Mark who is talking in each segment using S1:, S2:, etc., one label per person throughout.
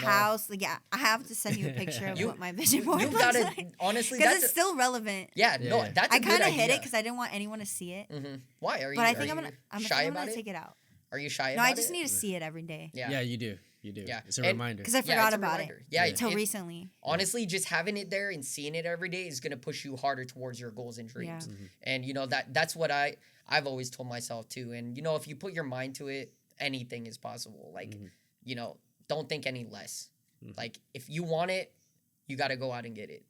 S1: house. Like, yeah, I have to send you a picture of what my vision board looks like.
S2: Honestly,
S1: because it's still relevant.
S2: Yeah, no, that's a good idea.
S1: I kind of hid it because I didn't want anyone to see it.
S2: Why are you?
S1: But I think I'm
S2: shy
S1: gonna
S2: about it?
S1: take it out.
S2: Are you shy
S1: No,
S2: about it?
S1: I just need to see it every day.
S3: Yeah, you do. Yeah, it's a reminder.
S1: Because I forgot about it.
S2: Yeah,
S1: until recently.
S2: Honestly, just having it there and seeing it every day is gonna push you harder towards your goals and dreams.
S1: Yeah.
S2: And you know that's what I've always told myself too. And you know, if you put your mind to it, anything is possible. Like, you know, don't think any less. Like, if you want it, you got to go out and get it.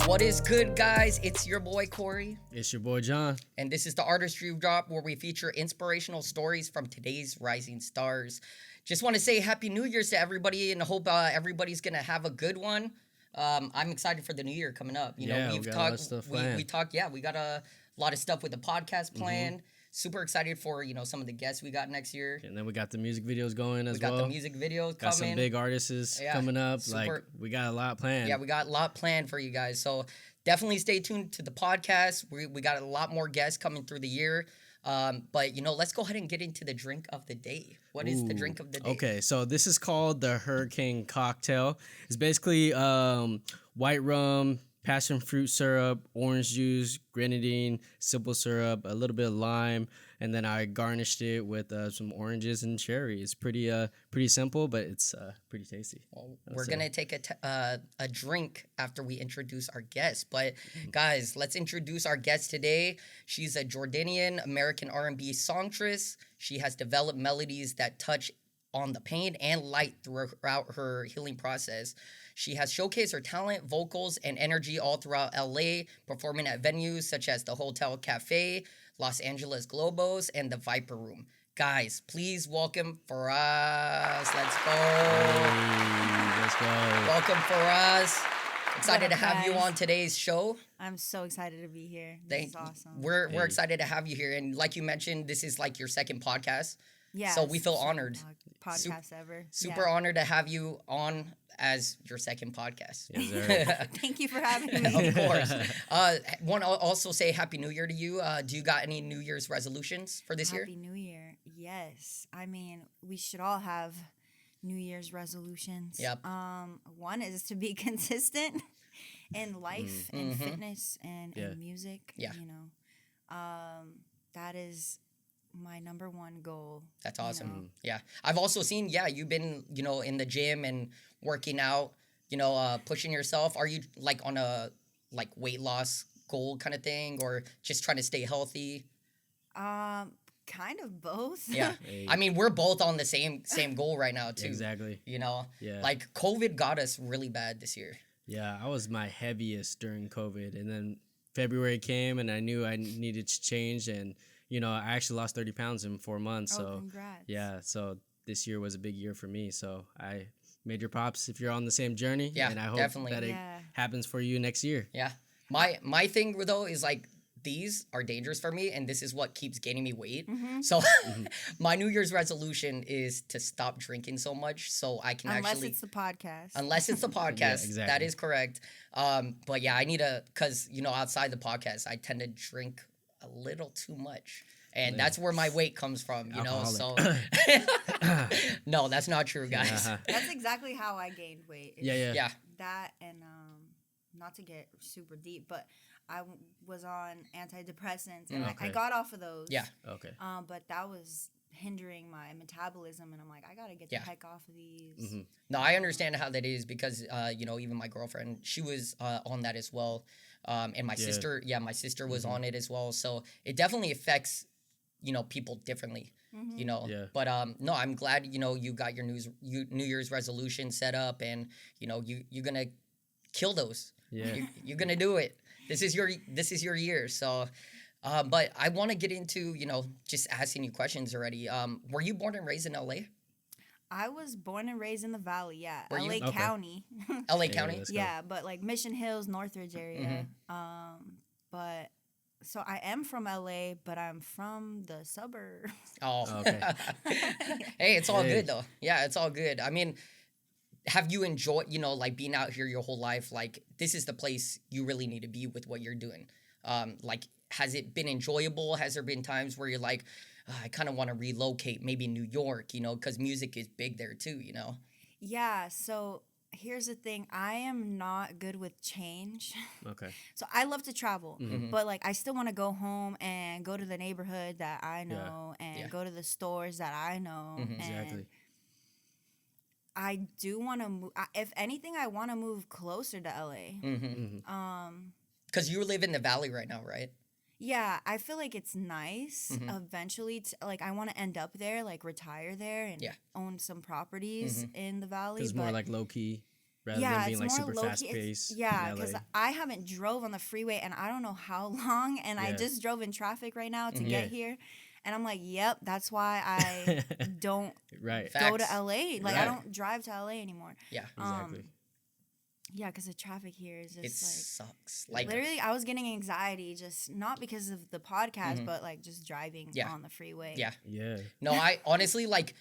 S2: What is good, guys? It's your boy, Corey.
S3: It's your boy, John.
S2: And this is the Artistry Drop, where we feature inspirational stories from today's rising stars. Just want to say Happy New Year's to everybody, and I hope everybody's going to have a good one. I'm excited for the new year coming up. You know, we've talked, a lot of stuff planned. We got a lot of stuff with the podcast planned. Super excited for, you know, some of the guests we got next year.
S3: And then we got the music videos going as well.
S2: We got the music videos coming.
S3: Got some big artists coming up. Like, we got a lot planned.
S2: Yeah, we got a lot planned for you guys. So definitely stay tuned to the podcast. We got a lot more guests coming through the year. But, you know, let's go ahead and get into the drink of the day. What is the drink of the day?
S3: Okay, so this is called the Hurricane Cocktail. It's basically white rum, passion fruit syrup, orange juice, grenadine, simple syrup, a little bit of lime, and then I garnished it with some oranges and cherry. It's pretty simple, but it's pretty tasty.
S2: Well, we're gonna take a drink after we introduce our guest. But guys, let's introduce our guest today. She's a Jordanian-American R&B songstress. She has developed melodies that touch on the pain and light throughout her healing process. She has showcased her talent, vocals, and energy all throughout LA, performing at venues such as the Hotel Cafe, Los Angeles Globos, and the Viper Room. Guys, please welcome Feraz. Let's go.
S3: Hey, let's go.
S2: Welcome, Feraz. Excited to have you on today's show.
S1: I'm so excited to be here. This is awesome.
S2: We're excited to have you here. And like you mentioned, this is like your second podcast.
S1: Yeah.
S2: So we feel honored.
S1: Podcast ever.
S2: Super honored to have you on as your second podcast.
S3: Yes, sir.
S1: Thank you for having me.
S2: Of course. Want to also say Happy New Year to you. Do you got any New Year's resolutions for this year?
S1: Happy New Year. Yes. I mean, we should all have New Year's resolutions.
S2: Yep.
S1: One is to be consistent in life and fitness and music.
S2: Yeah.
S1: You know, that is my number one goal.
S2: That's awesome. You know? Yeah. I've also seen, you've been, you know, in the gym and working out, you know, pushing yourself. Are you like on a weight loss goal kind of thing, or just trying to stay healthy?
S1: Kind of both.
S2: Yeah. I mean, we're both on the same goal right now too.
S3: Exactly.
S2: You know?
S3: Yeah.
S2: Like COVID got us really bad this year.
S3: Yeah, I was my heaviest during COVID, and then February came and I knew I needed to change, and you know, I actually lost 30 pounds in 4 months.
S1: Oh,
S3: so
S1: congrats.
S3: Yeah, so this year was a big year for me. So I made your props if you're on the same journey.
S2: Yeah,
S3: and I hope
S2: definitely.
S3: that it happens for you next year.
S2: Yeah. My thing though is like, these are dangerous for me, and this is what keeps gaining me weight. So my New Year's resolution is to stop drinking so much so I can
S1: Unless it's the podcast.
S2: Unless it's the podcast.
S3: Yeah, exactly.
S2: That is correct. But yeah, I need to, because, you know, outside the podcast, I tend to drink a little too much. And that's where my weight comes from, you know? So, no, that's not true, guys.
S1: That's exactly how I gained weight.
S2: Yeah.
S1: That and, not to get super deep, but I was on antidepressants, and I got off of those.
S2: Yeah.
S3: Okay.
S1: But that was hindering my metabolism, and I'm like, I gotta get the heck off of these.
S2: No, I understand how that is, because, you know, even my girlfriend, she was on that as well. And my sister was on it as well. So it definitely affects, you know, people differently, you know. Yeah. But no, I'm glad, you know, you got your New Year's resolution set up, and, you know, you're gonna kill those. Yeah. You're gonna do it. This is your year. So, but I want to get into, you know, just asking you questions already. Were you born and raised in LA?
S1: I was born and raised in the Valley, yeah.
S2: Were
S1: LA County.
S2: LA County?
S1: Yeah, but like Mission Hills, Northridge area. But so I am from LA, but I'm from the suburbs.
S2: Oh, okay. Hey, it's all good though. Yeah, it's all good. I mean, have you enjoyed, you know, like being out here your whole life? Like, this is the place you really need to be with what you're doing. Like, has it been enjoyable? Has there been times where you're like, I kind of want to relocate, maybe New York, you know, because music is big there too, you know?
S1: Yeah, so here's the thing. I am not good with change.
S3: Okay.
S1: So I love to travel,
S2: Mm-hmm.
S1: but like I still want to go home and go to the neighborhood that I
S3: Yeah.
S1: know and
S2: Yeah.
S1: go to the stores that I know.
S2: Mhm.
S1: And
S3: Exactly.
S1: I do want to move. If anything, I want to move closer to LA.
S2: Mm-hmm. Because you live in the Valley right now, right?
S1: Yeah, I feel like it's nice
S2: Mhm.
S1: eventually. Like I want to end up there, like retire there and
S2: Yeah.
S1: own some properties in the valley.
S3: Because it's more
S1: but-
S3: like low key rather
S1: yeah,
S3: than being
S1: it's
S3: like
S1: more
S3: super
S1: low-key.
S3: fast paced.
S1: Yeah, because I haven't drove on the freeway and I don't know how long, and I
S3: Yeah.
S1: just drove in traffic right now to
S3: Yeah.
S1: get here, and I'm like, yep, that's why I don't
S3: Right.
S1: go to
S2: Facts.
S1: LA. Like
S3: Right.
S1: I don't drive to LA anymore.
S2: Yeah.
S3: Exactly.
S1: Yeah, because the traffic here is
S2: It
S1: just like.
S2: sucks. Like,
S1: Literally, I was getting anxiety, just not because of the podcast, but like just driving
S2: Yeah.
S1: on the freeway.
S2: yeah.
S3: Yeah.
S2: No, I honestly, like,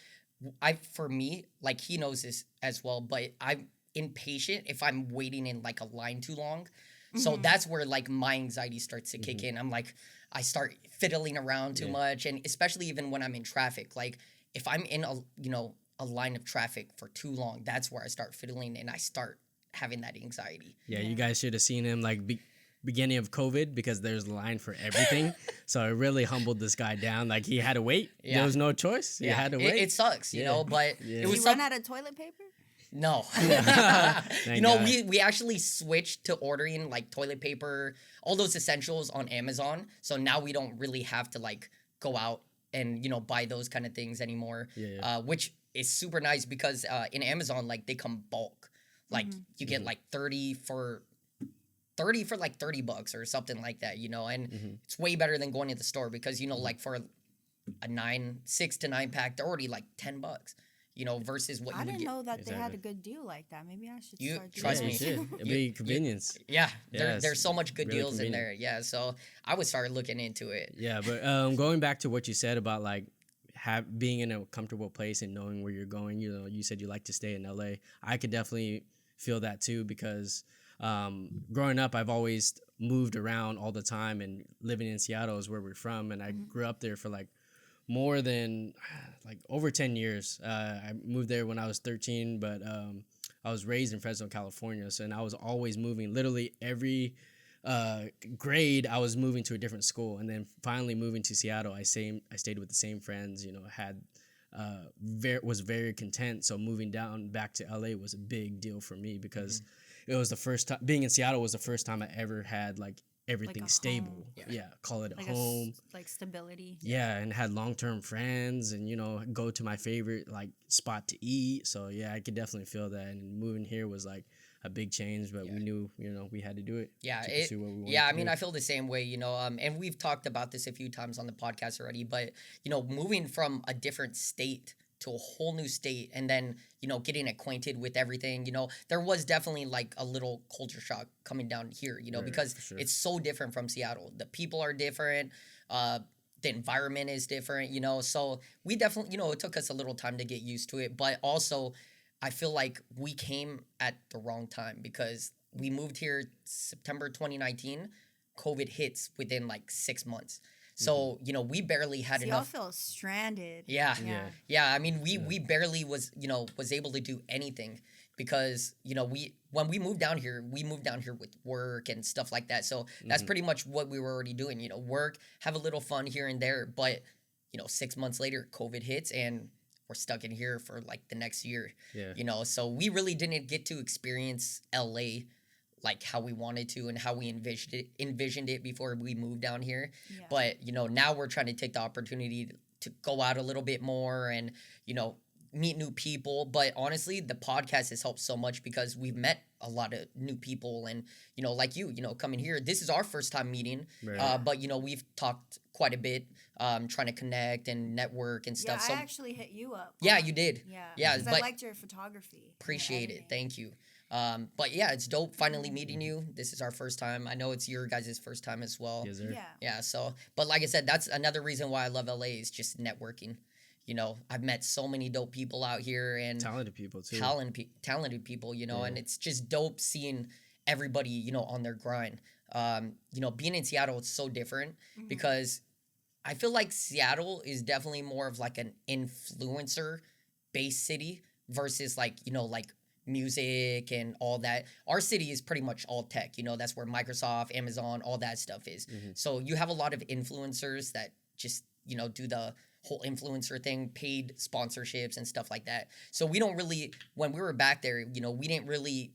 S2: for me, like, he knows this as well, but I'm impatient if I'm waiting in like a line too long. So that's where like my anxiety starts to kick in. I'm like, I start fiddling around too
S3: Yeah.
S2: much. And especially even when I'm in traffic, like if I'm in a line of traffic for too long, that's where I start fiddling and I start having that anxiety.
S3: Yeah,
S1: Yeah.
S3: you guys should have seen him like beginning of COVID because there's a line for everything. So it really humbled this guy down. Like he had to wait.
S2: Yeah.
S3: There was no choice. He had to wait.
S2: It sucks, you
S3: Yeah.
S2: know, but
S3: Yeah.
S2: it
S1: Did
S2: was
S1: you
S2: some,
S1: run out of toilet paper?
S2: no.
S3: Thank
S2: You know,
S3: God.
S2: we actually switched to ordering like toilet paper, all those essentials on Amazon. So now we don't really have to like go out and, you know, buy those kind of things anymore.
S3: Yeah.
S2: Which is super nice because in Amazon, like they come bulk. Like you get like 30 for like $30 or something like that, you know, and it's way better than going to the store because, you know, like for a 6 to 9 pack, they're already like $10, you know, versus what
S1: I
S2: you would
S1: didn't
S2: get.
S1: know that they had
S3: Exactly.
S1: a good deal like that. Maybe I should
S2: You-
S1: start doing
S2: trust
S3: Yeah,
S2: me.
S3: you
S1: that.
S3: should. It'd be convenience.
S2: Yeah,
S3: Yeah, it's
S2: there's so much good
S3: really
S2: deals in
S3: convenient.
S2: there. Yeah, so I would start looking into it.
S3: Yeah, but going back to what you said about like being in a comfortable place and knowing where you're going, you know, you said you like to stay in LA. I could definitely feel that too because growing up, I've always moved around all the time, and living in Seattle is where we're from, and I grew up there for like more than like over 10 years. I moved there when I was 13, but I was raised in Fresno, California, so and I was always moving. Literally every grade, I was moving to a different school, and then finally moving to Seattle, I stayed with the same friends. You know, had was very content. So moving down back to LA was a big deal for me because it was the first time being in Seattle was the first time I ever had like everything
S1: a
S3: stable.
S1: home.
S3: Yeah, call it a
S1: Like
S3: home.
S1: like stability.
S3: Yeah, and had long-term friends, and you know, go to my favorite like spot to eat. So yeah, I could definitely feel that. And moving here was like a big change, but we knew, you know, we had to do it.
S2: Yeah,
S3: to pursue what we wanted
S2: yeah. I
S3: to
S2: mean,
S3: do.
S2: I feel the same way, you know. And we've talked about this a few times on the podcast already. But you know, moving from a different state to a whole new state, and then you know, getting acquainted with everything. You know, there was definitely like a little culture shock coming down here. You know,
S3: Right,
S2: because
S3: for sure.
S2: it's so different from Seattle. The people are different. The environment is different. You know, so we definitely, you know, it took us a little time to get used to it. But also, I feel like we came at the wrong time because we moved here September 2019. COVID hits within like 6 months. So, you know, we barely had
S1: So y'all
S2: enough.
S1: feel stranded.
S2: Yeah.
S1: Yeah.
S2: Yeah. I mean, we barely was able to do anything because, you know, when we moved down here with work and stuff like that. So that's pretty much what we were already doing, you know, work, have a little fun here and there. But, you know, 6 months later, COVID hits and we're stuck in here for like the next year.
S3: Yeah.
S2: You know, so we really didn't get to experience LA like how we wanted to and how we envisioned it before we moved down here.
S1: Yeah.
S2: But, you know, now we're trying to take the opportunity to go out a little bit more and, you know, meet new people. But honestly, the podcast has helped so much because we've met a lot of new people and, you know, like you know, coming here, this is our first time meeting.
S3: Right.
S2: But, you know, we've talked quite a bit, trying to connect and network and
S1: Yeah,
S2: stuff. So
S1: I actually hit you up.
S2: yeah,
S1: on-
S2: you did.
S1: Yeah.
S2: Yeah,
S1: Because I
S2: but
S1: liked your photography. and your
S2: appreciate it.
S1: editing.
S2: Thank you. But yeah, it's dope finally meeting you. This is our first time. I know it's your guys' first time as well.
S3: Yes, sir.
S1: Yeah.
S2: Yeah, so, but like I said, that's another reason why I love LA is just networking. You know, I've met so many dope people out here and
S3: Talented people too.
S2: talented people, you know, and it's just dope seeing everybody, you know, on their grind. being in Seattle, it's so different because I feel like Seattle is definitely more of like an influencer based city versus like, like music and all that. Our city is pretty much all tech, that's where Microsoft, Amazon, all that stuff is. So you have a lot of influencers that just, do the whole influencer thing, paid sponsorships and stuff like that. So we don't really, when we were back there, we didn't really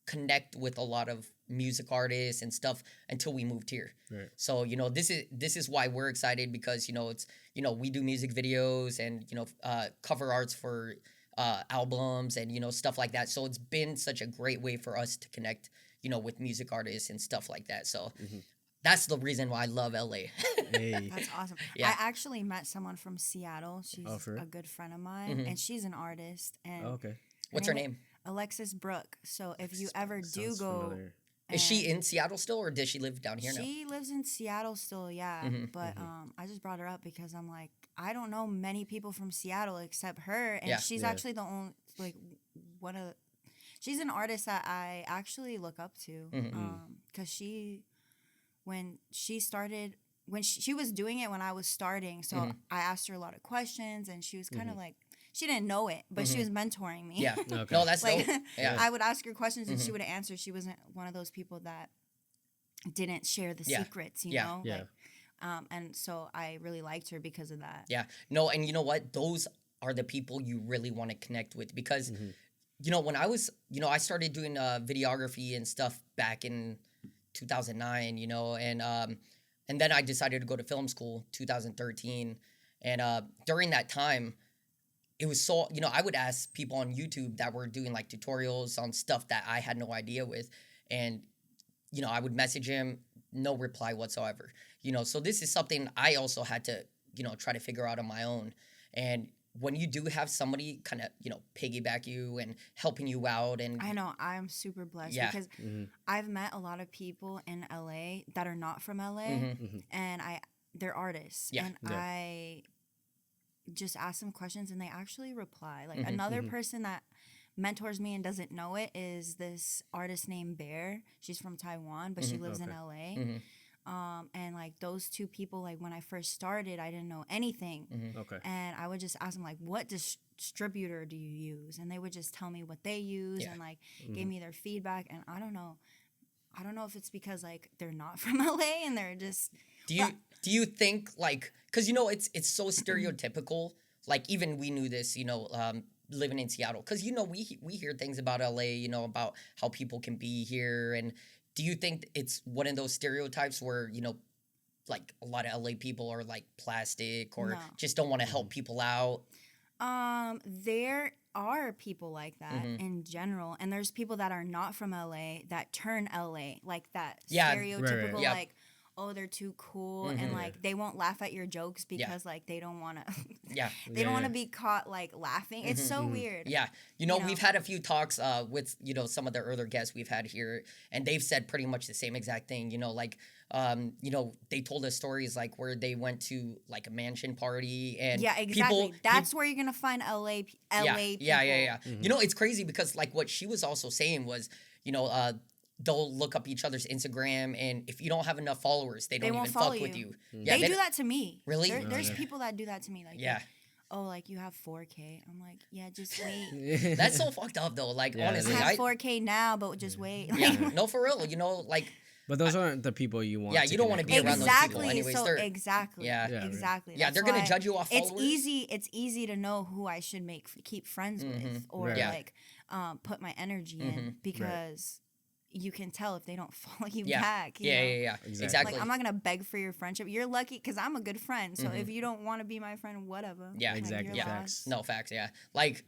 S2: connect with a lot of music artists and stuff until we moved here. Right. So, this is why we're excited because, it's, we do music videos and, cover arts for albums and, stuff like that. So it's been such a great way for us to connect, with music artists and stuff like that. So that's the reason why I love LA.
S3: Hey.
S1: That's awesome.
S2: Yeah.
S1: I actually met someone from Seattle. She's a good friend of mine, and she's an artist. And
S3: okay.
S2: What's her name?
S1: Alexis Brooke. So if you ever do go...
S3: Familiar.
S2: Is she in Seattle still, or does she live down here now?
S1: She lives in Seattle still, yeah. But I just brought her up because I'm like, I don't know many people from Seattle except her, and she's actually the only she's an artist that I actually look up to, because when she was doing it when I was starting, so I asked her a lot of questions, and she was kind of like. She didn't know it, but she was mentoring me.
S2: Yeah.
S3: Okay.
S2: No, that's
S1: like,
S2: dope. Yeah.
S1: I would ask her questions and she would answer. She wasn't one of those people that didn't share the secrets, you know?
S3: Yeah.
S1: Like, and so I really liked her because of that.
S2: Yeah. No, and you know what? Those are the people you really want to connect with because, when I was, I started doing videography and stuff back in 2009, and then I decided to go to film school 2013. And during that time, it was so, I would ask people on YouTube that were doing like tutorials on stuff that I had no idea with. And, I would message him, no reply whatsoever. So this is something I also had to, try to figure out on my own. And when you do have somebody kind of, piggyback you and helping you out. And
S1: I know, I'm super blessed because I've met a lot of people in LA that are not from LA and they're artists.
S2: Yeah.
S1: And I just ask them questions and they actually reply. Like another person that mentors me and doesn't know it is this artist named Bear. She's from Taiwan, but she lives in LA. And like those two people, like when I first started, I didn't know anything.
S3: Okay.
S1: And I would just ask them like, what distributor do you use? And they would just tell me what they use and like gave me their feedback. And I don't know if it's because like they're not from LA and they're just.
S2: Do you think like, because it's so stereotypical, like even we knew this, living in Seattle, because we hear things about LA, about how people can be here. And do you think it's one of those stereotypes where like a lot of LA people are like plastic or just don't want to help people out?
S1: There are people like that in general, and there's people that are not from LA that turn LA like that stereotypical like. Oh, they're too cool, and like they won't laugh at your jokes because like they don't want to. They don't want to be caught like laughing. It's so weird.
S2: Yeah, we've had a few talks with some of the other guests we've had here, and they've said pretty much the same exact thing. They told us stories like where they went to like a mansion party and
S1: exactly. That's where you're gonna find LA people.
S2: Yeah. It's crazy because like what she was also saying was, they'll look up each other's Instagram, and if you don't have enough followers, they don't even fuck with you.
S1: Yeah, they do that to me.
S2: Really?
S1: There's people that do that to me. Like, oh, like you have 4K. I'm like, yeah, just wait.
S2: That's so fucked up though. Like honestly,
S1: I have 4K now, but just wait.
S2: No, for real. Like.
S3: But those aren't the people you want.
S2: Yeah, you don't want to be around those people. Anyways,
S1: exactly. Exactly.
S2: Yeah, they're gonna judge you off followers.
S1: It's easy to know who I should keep friends with, or like put my energy in because. You can tell if they don't follow you back. You know?
S2: Exactly.
S1: Like, I'm not going to beg for your friendship. You're lucky because I'm a good friend. So if you don't want to be my friend, whatever.
S2: Yeah,
S3: exactly.
S1: Like,
S3: Facts.
S2: No, facts, yeah. Like,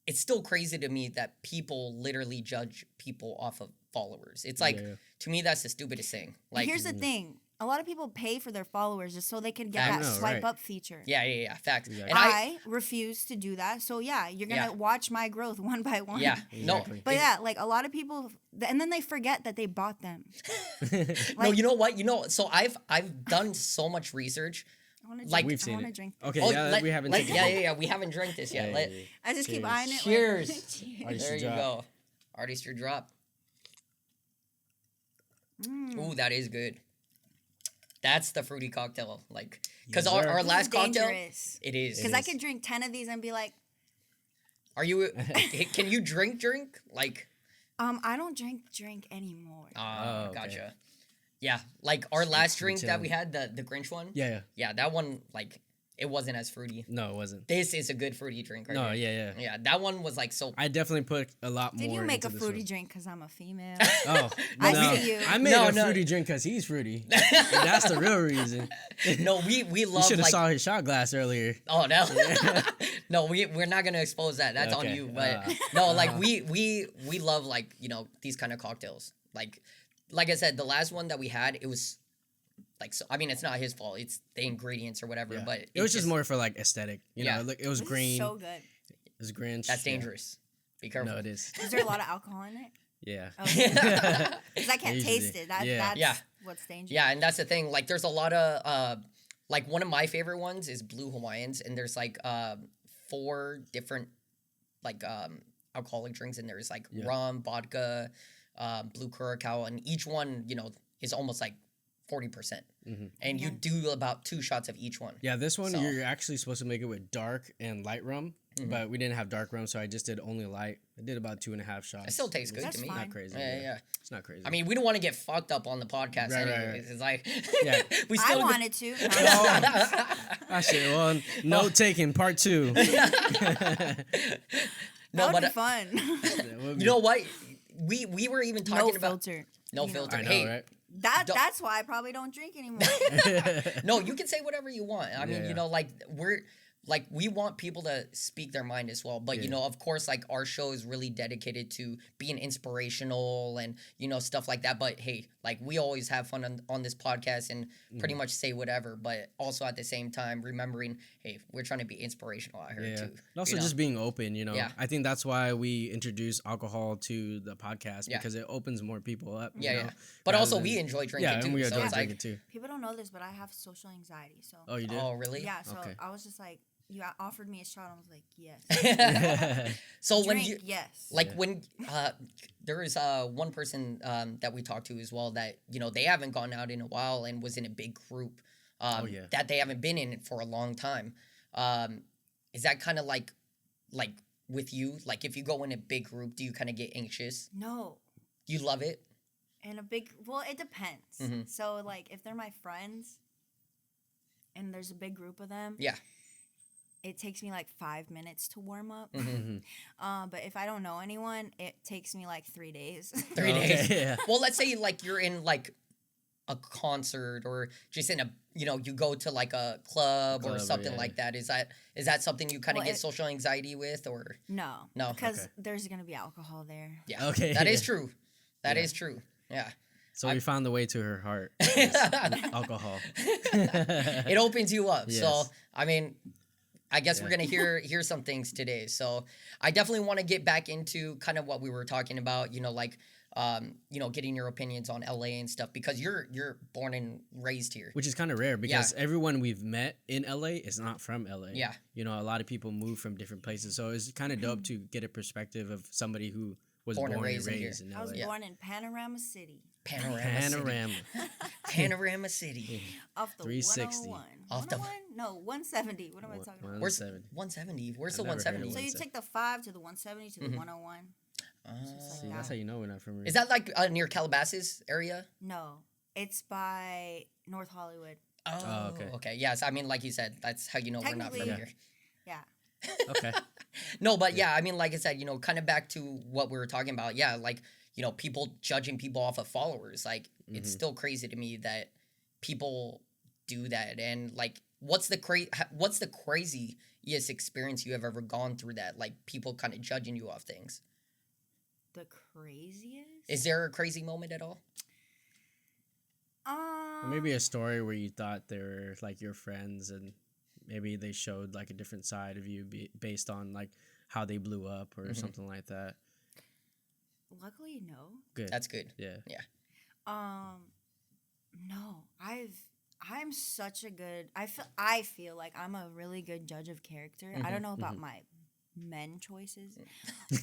S2: it's still crazy to me that people literally judge people off of followers. It's like, to me, that's the stupidest thing. Like,
S1: here's the thing. A lot of people pay for their followers just so they can get that swipe up feature.
S2: Yeah. Facts. Exactly.
S1: And I refuse to do that. So you're gonna watch my growth one by one.
S2: Yeah.
S3: Exactly.
S1: But like a lot of people, and then they forget that they bought them.
S2: Like, no, you know what? So I've done so much research.
S3: We've seen it.
S1: Drink
S3: okay, we haven't.
S2: Yeah. We haven't drank this yet.
S1: I just keep eyeing it.
S2: Cheers.
S1: Cheers.
S2: There you go. Artistry Drop. Ooh, that is good. That's the fruity cocktail. Like, because
S3: Yes,
S2: our
S1: This
S2: last
S1: is
S2: cocktail,
S1: dangerous.
S2: it is.
S1: Because I could drink 10 of these and be like,
S2: Are you? Can you drink? Like,
S1: I don't drink anymore.
S3: Okay.
S2: Gotcha. Yeah, like our last drink that
S3: chilling.
S2: we had, the Grinch one.
S3: Yeah.
S2: Yeah, that one, like, it wasn't as fruity.
S3: No, it wasn't.
S2: This is a good fruity drink right
S3: No,
S2: here.
S3: yeah.
S2: Yeah, that one was like so.
S3: I definitely put a lot more.
S1: Did you make
S3: into
S1: a
S3: this
S1: fruity
S3: one.
S1: drink because I'm a female?
S3: Oh,
S1: I
S3: no.
S1: see you.
S3: I made
S2: No,
S3: a
S2: no.
S3: fruity drink because he's fruity. That's the real reason.
S2: No, we
S3: You
S2: love
S3: should have
S2: like.
S3: saw his shot glass earlier.
S2: Oh no, no, we're not gonna expose that. That's on
S3: Okay.
S2: you. But no, like we love like these kind of cocktails. Like I said, the last one that we had, it was like so. I mean, it's not his fault. It's the ingredients or whatever.
S3: Yeah.
S2: But
S3: It was just more for like aesthetic. You
S2: Yeah.
S3: know, look, it was
S1: This
S3: green.
S1: is so good.
S3: It was Grinch.
S2: That's
S3: Yeah.
S2: dangerous. Be careful.
S3: No, it is.
S1: Is there a lot of alcohol in it?
S3: Yeah.
S1: Because I can't
S3: Usually.
S1: taste it.
S3: Yeah.
S1: That's
S2: Yeah.
S1: what's dangerous.
S2: Yeah, and that's the thing. Like, there's a lot of like one of my favorite ones is Blue Hawaiians, and there's like 4 different like alcoholic drinks, and there's like
S3: Yeah.
S2: rum, vodka, blue curacao, and each one is almost like 40%, and you
S1: Yeah.
S2: do about 2 shots of each one.
S3: Yeah, this one
S2: So-
S3: you're actually supposed to make it with dark and light rum, but we didn't have dark rum, so I just did only light. I did about 2.5 shots.
S2: It still tastes good
S1: That's
S2: to me.
S1: fine.
S3: Not crazy.
S2: Yeah.
S3: It's not crazy.
S2: I mean, we don't want to get fucked up on the podcast,
S3: Right, right,
S2: anyways.
S3: right.
S2: It's like,
S3: Yeah.
S2: we
S1: I
S2: still
S1: wanted to.
S3: I shit. Well, note taken, part 2.
S1: That would
S2: but
S1: be fun.
S2: you know what? We were even
S1: No
S2: talking about
S1: filter.
S2: no
S1: You know.
S2: filter.
S3: I know,
S2: Hey,
S3: right?
S2: Don't-
S1: That's why I probably don't drink anymore.
S2: no, you can say whatever you want. I mean,
S3: Yeah.
S2: like we want people to speak their mind as well. But
S3: Yeah.
S2: of course, like our show is really dedicated to being inspirational and stuff like that. But hey, like we always have fun on this podcast and pretty much say whatever. But also at the same time, remembering, hey, we're trying to be inspirational out here
S3: Yeah.
S2: too.
S3: And also
S2: you know?
S3: just being open,
S2: Yeah.
S3: I think that's why we introduce alcohol to the podcast
S2: Yeah.
S3: because it opens more people up.
S2: yeah,
S3: you
S2: yeah.
S3: know,
S2: But
S3: rather
S2: also
S3: than-
S2: we enjoy drinking
S3: Yeah,
S2: too.
S3: and we
S2: so
S3: enjoy
S2: it's like,
S3: drinking too.
S1: People don't know this, but I have social anxiety. So
S3: Oh, you do?
S2: oh really?
S1: yeah, so
S3: Okay.
S1: I was just like, you offered me a shot. I was like, yes.
S2: So when
S1: Drink,
S2: you
S1: yes.
S2: like
S3: Yeah.
S2: when there is one person that we talked to as well that they haven't gone out in a while and was in a big group
S3: yeah.
S2: that they haven't been in for a long time. Is that kind of like with you, like if you go in a big group, do you kind of get anxious?
S1: No.
S2: You love it?
S1: And it depends.
S2: Mhm.
S1: So like if they're my friends and there's a big group of them,
S2: Yeah.
S1: it takes me like 5 minutes to warm up.
S2: Mhm.
S1: But if I don't know anyone, it takes me like 3 days.
S2: 3
S3: Okay,
S2: days.
S3: yeah.
S2: Well, let's say like you're in like a concert or just in a you go to like a club or
S3: Club,
S2: something
S3: yeah.
S2: like that. Is that something you kind of
S1: Well,
S2: get social anxiety with, or
S1: No.
S2: No?
S1: Because
S3: Okay.
S1: there's going to be alcohol there.
S2: yeah?
S3: Okay,
S2: That is
S3: yeah.
S2: true. That
S3: Yeah.
S2: is true. Yeah.
S3: So we found the way to her heart. Alcohol.
S2: It opens you up. So
S3: Yes.
S2: I mean, I guess
S3: Yeah.
S2: we're gonna hear some things today. So I definitely want to get back into kind of what we were talking about. Like getting your opinions on LA and stuff because you're born and raised here.
S3: Which is kind of rare because everyone we've met in LA is not from LA.
S2: Yeah.
S3: A lot of people move from different places. So it's kind of dope to get a perspective of somebody who was born and raised in
S1: I was
S3: LA.
S1: born in Panorama City.
S2: Panorama. Panorama City.
S1: Off the
S3: 360.
S1: 101.
S2: Off the-
S1: 101? No, 170. What am I talking about?
S2: Where's
S3: 170.
S2: 170? Where's
S3: I've
S2: the
S3: never heard of
S2: 170?
S1: So you
S3: 170.
S1: take the 5 to the 170 to the 101.
S3: See, that's how you know we're not from here.
S2: Is that like near Calabasas area?
S1: No, it's by North Hollywood.
S2: Oh,
S3: okay.
S2: Okay. Yes. I mean, like you said, that's how you know we're not from
S1: Technically-
S2: here.
S1: Yeah.
S3: Okay.
S2: No, but yeah, I mean, like I said, kind of back to what we were talking about. Yeah, like, people judging people off of followers. Like, it's still crazy to me that people do that. And like, what's the craziest experience you have ever gone through that? Like, people kind of judging you off things.
S1: The craziest?
S2: Is there a crazy moment at all?
S3: Or maybe a story where you thought they were like your friends and maybe they showed like a different side of you based on like how they blew up or something like that.
S1: Luckily, no.
S3: Good.
S2: That's good.
S3: Yeah.
S1: No. I'm such a good. I feel like I'm a really good judge of character. I don't know about my men choices,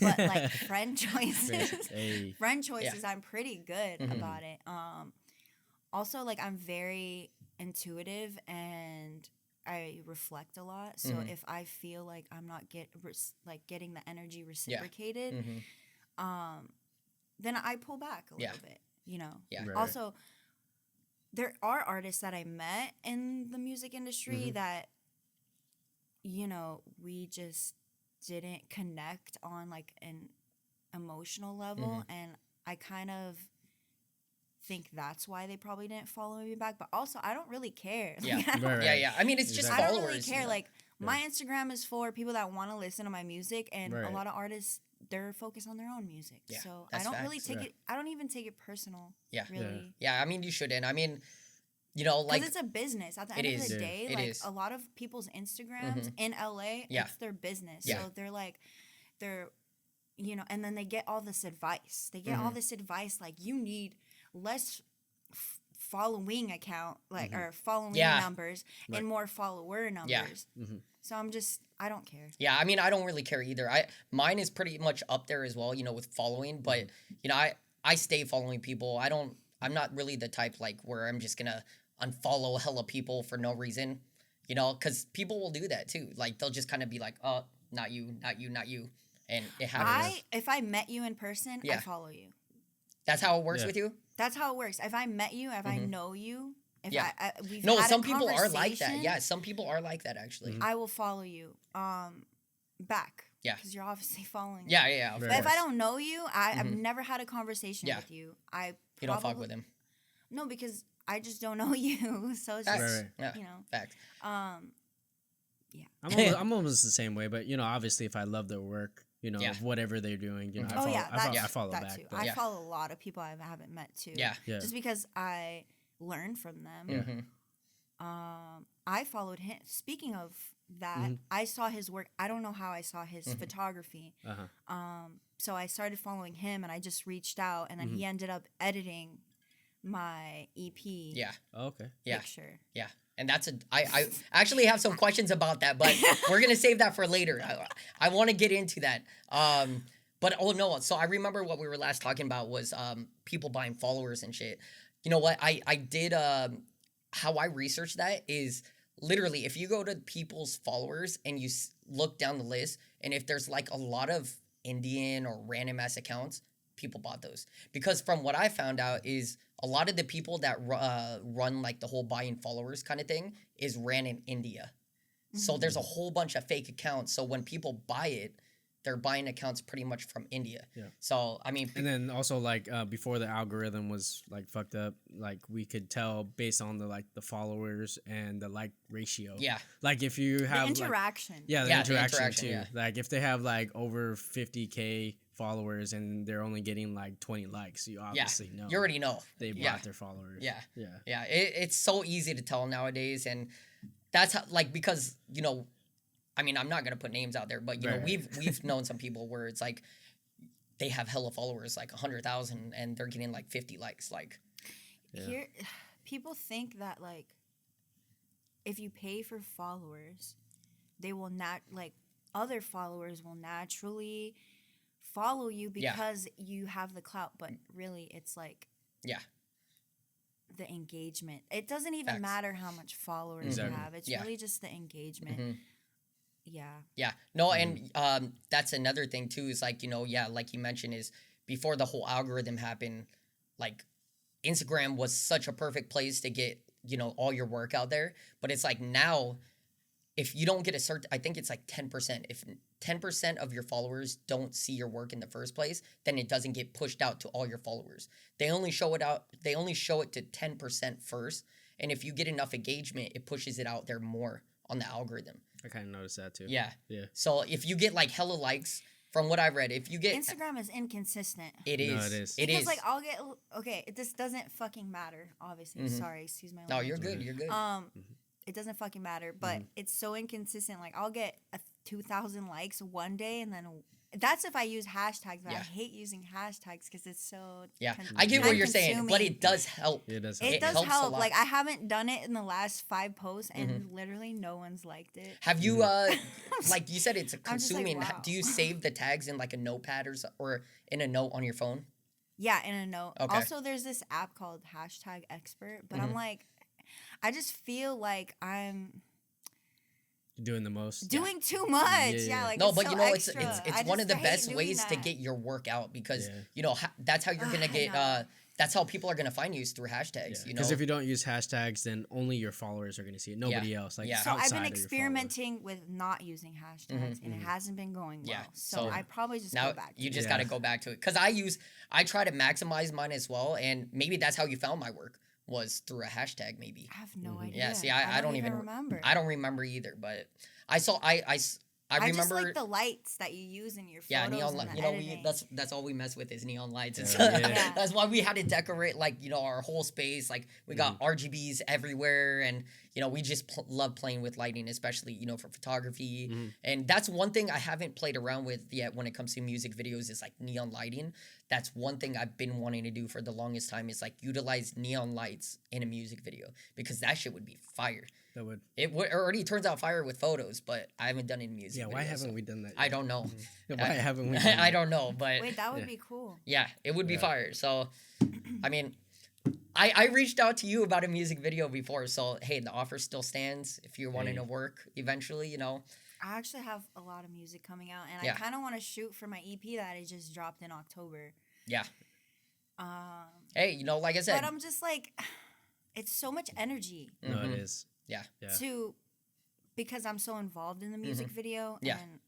S1: but like friend choices.
S3: Hey.
S1: Friend choices, I'm pretty good about it. Also, like, I'm very intuitive and I reflect a lot. So if I feel like I'm not getting the energy reciprocated, then I pull back a little bit, you know.
S2: Yeah.
S3: Right.
S1: Also, there are artists that I met in the music industry that, you know, we just didn't connect on like an emotional level, and I kind of think that's why they probably didn't follow me back. But also, I don't really care.
S2: Yeah.
S1: Like,
S2: Yeah. I mean, it's just
S1: I
S2: followers.
S1: don't really care.
S2: You know?
S1: Like, my Instagram is for people that want to listen to my music, and a lot of artists, they're focused on their own music.
S2: Yeah,
S1: So
S2: that's
S1: I don't
S2: facts.
S1: really take it. I don't even take it personal.
S2: Yeah.
S1: Really.
S2: Yeah. I mean, you shouldn't. I mean, you know, like,
S1: because it's a business. At the end of the day, like a lot of people's Instagrams in LA, it's their business.
S2: Yeah.
S1: So they're, you know, and then they get all this advice. They get all this advice like, you need less following account, like, or following numbers and more follower numbers.
S2: Yeah.
S1: So I don't care.
S2: Yeah, I mean, I don't really care either. Mine is pretty much up there as well, you know, with following. But you know, I stay following people. I'm not really the type like where I'm just gonna unfollow hella people for no reason, you know, because people will do that too. Like, they'll just kind of be like, oh, not you, and it happens.
S1: If I met you in person, I follow you.
S2: That's how it works with you?
S1: That's how it works. If I met you, if I know you, if we've
S2: no,
S1: had
S2: some
S1: a
S2: people are like that.
S1: conversation,
S2: Yeah, some people are like that actually.
S1: I will follow you back.
S2: Yeah.
S1: Because you're obviously following me.
S2: Yeah. Of
S1: But
S2: course.
S1: if I don't know you, I've never had a conversation with you.
S2: You don't fuck with him.
S1: No, because I just don't know you. So it's just, you know.
S2: Facts.
S1: Yeah.
S3: I'm almost the same way, but you know, obviously, if I love their work, you know, whatever they're doing, you know, I follow
S1: that
S3: back.
S1: too.
S3: But
S1: I follow a lot of people I haven't met too.
S2: Yeah.
S1: Just because I learn from them.
S2: Mm-hmm.
S1: I followed him. Speaking of that, I saw his work. I don't know how I saw his photography. So I started following him, and I just reached out, and then he ended up editing my EP.
S2: Yeah.
S3: Oh, okay.
S1: Picture.
S2: Yeah. And I actually have some questions about that, but we're going to save that for later. I want to get into that. But oh no, so I remember what we were last talking about was people buying followers and shit. You know what? I did, how I researched that is literally if you go to people's followers and you look down the list, and if there's like a lot of Indian or random ass accounts, people bought those. Because from what I found out is a lot of the people that run like the whole buying followers kind of thing is ran in India. So there's a whole bunch of fake accounts. So when people buy it, they're buying accounts pretty much from India. Yeah. So, I mean...
S3: And then also, like, before the algorithm was, like, fucked up, like, we could tell based on the, like, the followers and the like ratio.
S2: Yeah.
S3: Like, if you have...
S1: The interaction.
S3: Like, the interaction, too.
S2: Yeah.
S3: Like, if they have, like, over 50K followers and they're only getting, like, 20 likes, you obviously know.
S2: You already know.
S3: They bought their followers.
S2: Yeah. It's so easy to tell nowadays, and that's how, like, because, you know... I mean, I'm not gonna put names out there, but you know, we've known some people where it's like they have hella followers, like 100,000, and they're getting like 50 likes. Like,
S1: here, people think that like if you pay for followers, they will not like other followers will naturally follow you because you have the clout. But really, it's like the engagement. It doesn't even matter how much followers you have. It's really just the engagement. Yeah.
S2: No, and that's another thing too, is like, you know, like you mentioned, is before the whole algorithm happened, like Instagram was such a perfect place to get, you know, all your work out there. But it's like now, if you don't get a certain, I think it's like 10%. If 10% of your followers don't see your work in the first place, then it doesn't get pushed out to all your followers. They only show it to 10% first. And if you get enough engagement, it pushes it out there more on the algorithm.
S3: I kind of noticed that too.
S2: Yeah. So if you get like hella likes, from what I've read, if you get...
S1: Instagram is inconsistent.
S2: It is.
S3: No, it is.
S1: Because like I'll get... Okay, this doesn't fucking matter, obviously. Sorry, excuse my language.
S2: No, you're good. You're good.
S1: It doesn't fucking matter, but it's so inconsistent. Like I'll get 2,000 likes one day, and then that's if I use hashtags, but I hate using hashtags because it's so
S2: I get what you're saying, but it does help.
S3: It does help.
S1: It does help. Like, I haven't done it in the last 5 posts, and literally no one's liked it.
S2: Have you like you said, it's consuming?
S1: Like, wow.
S2: Do you save the tags in like a notepad or in a note on your phone?
S1: Yeah, in a note.
S2: Okay.
S1: Also, there's this app called Hashtag Expert, but I'm like, I just feel like I'm
S3: doing the most,
S1: doing too much. Like,
S2: no,
S1: it's
S2: but
S1: so
S2: you know,
S1: extra.
S2: it's one of the best ways to get your work out because you know that's how you're gonna get. That's how people are gonna find you is through hashtags. You know,
S3: because if you don't use hashtags, then only your followers are gonna see it. Nobody else. Like,
S1: so I've been experimenting with not using hashtags, and it hasn't been going well. So I probably just
S2: now
S1: go back.
S2: You just gotta go back to it because I try to maximize mine as well, and maybe that's how you found my work was through a hashtag. Maybe
S1: I have no idea.
S2: Yeah, see, I don't even
S1: remember.
S2: I don't remember either, but I remember
S1: just like the lights that you use in your photos.
S2: Yeah, neon lights. You know, that's all we mess with is neon lights. That's why we had to decorate like our whole space. Like we got RGBs everywhere, and we just love playing with lighting, especially for photography. And that's one thing I haven't played around with yet when it comes to music videos is like neon lighting. That's one thing I've been wanting to do for the longest time is like utilize neon lights in a music video because that shit would be fire.
S3: That would.
S2: It already turns out fire with photos, but I haven't done it in music.
S3: Yeah, why haven't we done that yet?
S2: I don't know.
S3: Why haven't we?
S2: I don't know, but
S1: wait, that would be cool.
S2: Yeah, it would be fire. So, I mean, I reached out to you about a music video before, so hey, the offer still stands if you're wanting to work eventually.
S1: I actually have a lot of music coming out, and I kind of want to shoot for my EP that I just dropped in October.
S2: Yeah. Hey, like I said,
S1: but I'm just like, it's so much energy.
S3: No, it is.
S2: Yeah.
S1: Because I'm so involved in the music video and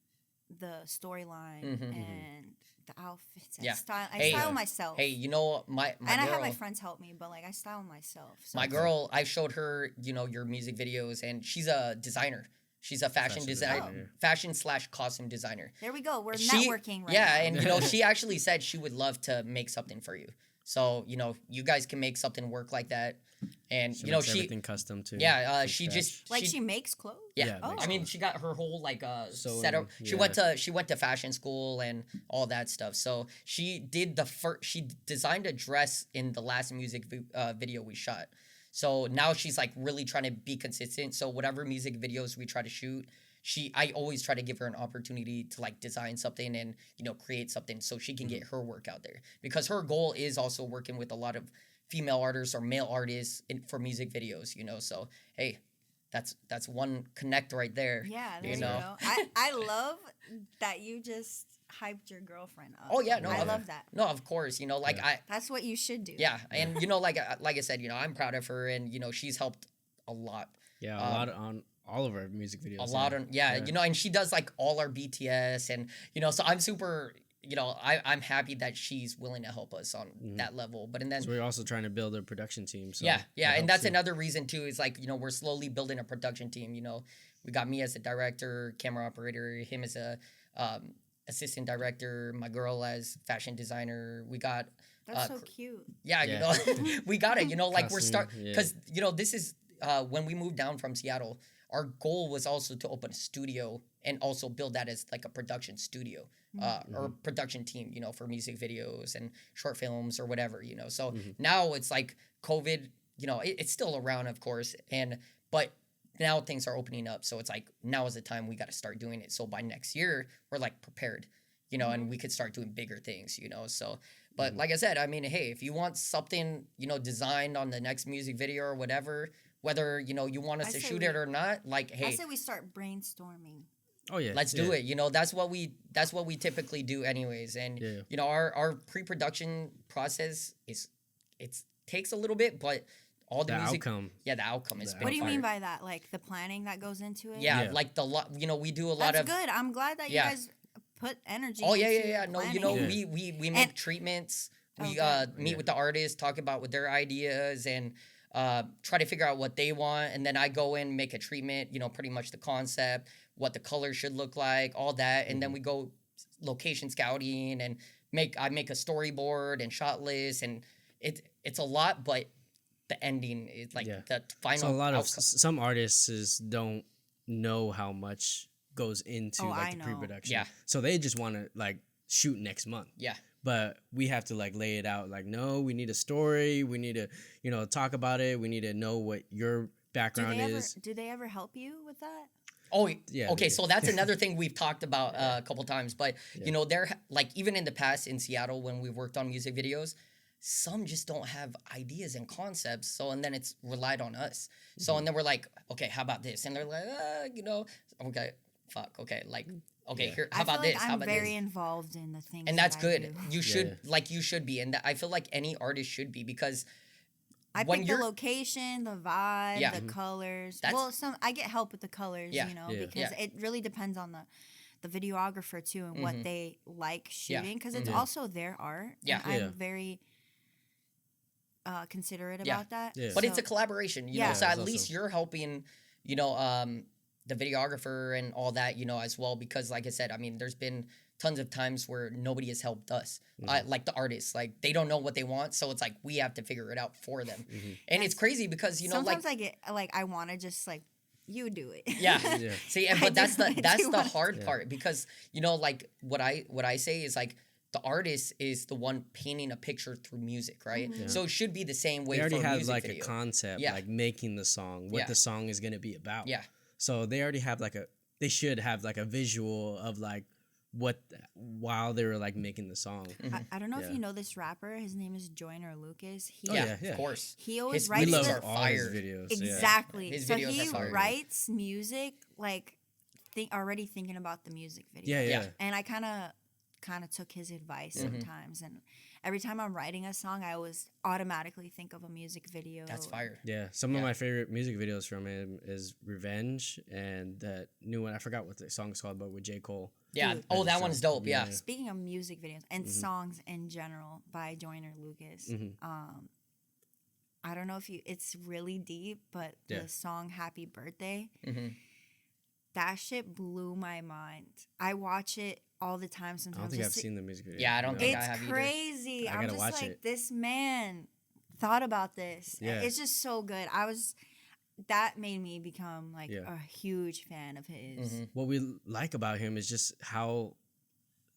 S1: the storyline and the outfits and style. I style myself.
S2: Hey, my
S1: and
S2: girl,
S1: I have my friends help me, but like I style myself. So
S2: my girl, I showed her, your music videos, and she's a designer. She's a fashion designer, fashion/costume designer.
S1: There we go. We're networking right now.
S2: Yeah, and she actually said she would love to make something for you. So you guys can make something work like that. And
S3: she makes everything custom too.
S2: Yeah, she
S1: makes clothes.
S2: Yeah, I mean she got her whole like setup. She went to fashion school and all that stuff. So she did she designed a dress in the last music video we shot. So now she's like really trying to be consistent. So whatever music videos we try to shoot, I always try to give her an opportunity to like design something and create something so she can get her work out there because her goal is also working with a lot of female artists or male artists for music videos. So hey, that's one connect right there.
S1: Yeah, there you go. I love that you just hyped your girlfriend up.
S2: Oh yeah, no,
S1: I love that.
S2: No, of course,
S1: that's what you should do.
S2: Yeah, and like I said, I'm proud of her, and she's helped a lot.
S3: Yeah, a lot on all of our music videos.
S2: A lot on and she does like all our BTS, and so I'm super. I'm happy that she's willing to help us on that level. But then
S3: so we're also trying to build a production team. So
S2: yeah, and that's another reason too. Is like we're slowly building a production team. We got me as a director, camera operator, him as a assistant director, my girl as fashion designer. We got
S1: that's so cute.
S2: Yeah, we got it. Like we're because this is when we moved down from Seattle. Our goal was also to open a studio and also build that as like a production studio or production team, for music videos and short films or whatever, So now it's like COVID, it's still around, of course, but now things are opening up. So it's like now is the time we got to start doing it. So by next year, we're like prepared, and we could start doing bigger things, So, but like I said, I mean, hey, if you want something, designed on the next music video or whatever, whether you want us to shoot it or not, like hey,
S1: I say we start brainstorming.
S3: Oh yeah,
S2: let's do it. That's what we typically do anyways. And our pre-production process it takes a little bit, but all the music,
S3: outcome.
S2: Yeah, the outcome is.
S1: What do you mean by that? Like the planning that goes into it?
S2: Yeah, like we do a lot of.
S1: That's good. I'm glad that you guys put energy.
S2: Oh yeah. No,
S1: planning.
S2: we make treatments. We meet with the artists, talk about what their ideas and. Try to figure out what they want, and then I go in, make a treatment, pretty much the concept, what the color should look like, all that, and then we go location scouting and I make a storyboard and shot list, and it's a lot, but the ending is like the final.
S3: So a lot of some artists don't know how much goes into like the pre-production.
S2: Yeah.
S3: So they just want to like shoot next month.
S2: Yeah.
S3: But we have to like lay it out like, no, we need a story. We need to, you know, talk about it. We need to know what your background is.
S1: Do they ever help you with that?
S2: Oh,
S3: yeah.
S2: Okay, so that's another thing we've talked about a couple times. But, you know, they're like, even in the past in Seattle when we worked on music videos, some just don't have ideas and concepts. So, and then it's relied on us. So, and then we're like, okay, how about this? And they're like, you know, okay, fuck, okay, like, okay, here, how about this? How
S1: I'm
S2: about
S1: very
S2: this?
S1: involved in the things,
S2: And that's
S1: that
S2: good.
S1: I do.
S2: You should, like, you should be. And I feel like any artist should be, because
S1: I pick the location, the vibe, the colors. Well, I get help with the colors, you know, because it really depends on the videographer too and what they like shooting, because it's also their art.
S2: Yeah,
S1: and I'm very considerate about that.
S2: Yeah. But it's a collaboration, you know. So at least you're helping, you know, the videographer and all that, you know, as well. Because like I said, I mean, there's been tons of times where nobody has helped us, like the artists, like they don't know what they want, so it's like we have to figure it out for them. And it's crazy because, you know,
S1: sometimes I get like I want to just like, you do it.
S2: See, but that's the hard part, because, you know, like what I say is like the artist is the one painting a picture through music, right? So it should be the same way. They already have like video.
S3: A concept, like making the song, what the song is gonna be about. So they already have like they should have like a visual of like while they were like making the song.
S1: I don't know if you know this rapper. His name is Joyner Lucas.
S2: Of course.
S1: He always writes.
S3: We love all his videos.
S1: Exactly.
S2: His
S1: so
S2: videos
S1: he writes music like already thinking about the music video.
S3: Yeah.
S1: And I kind of took his advice sometimes, and every time I'm writing a song, I always automatically think of a music video.
S2: That's fire.
S3: Yeah, some of my favorite music videos from him is Revenge and that new one. I forgot what the song's called, but with J. Cole.
S2: Yeah. Oh, that one's dope. Yeah.
S1: Speaking of music videos and songs in general by Joyner Lucas, I don't know if it's really deep, but the song Happy Birthday, that shit blew my mind. I watch it all the time sometimes.
S3: I don't think I've seen the music video.
S2: Yeah, I don't think I have either.
S1: It's crazy.
S3: I'm just
S1: like, this man thought about this. Yeah. It's just so good. That made me become like a huge fan of his.
S3: What we like about him is just how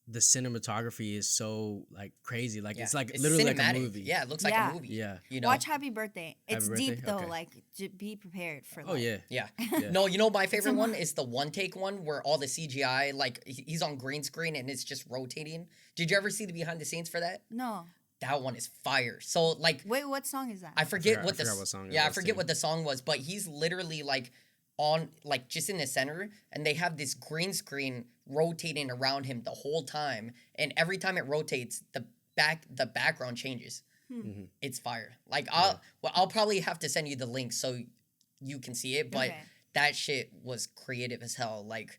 S3: the cinematography is so like crazy. Like it's like literally cinematic. Like a movie.
S2: Yeah, it looks like a movie.
S3: Yeah.
S2: You know?
S1: Watch Happy Birthday. It's deep though. Okay. Like be prepared for.
S3: Oh yeah.
S2: No, you know my favorite one is the one take one where all the CGI, like he's on green screen and it's just rotating. Did you ever see the behind the scenes for that?
S1: No.
S2: That one is fire. So like,
S1: wait, what song is that?
S2: I forget what song. Yeah, I forget what the song was, but he's literally like on like just in the center, and they have this green screen rotating around him the whole time, and every time it rotates, the background changes. It's fire. Like I'll probably have to send you the link so you can see it, but that shit was creative as hell. Like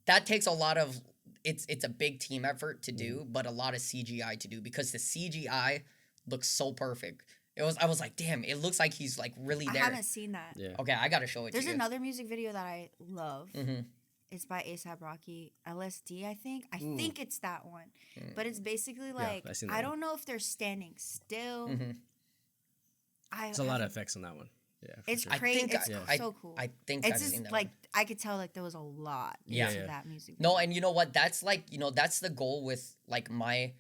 S2: that takes a lot of. It's a big team effort to do, but a lot of CGI to do, because the CGI looks so perfect. I was like, damn, it looks like he's like really there.
S1: I haven't seen that.
S3: Yeah.
S2: Okay, I gotta show it to you.
S1: There's another music video that I love. It's by A$AP Rocky, LSD, I think. I think it's that one. But it's basically like, I don't know if they're standing still.
S3: There's a lot of effects on that one. Yeah,
S1: it's crazy. It's so cool.
S2: I think
S1: it's just like I could tell like there was a lot into that music video.
S2: No, and you know what? That's like, you know, that's the goal with like my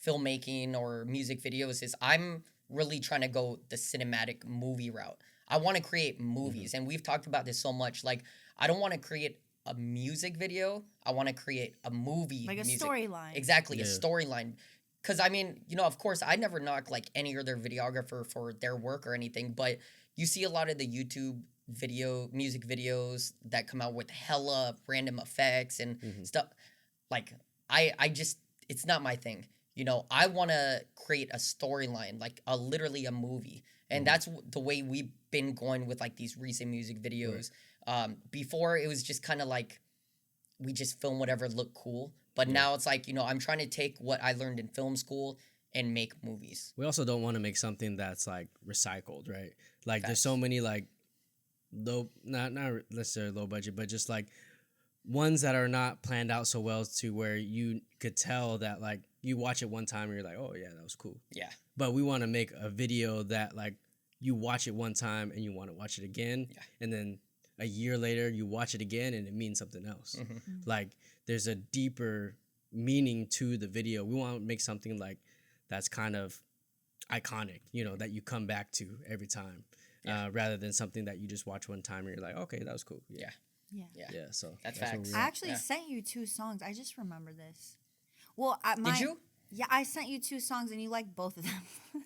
S2: filmmaking or music videos is I'm really trying to go the cinematic movie route. I want to create movies, and we've talked about this so much. Like, I don't want to create a music video. I want to create a movie,
S1: like a storyline.
S2: Exactly, a storyline. Because I mean, you know, of course, I never knock like any other videographer for their work or anything, but you see a lot of the YouTube music videos that come out with hella random effects and stuff. Like, I just, it's not my thing. You know, I want to create a storyline, like literally a movie. And that's the way we've been going with like these recent music videos. Before it was just kind of like, we just film whatever looked cool. But now it's like, you know, I'm trying to take what I learned in film school and make movies.
S3: We also don't want to make something that's like recycled, right? Like there's so many like low, not necessarily low budget, but just like ones that are not planned out so well to where you could tell that like you watch it one time and you're like, oh yeah, that was cool.
S2: Yeah.
S3: But we want to make a video that like you watch it one time and you want to watch it again, and then a year later you watch it again and it means something else. Like there's a deeper meaning to the video. We want to make something like that's kind of iconic, you know, that you come back to every time, rather than something that you just watch one time and you're like, okay, that was cool.
S1: Yeah.
S3: So
S2: that's facts.
S1: I actually sent you 2 songs. I just remember this. Well,
S2: did you?
S1: Yeah, I sent you 2 songs and you liked both of them.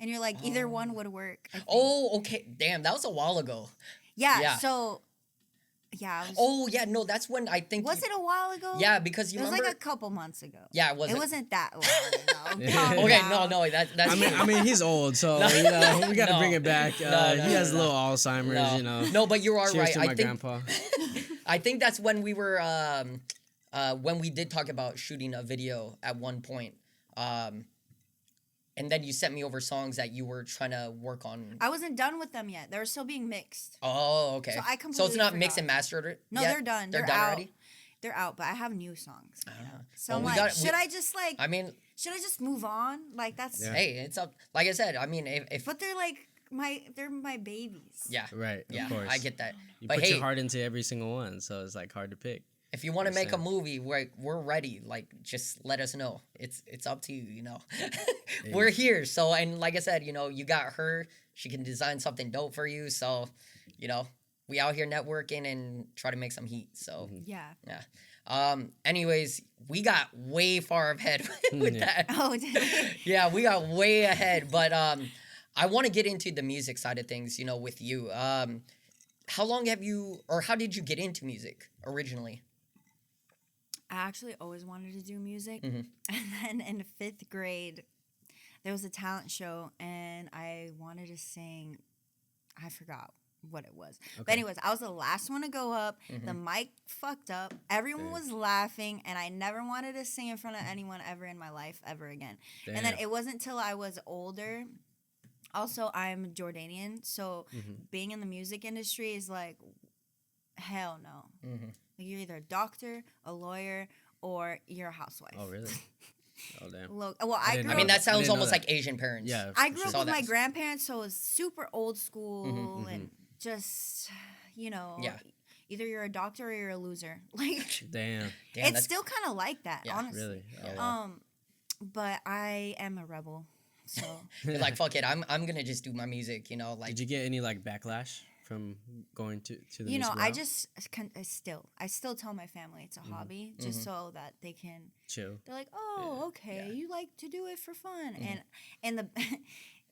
S1: And you're like, either one would work.
S2: Oh, okay. Damn, that was a while ago.
S1: Yeah. So. Yeah.
S2: No, that's when I think.
S1: Was it a while ago?
S2: Yeah, because you remember.
S1: It was like a couple months ago.
S2: Yeah, it wasn't.
S1: It wasn't that long ago.
S2: Okay, no, that's.
S3: I mean, he's old, so you know we got to bring it back. He has a little Alzheimer's, you know.
S2: No, but you are
S3: Cheers
S2: right.
S3: to my grandpa.
S2: I think that's when we were, when we did talk about shooting a video at one point. And then you sent me over songs that you were trying to work on.
S1: I wasn't done with them yet. They were still being mixed.
S2: Oh, okay.
S1: So I completely
S2: So it's not
S1: forgot.
S2: mixed and mastered
S1: No,
S2: yet?
S1: they're done.
S2: They're done
S1: out.
S2: already?
S1: They're out, but I have new songs. So
S2: Well,
S1: I'm like, should I just like?
S2: I mean,
S1: should I just move on? Like that's.
S2: hey, it's up. Like I said, I mean, if
S1: But they're like they're my babies.
S2: yeah,
S3: Right.
S2: yeah,
S3: Of course.
S2: I get that.
S3: You
S2: but
S3: put
S2: hey,
S3: your heart into every single one, so it's like hard to pick.
S2: if you want to make a movie, we're ready. Like, just let us know. It's up to you. You know, we're here. So, and like I said, you know, you got her. She can design something dope for you. So, you know, we out here networking and try to make some heat. So
S1: Yeah.
S2: Anyways, we got way far ahead with that.
S1: Oh, did we?
S2: Yeah, we got way ahead. But I want to get into the music side of things. You know, with you. How long have you, or how did you get into music originally?
S1: I actually always wanted to do music.
S2: Mm-hmm.
S1: And then in 5th grade, there was a talent show and I wanted to sing. I forgot what it was.
S3: Okay.
S1: But anyways, I was the last one to go up.
S2: Mm-hmm.
S1: The mic fucked up. Everyone was laughing and I never wanted to sing in front of anyone ever in my life ever again.
S3: Damn.
S1: And then it wasn't till I was older. Also, I'm Jordanian, so being in the music industry is like, hell no.
S2: Mm-hmm.
S1: Like you're either a doctor, a lawyer, or you're a housewife.
S3: Oh, really? Oh, damn.
S1: Well,
S3: I
S1: grew
S2: I mean,
S1: up,
S2: that sounds
S3: didn't know
S2: almost
S3: that.
S2: like Asian parents.
S3: Yeah.
S1: I
S3: for
S1: grew
S3: sure.
S1: up with my
S2: that.
S1: grandparents, so it was super old school and just, you know, either you're a doctor or you're a loser. Like,
S3: Damn.
S1: it's still kind of like that, honestly.
S3: Really? Oh, wow.
S1: But I am a rebel, so.
S2: You're like, fuck it, I'm gonna just do my music, you know, like.
S3: Did you get any like backlash from going to the
S1: You know,
S3: music
S1: I
S3: route?
S1: just I still tell my family it's a hobby, just so that they can
S3: chill.
S1: They're like, oh, okay, you like to do it for fun, and in the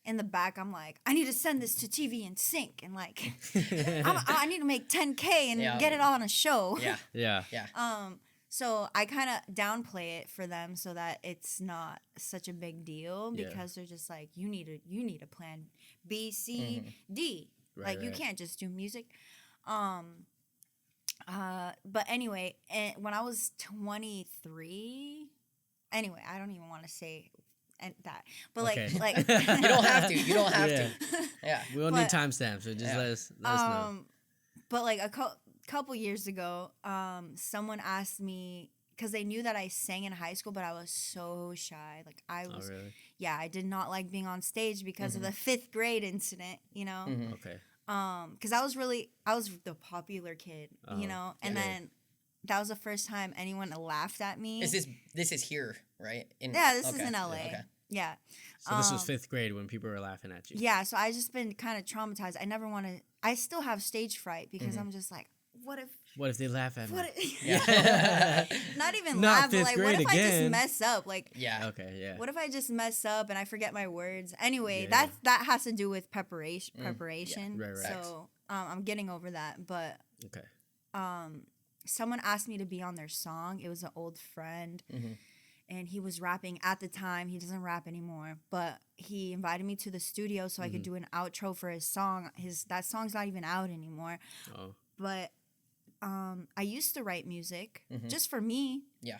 S1: in the back, I'm like, I need to send this to TV and sync, and like, I need to make 10K and get it on a show.
S2: Yeah.
S1: So I kind of downplay it for them so that it's not such a big deal because they're just like, you need a plan B, C, D.
S3: Right,
S1: like you can't just do music. But anyway, when I was 23, anyway, I don't even want to say that. But
S3: Okay.
S1: like
S2: You don't have to. You don't have to. Yeah.
S3: We don't need timestamps, so just let us know.
S1: But like a couple years ago, someone asked me, because they knew that I sang in high school, but I was so shy. Like I was,
S3: really?
S1: Yeah, I did not like being on stage because of the 5th grade incident, you know?
S3: Okay.
S1: Because I was the popular kid, you know? And then that was the first time anyone laughed at me.
S2: This is here, right?
S1: This is in LA.
S2: Okay.
S1: Yeah.
S3: So this was 5th grade when people were laughing at you.
S1: Yeah, so I just been kind of traumatized. I still have stage fright because I'm just like, what if
S3: they laugh at me?
S1: Not even
S3: Not
S1: laugh, but
S3: 5th
S1: like, what
S3: grade
S1: if I just
S3: again.
S1: mess up? Like,
S3: Okay, yeah.
S1: what if I just mess up and I forget my words? Anyway,
S3: Yeah,
S1: that has to do with preparation.
S3: Yeah, right.
S1: So I'm getting over that. But
S3: Okay.
S1: someone asked me to be on their song. It was an old friend. And he was rapping at the time. He doesn't rap anymore, but he invited me to the studio so I could do an outro for his song. That song's not even out anymore.
S3: Oh.
S1: But I used to write music just for me.
S2: Yeah.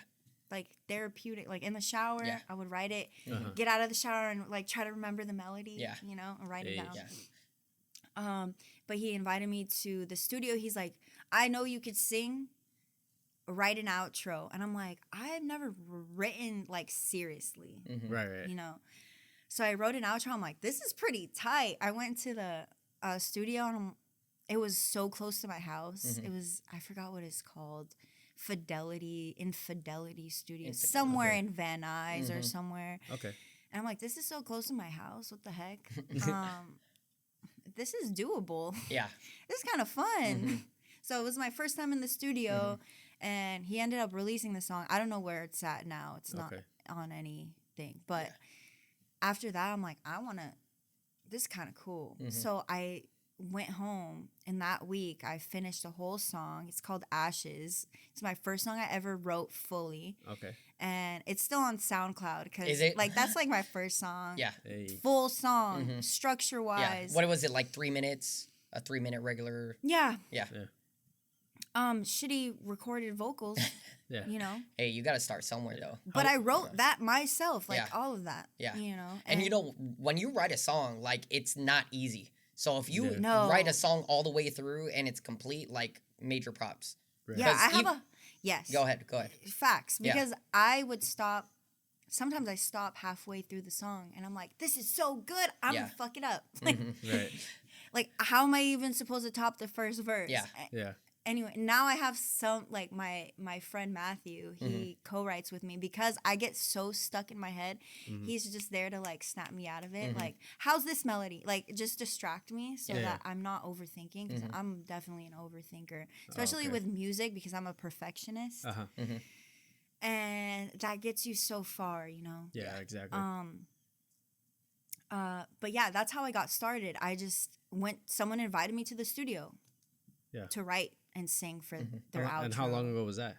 S1: Like therapeutic, like in the shower, I would write it,
S3: Uh-huh.
S1: get out of the shower and like try to remember the melody,
S2: Yeah.
S1: you know, and write it
S3: Yeah,
S1: down.
S2: Yeah.
S1: But he invited me to the studio. He's like, I know you could sing, write an outro. And I'm like, I've never written like seriously,
S3: Right.
S1: you know? So I wrote an outro. I'm like, this is pretty tight. I went to the studio and it was so close to my house. It was, I forgot what it's called. Infidelity Studios, somewhere in Van Nuys or somewhere.
S3: Okay.
S1: And I'm like, this is so close to my house. What the heck? This is doable.
S2: Yeah.
S1: This is kind of fun. So it was my first time in the studio, and he ended up releasing the song. I don't know where it's at now. It's not on anything. But after that, I'm like, this is kind of cool. So I went home, and that week I finished a whole song. It's called Ashes. It's my first song I ever wrote fully.
S3: Okay.
S1: And it's still on SoundCloud because like that's like my first song.
S2: Yeah.
S1: Full song, structure wise.
S2: Yeah. What was it, like 3 minutes? A 3-minute regular?
S1: Yeah.
S2: Yeah.
S1: Shitty recorded vocals.
S3: Yeah.
S1: You know.
S2: Hey, you got to start somewhere though.
S1: But I wrote that myself, like all of that.
S2: Yeah.
S1: You know.
S2: And you know, when you write a song, like it's not easy. So if you write a song all the way through and it's complete, like major props.
S3: Right.
S1: Yeah, I have yes.
S2: Go ahead.
S1: Facts, because I would stop. Sometimes I stop halfway through the song and I'm like, this is so good, I'm gonna fuck it up. Like, like, how am I even supposed to top the first verse?
S2: Yeah.
S3: Yeah.
S1: Anyway, now I have some, like, my friend Matthew, he co-writes with me because I get so stuck in my head. He's just there to, like, snap me out of it. Like, how's this melody? Like, just distract me so that I'm not overthinking, because I'm definitely an overthinker, especially with music, because I'm a perfectionist. And that gets you so far, you know?
S3: Yeah, exactly.
S1: But yeah, that's how I got started. I just someone invited me to the studio to write and sing for their outro.
S3: And how long ago was that?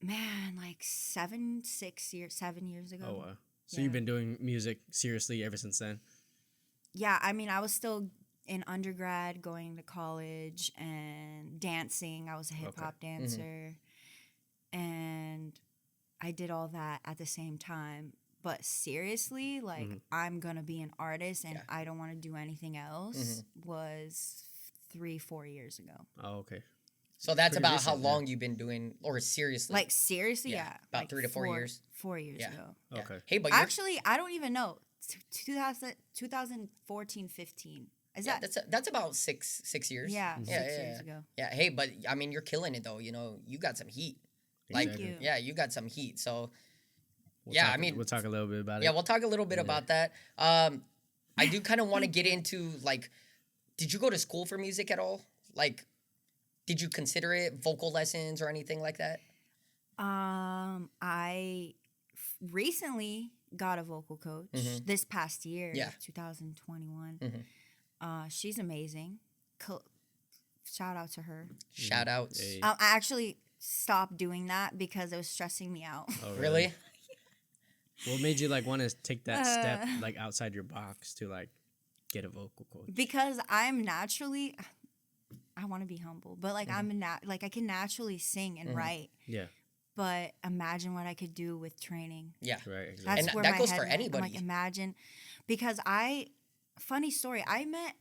S1: Man, like 7 years ago.
S3: Oh, wow. So you've been doing music seriously ever since then?
S1: Yeah, I mean, I was still in undergrad, going to college and dancing. I was a hip-hop dancer. And I did all that at the same time. But seriously, like, I'm going to be an artist and I don't want to do anything else was 3-4 years ago.
S3: Oh, okay.
S2: So that's pretty about recent, how long you've been doing, or seriously?
S1: Like, seriously,
S2: about
S1: like
S2: 3 to 4 years?
S1: 4 years ago.
S3: Okay.
S2: Hey, but
S1: actually, I don't even know. 2014, 15.
S2: That's about six years.
S1: Yeah, 6 years ago.
S2: Yeah. Hey, but I mean, you're killing it though. You know, you got some heat.
S1: Thank you.
S2: Yeah, you got some heat. So,
S3: we'll talk a little bit about it.
S2: Yeah, we'll talk a little bit about that. I do kind of want to get into, like, did you go to school for music at all? Like, did you consider it vocal lessons or anything like that?
S1: I recently got a vocal coach this past year, 2021. She's amazing. Shout out to her.
S2: Shout outs.
S3: Hey.
S1: I actually stopped doing that because it was stressing me out.
S2: Oh, really?
S3: What made you, like, want to take that step, like, outside your box to, like, get a vocal coach?
S1: Because I'm naturally, I want to be humble, but, like, I can naturally sing and write.
S3: Yeah.
S1: But imagine what I could do with training.
S2: Yeah.
S3: Right, exactly.
S1: That's
S2: and
S1: where
S2: that
S1: my
S2: goes
S1: head
S2: for
S1: went.
S2: anybody.
S1: I'm like, imagine, because funny story, I met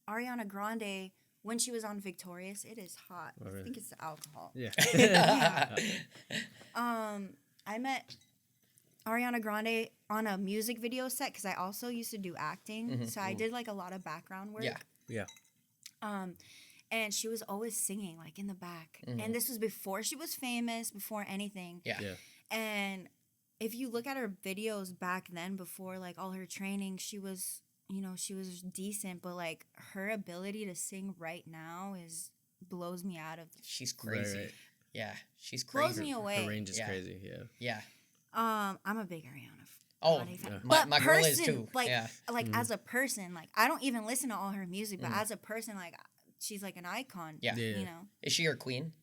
S1: Ariana Grande when she was on Victorious. It is hot.
S3: Oh, really?
S1: I think it's the alcohol.
S3: Yeah.
S1: I met Ariana Grande on a music video set because I also used to do acting. So I did, like, a lot of background work.
S3: Yeah.
S1: And she was always singing, like, in the back. And this was before she was famous, before anything.
S2: Yeah.
S1: And if you look at her videos back then, before, like, all her training, she was decent. But, like, her ability to sing right now blows me out of.
S2: She's crazy.
S3: Right.
S2: Yeah, she's crazy.
S1: Blows me away.
S3: Her range is crazy,
S2: Yeah.
S1: I'm a big Ariana.
S2: Oh, my girl is too.
S1: Like, as a person, like, I don't even listen to all her music, but as a person, like, she's like an icon.
S2: Yeah.
S1: You know.
S2: Is she your queen?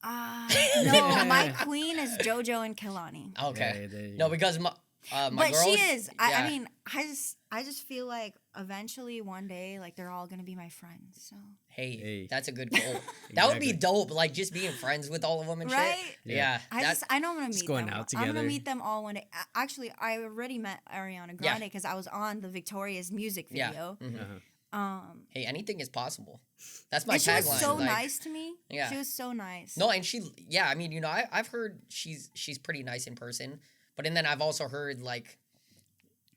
S1: No, my queen is JoJo and Kehlani.
S2: Okay.
S3: Yeah,
S2: no, because my
S1: but
S2: girl,
S1: she is. I mean, I just feel like eventually one day, like, they're all gonna be my friends. So
S2: hey. That's a good goal. That would be dope. Like, just being friends with all of them and
S1: right?
S2: shit. Yeah.
S1: I know I'm gonna meet them.
S3: Going out together.
S1: I'm gonna meet them all one day. Actually, I already met Ariana Grande because I was on the Victorious music video.
S2: Hey, anything is possible. That's my tagline.
S1: She was so nice to me.
S2: Yeah.
S1: She was so nice.
S2: No, and I mean, you know, I've heard she's pretty nice in person, but and then I've also heard, like,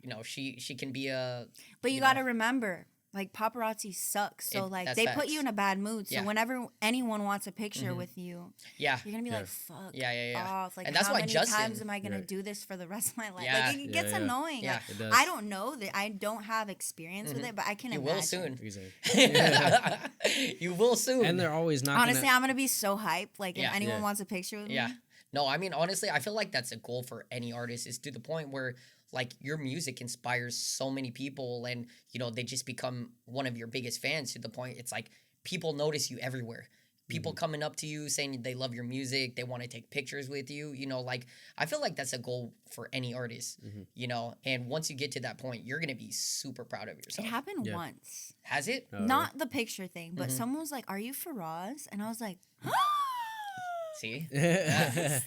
S2: you know, she can be a.
S1: But you got to remember, like paparazzi sucks. So like
S2: that's
S1: they
S2: facts.
S1: put you in a bad mood. So
S2: Yeah.
S1: whenever anyone wants a picture with you,
S2: Yeah.
S1: you're gonna be like, fuck
S2: Yeah.
S1: off. Like,
S2: And that's
S1: how
S2: why
S1: many
S2: Justin-
S1: times am I gonna
S3: Right.
S1: do this for the rest of my life?
S2: Yeah.
S1: Like it gets
S3: Yeah.
S1: annoying.
S2: Yeah.
S1: Like
S3: It does.
S1: I don't know that I don't have experience with it, but I can
S2: You
S1: imagine.
S2: will soon.
S3: Exactly.
S2: You will soon.
S3: And they're always not
S1: Honestly,
S3: gonna,
S1: I'm gonna be so hyped. Like
S2: Yeah.
S1: if anyone
S3: Yeah.
S1: wants a picture with
S2: Yeah.
S1: me.
S2: No, I mean, honestly, I feel like that's a goal for any artist, is to the point where like your music inspires so many people, and you know, they just become one of your biggest fans, to the point it's like people notice you everywhere. People coming up to you saying they love your music, they want to take pictures with you, you know, like I feel like that's a goal for any artist, you know, and once you get to that point, you're going to be super proud of
S1: It
S2: yourself.
S1: happened
S3: Yeah.
S1: once.
S2: Has it?
S3: Oh,
S1: Not the picture thing, but someone was like, "Are you Feraz?" And I was like,
S2: See?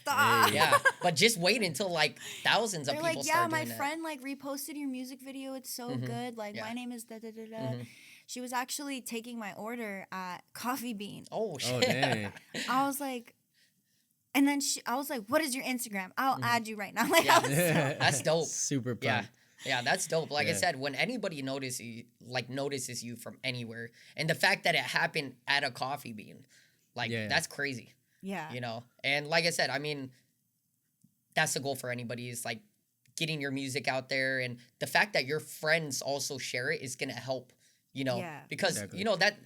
S1: "Stop."
S2: Yeah, but just wait until like thousands of
S1: They're
S2: people
S1: like, "Yeah,
S2: start
S1: my
S2: doing that.
S1: friend like reposted your music video. It's so good. Like
S2: Yeah.
S1: my name is da da da da." She was actually taking my order at Coffee Bean.
S2: Oh, shit.
S3: Oh dang.
S1: I was like, and then I was like, "What is your Instagram? I'll add you right now." Like,
S2: Yeah.
S1: I was so-
S2: That's dope.
S3: Super
S2: Yeah.
S3: pumped.
S2: Yeah, that's dope. Like I
S3: Yeah.
S2: said, when anybody notices you from anywhere, and the fact that it happened at a Coffee Bean, like
S3: Yeah.
S2: that's crazy,
S1: yeah.
S2: you know. And like I said, I mean, that's the goal for anybody, is like getting your music out there, and the fact that your friends also share it is gonna help, you know,
S1: Yeah.
S2: because
S3: Exactly.
S2: you know that,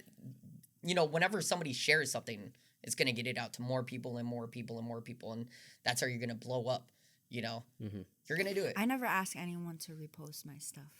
S2: you know, whenever somebody shares something, it's gonna get it out to more people and more people and more people, and that's how you're gonna blow up. You know, you're gonna do it.
S1: I never ask anyone to repost my stuff.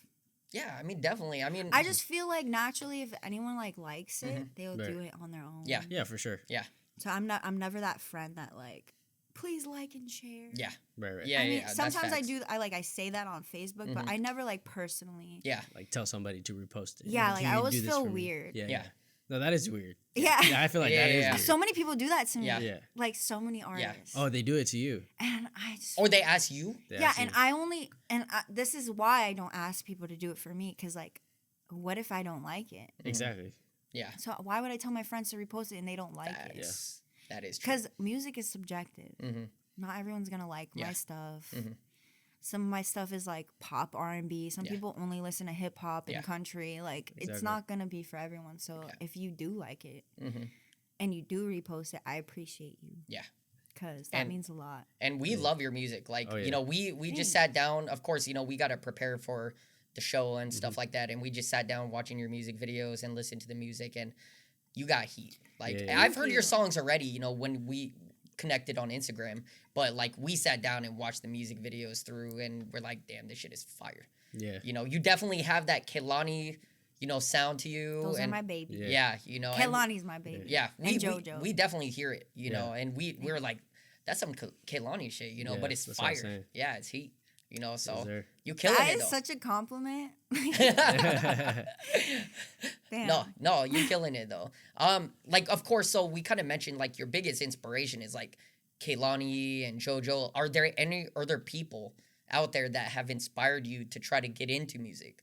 S2: Yeah, I mean, definitely. I mean,
S1: I just feel like naturally, if anyone like likes it, they'll
S3: Right.
S1: do it on their own.
S2: Yeah.
S3: Yeah, for sure.
S2: yeah,
S1: So I'm never that friend that like, please like and share.
S2: yeah,
S3: Right, right.
S2: yeah.
S1: I mean,
S2: yeah, that's
S1: sometimes I
S2: facts.
S1: do. I say that on Facebook, but I never like personally.
S2: Yeah,
S3: Like tell somebody to repost it.
S1: Yeah, like,
S3: Can
S1: I
S3: you
S1: always
S3: do this
S1: feel
S3: for me?
S1: weird.
S3: Yeah,
S2: Yeah.
S3: yeah. No, that is weird.
S1: Yeah.
S3: Yeah, I feel like
S2: Yeah,
S3: that is
S2: yeah,
S3: weird.
S1: So many people do that to me.
S2: Yeah.
S3: Yeah.
S1: Like so many artists.
S3: Oh, they do it to you.
S1: And I just.
S2: or they ask you.
S3: They
S1: yeah,
S3: ask
S1: and
S3: you.
S1: this is why I don't ask people to do it for me, because like, what if I don't like it?
S3: Exactly.
S2: Yeah,
S1: So why would I tell my friends to repost it and they don't like it?
S2: that is true.
S1: Because music is subjective. Not everyone's gonna like my
S2: Yeah.
S1: stuff. Some of my stuff is like pop R&B. Some
S2: Yeah.
S1: people only listen to hip hop and
S2: Yeah.
S1: country. Like it's
S3: Exactly.
S1: not gonna be for everyone. So
S2: Yeah.
S1: if you do like it and you do repost it, I appreciate you.
S2: Yeah.
S1: Because that
S2: And-
S1: means a lot.
S2: And we love your music. Like,
S3: Oh, yeah.
S2: you know, we just sat down. Of course, you know, we got to prepare for the show and stuff like that. And we just sat down watching your music videos and listened to the music. And you got heat. Like,
S3: Yeah,
S2: and
S3: yeah.
S2: I've heard
S1: Thank
S2: your
S1: you.
S2: songs already, you know, when we connected on Instagram. But, like, we sat down and watched the music videos through. And we're like, damn, this shit is fire.
S3: Yeah.
S2: You know, you definitely have that Kehlani, you know, sound to you.
S1: Those are
S2: and
S1: my babies.
S3: Yeah.
S2: Yeah, you know. and-
S1: Kehlani's my baby.
S2: Yeah,
S1: And JoJo.
S2: we definitely hear it, you
S3: Yeah.
S2: know, and we're like, that's some Kehlani shit, you know,
S3: Yeah,
S2: but it's
S3: that's what I'm
S2: fire.
S3: saying.
S2: Yeah, it's heat, you know. So
S3: sir.
S2: you killing
S1: That
S2: it
S1: is
S2: though.
S1: such a compliment. Damn.
S2: No, you're killing it though. Like of course, so we kind of mentioned like your biggest inspiration is like Kehlani and JoJo. Are there any other people out there that have inspired you to try to get into music?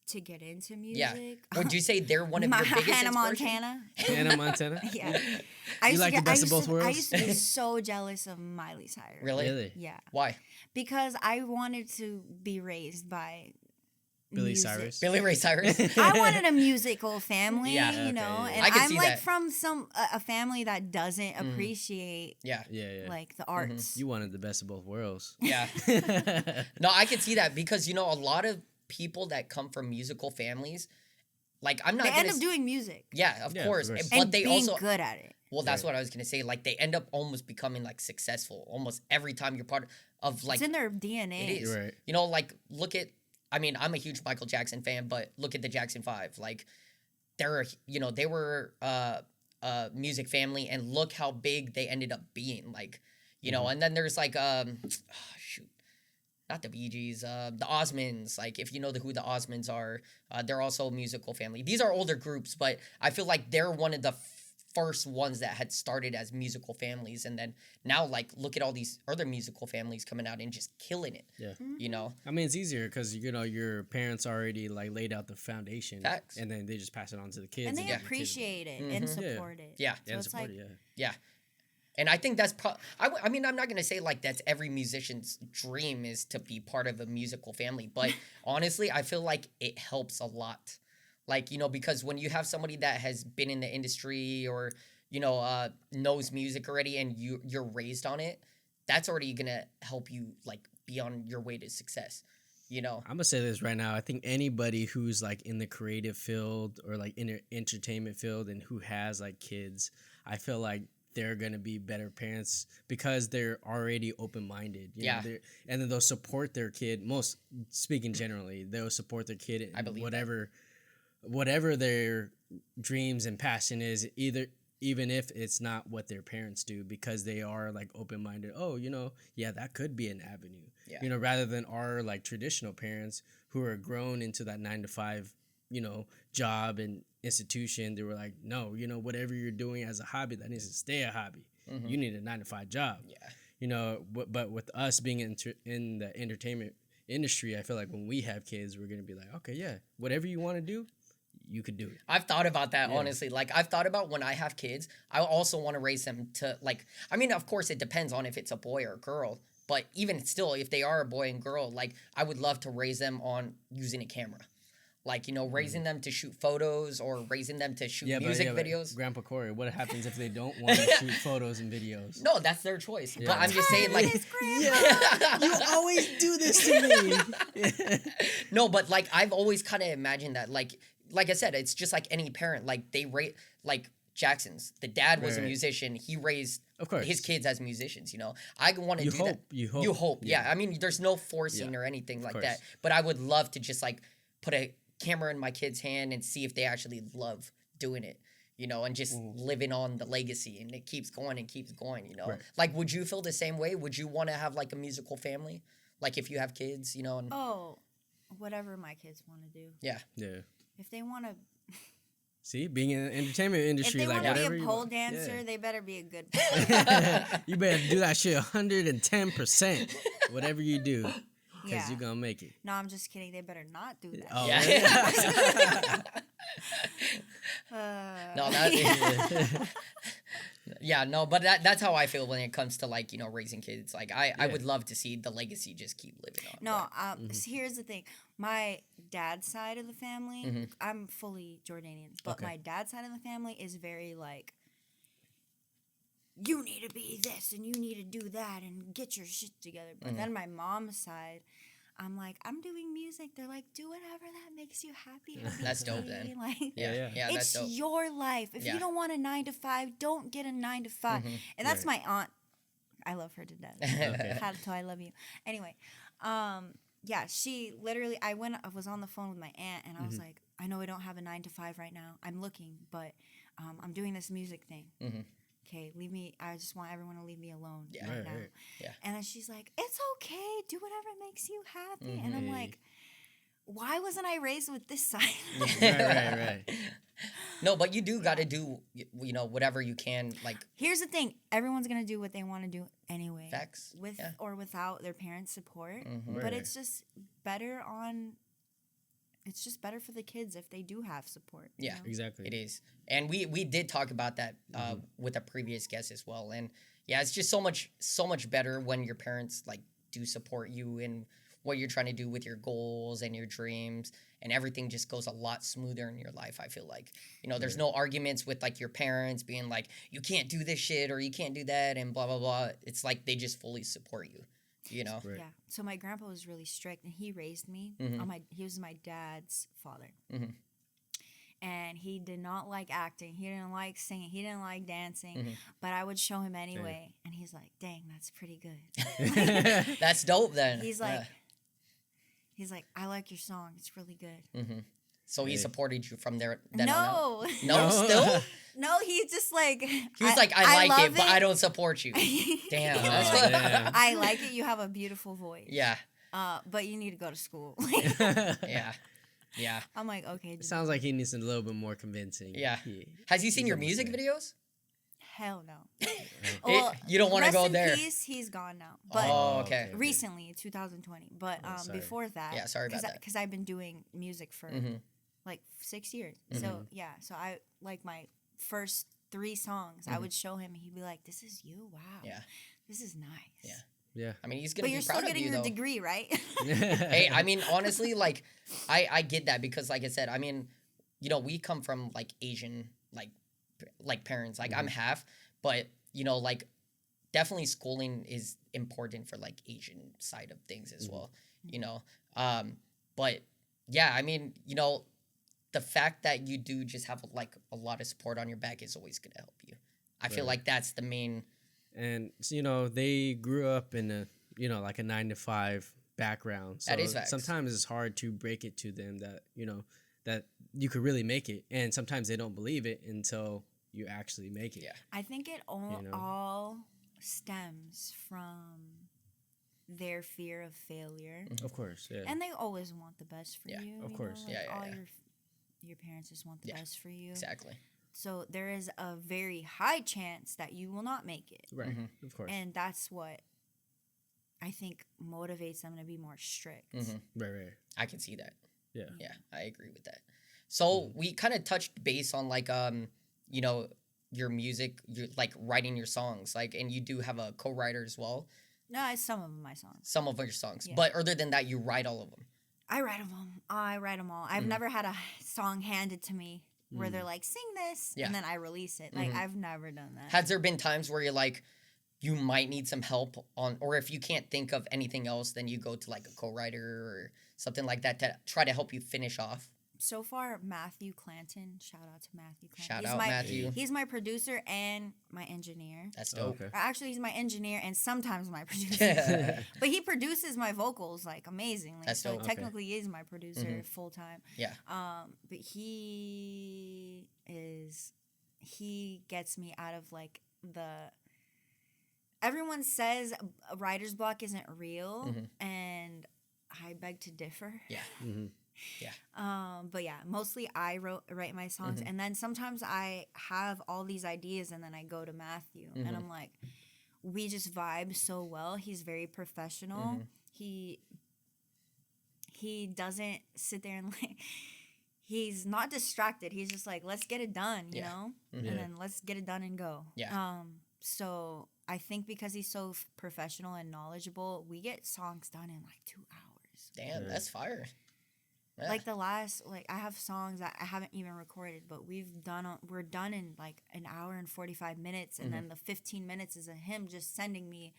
S1: To get into music.
S2: Yeah. Would you say they're one of your biggest
S1: Hannah
S2: inspirations?
S1: Montana.
S3: Hannah Montana.
S1: Yeah. I used
S3: like
S1: to
S3: the best of
S1: I
S3: both
S1: I
S3: worlds?
S1: used to be so jealous of Miley Cyrus.
S2: Really?
S3: Really?
S1: Yeah.
S2: Why?
S1: Because I wanted to be raised by
S3: Billy
S1: music.
S3: Cyrus.
S2: Billy Ray Cyrus.
S1: I wanted a musical family,
S2: Yeah.
S1: you
S3: Okay,
S1: know,
S3: yeah.
S1: and
S2: I can
S1: I'm
S2: see
S1: like
S2: that.
S1: from a family that doesn't appreciate
S2: Yeah.
S3: Yeah, yeah.
S1: like the arts.
S3: You wanted the best of both worlds.
S2: Yeah. No, I can see that because you know a lot of people that come from musical families, like I'm not.
S1: They
S2: gonna
S1: end up doing music
S2: Yeah, of
S3: Yeah,
S2: course.
S3: of course.
S2: But
S1: and
S2: they
S1: being
S2: also.
S1: good at it.
S2: Well, that's what I was gonna say. Like they end up almost becoming like successful almost every time you're part of like.
S1: It's in their DNA.
S2: It is.
S3: You're right.
S2: You know, like look at. I mean, I'm a huge Michael Jackson fan, but look at the Jackson 5. Like, they're you know they were a music family, and look how big they ended up being. Like, you know, and then there's like shoot, not the Bee Gees, the Osmonds. Like, if you know who the Osmonds are, they're also a musical family. These are older groups, but I feel like they're one of the first ones that had started as musical families, and then now like look at all these other musical families coming out and just killing it.
S3: Yeah.
S2: You know.
S3: I mean, it's easier because you know your parents already like laid out the foundation,
S2: Facts.
S3: and then they just pass it on to the kids,
S1: And they
S3: the kids-
S1: appreciate it and support it.
S2: Yeah.
S1: So
S3: and
S1: it's
S3: support
S1: like,
S3: it,
S2: Yeah. And I think that's I mean, I'm not going to say like that's every musician's dream is to be part of a musical family, but honestly, I feel like it helps a lot. Like, you know, because when you have somebody that has been in the industry or, you know, knows music already and you're raised on it, that's already going to help you, like, be on your way to success, you know?
S3: I'm going to say this right now. I think anybody who's, like, in the creative field or, like, in the entertainment field and who has, like, kids, I feel like they're going to be better parents because they're already open-minded. You know, and then they'll support their kid. Speaking generally, they'll support their kid in whatever their dreams and passion is, even if it's not what their parents do, because they are like open-minded. Oh, you know, yeah, that could be an avenue. Yeah. You know, rather than our like traditional parents who are grown into that 9-to-5, you know, job and institution. They were like, no, you know, whatever you're doing as a hobby, that needs to stay a hobby. You need a 9-to-5 job. Yeah. You know, but with us being in the entertainment industry, I feel like when we have kids, we're going to be like, okay, yeah, whatever you want to do, you could do it.
S2: I've thought about that, honestly. Like, I've thought about when I have kids, I also want to raise them to, like, I mean, of course, it depends on if it's a boy or a girl. But even still, if they are a boy and girl, like, I would love to raise them on using a camera. Like, you know, raising them to shoot photos or raising them to shoot music videos.
S3: Grandpa Corey, what happens if they don't want to shoot photos and videos?
S2: No, that's their choice. Yeah. But I'm just saying, like...
S3: you always do this to me.
S2: No, but, like, I've always kind of imagined that, like I said, it's just like any parent. Like, like Jackson's. The dad was a musician. He raised his kids as musicians, you know. I want to do that. You hope. Yeah. I mean, there's no forcing or anything like that. But I would love to just, like, put a camera in my kid's hand and see if they actually love doing it, you know, and just living on the legacy, and it keeps going and keeps going, you know. Like, would you feel the same way? Would you want to have like a musical family, like if you have kids, you know? And
S1: whatever my kids want to do.
S3: Yeah.
S1: If they want to
S3: see, being in the entertainment industry,
S1: if they
S3: like
S1: want
S3: whatever
S1: to be a pole dancer, they better be a good
S3: you better do that shit 110%, whatever you do. Because you're going to make it.
S1: No, I'm just kidding. They better not do that.
S3: Oh,
S2: yeah. No, but that's how I feel when it comes to, like, you know, raising kids. Like, I would love to see the legacy just keep living on.
S1: No, here's the thing. My dad's side of the family, I'm fully Jordanian, but my dad's side of the family is very, like, you need to be this and you need to do that and get your shit together. But then my mom's side, I'm like, I'm doing music. They're like, do whatever that makes you happy.
S2: That's dope, then.
S1: Like,
S2: yeah,
S1: it's
S2: that's dope.
S1: your life. If you don't want a 9-to-5, don't get a 9-to-5. And that's my aunt. I love her to death. Hato, I love you. Anyway, she literally, I was on the phone with my aunt and I was like, I know I don't have a 9-to-5 right now. I'm looking, but I'm doing this music thing. Okay, leave me. I just want everyone to leave me alone right now. Yeah. And then she's like, "It's okay. Do whatever makes you happy." And I'm like, "Why wasn't I raised with this side?"
S3: Right.
S2: No, but you do got to do, you know, whatever you can. Like,
S1: here's the thing: everyone's gonna do what they want to do anyway,
S2: facts,
S1: with or without their parents' support. But it's just better on. It's just better for the kids if they do have support.
S2: Yeah,
S1: you know?
S3: Exactly.
S2: It is. And we did talk about that with a previous guest as well. And yeah, it's just so much better when your parents, like, do support you in what you're trying to do with your goals and your dreams, and everything just goes a lot smoother in your life, I feel like. You know, there's no arguments with, like, your parents being like, you can't do this shit or you can't do that and blah, blah, blah. It's like they just fully support you. You know?
S1: Right. Yeah. So my grandpa was really strict, and he raised me. He was my dad's father. And he did not like acting. He didn't like singing. He didn't like dancing. But I would show him anyway. And he's like, dang, that's pretty good.
S2: That's dope then.
S1: He's like, I like your song. It's really good.
S2: So he supported you from there then
S1: No.
S2: on out? No, still?
S1: No, he's just like...
S2: He was like, I like it, but I don't support you. Damn.
S1: I like it. You have a beautiful voice.
S2: Yeah.
S1: But you need to go to school.
S2: Yeah.
S1: I'm like, okay.
S3: It sounds like he needs a little bit more convincing.
S2: Yeah. Has he seen your music videos?
S1: Hell no.
S2: Well, you don't want to go there.
S1: Rest in peace, he's gone now. But
S2: okay.
S1: Recently, 2020. But before that...
S2: Yeah, sorry about that.
S1: Because I've been doing music for... like 6 years. So I like my first 3 songs, I would show him, and he'd be like, "This is you, wow, this is nice."
S3: Yeah.
S2: I mean, he's gonna be proud of you.
S1: But you're still getting your degree, right?
S2: Hey, I mean, honestly, like, I get that because, like I said, I mean, you know, we come from like Asian like parents. Like I'm half, but you know, like definitely schooling is important for like Asian side of things as well. You know, but yeah, I mean, you know, the fact that you do just have like a lot of support on your back is always gonna help you. I feel like that's the main.
S3: And you know, they grew up in a, you know, like a 9-to-5 background. So
S2: That is facts.
S3: sometimes it's hard to break it to them that, you know, that you could really make it. And sometimes they don't believe it until you actually make it.
S2: Yeah.
S1: I think it all stems from their fear of failure.
S3: Of course, yeah.
S1: And they always want the best for you.
S3: Of course.
S1: Know? Like your parents just want the best for you.
S2: Exactly.
S1: So there is a very high chance that you will not make it.
S3: Right. Of course.
S1: And that's what I think motivates them to be more strict.
S3: Right.
S2: I can see that.
S3: Yeah.
S2: Yeah, I agree with that. So we kind of touched base on like you know, your music, like writing your songs, like, and you do have a co-writer as well.
S1: No, it's some of my songs.
S2: Some of your songs, but other than that, you write all of them.
S1: I write them all. I've never had a song handed to me where they're like, sing this, and then I release it. Like, I've never done that.
S2: Has there been times where you're like, you might need some help on, or if you can't think of anything else, then you go to like a co-writer or something like that to try to help you finish off?
S1: So far, Matthew Clanton. Shout out to Matthew Clanton.
S2: Shout out Matthew.
S1: He's my producer and my engineer.
S2: That's dope.
S3: Okay.
S1: Actually, he's my engineer and sometimes my producer. But he produces my vocals like amazingly.
S2: That's
S1: so
S2: dope.
S1: technically he is my producer full time.
S2: Yeah.
S1: But he gets me out of like everyone says a writer's block isn't real, and I beg to differ.
S2: Yeah.
S1: Yeah. But yeah, mostly I write my songs, and then sometimes I have all these ideas, and then I go to Matthew, and I'm like, we just vibe so well. He's very professional. He doesn't sit there and like, he's not distracted. He's just like, let's get it done, you know, and then let's get it done and go.
S2: Yeah.
S1: So I think because he's so professional and knowledgeable, we get songs done in like 2 hours.
S2: Damn, that's fire. Yeah.
S1: Like I have songs that I haven't even recorded, but we're done in like an hour and 45 minutes, and then the 15 minutes is him just sending me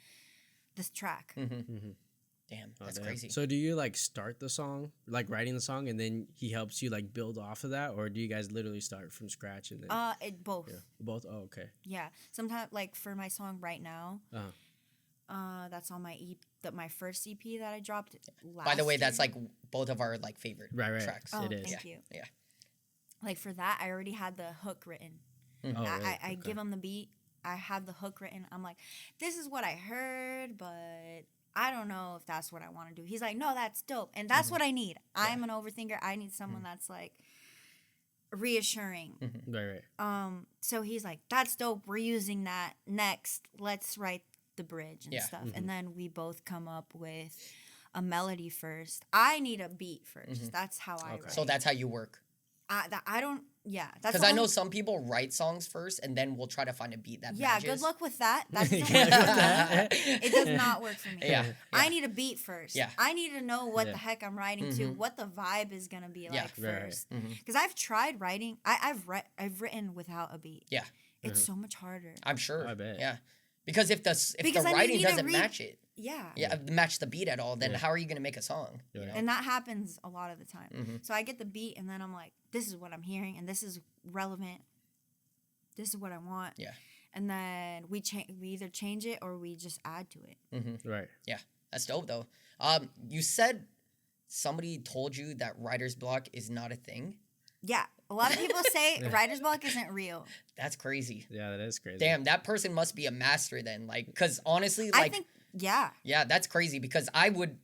S1: this track.
S2: Damn, that's crazy.
S3: So do you like start the song, like writing the song, and then he helps you like build off of that, or do you guys literally start from scratch and then?
S1: Both.
S3: Yeah. Both. Oh, okay.
S1: Yeah. Sometimes like for my song Right Now, that's on my my first EP that I dropped last
S2: By the way,
S1: year.
S2: that's like both of our like favorite tracks.
S1: Oh,
S3: it is.
S1: Thank you.
S2: Yeah.
S1: Like for that, I already had the hook written.
S3: Oh, really?
S1: I give him the beat. I have the hook written. I'm like, this is what I heard, but I don't know if that's what I want to do. He's like, no, that's dope. And that's what I need. I'm an overthinker. I need someone that's like reassuring.
S3: Right.
S1: So he's like, that's dope. We're using that. Next, let's write the bridge and stuff. And then we both come up with a melody first. I need a beat first. That's how I write.
S2: So that's how you work.
S1: I don't. Yeah, that's
S2: because I know some people write songs first and then we'll try to find a beat that matches.
S1: Good luck with that. That doesn't work for me. It does not work for me.
S2: Yeah.
S1: I need a beat first.
S2: Yeah.
S1: I need to know what the heck I'm writing to, what the vibe is gonna be like first. Because I've tried writing. I've written without a beat.
S2: Yeah.
S1: It's so much harder.
S2: I'm sure.
S3: I bet.
S2: Yeah. Because if the writing doesn't match it,
S1: yeah,
S2: match the beat at all, then how are you gonna make a song? You know?
S1: And that happens a lot of the time. So I get the beat, and then I'm like, this is what I'm hearing, and this is relevant. This is what I want.
S2: Yeah.
S1: And then we either change it or we just add to it.
S3: Right.
S2: Yeah, that's dope though. You said somebody told you that writer's block is not a thing.
S1: Yeah, a lot of people say writer's block isn't real.
S2: That's crazy.
S3: Yeah, that is crazy.
S2: Damn, that person must be a master then. Like, because honestly, like,
S1: I think, yeah.
S2: Yeah, that's crazy because I would,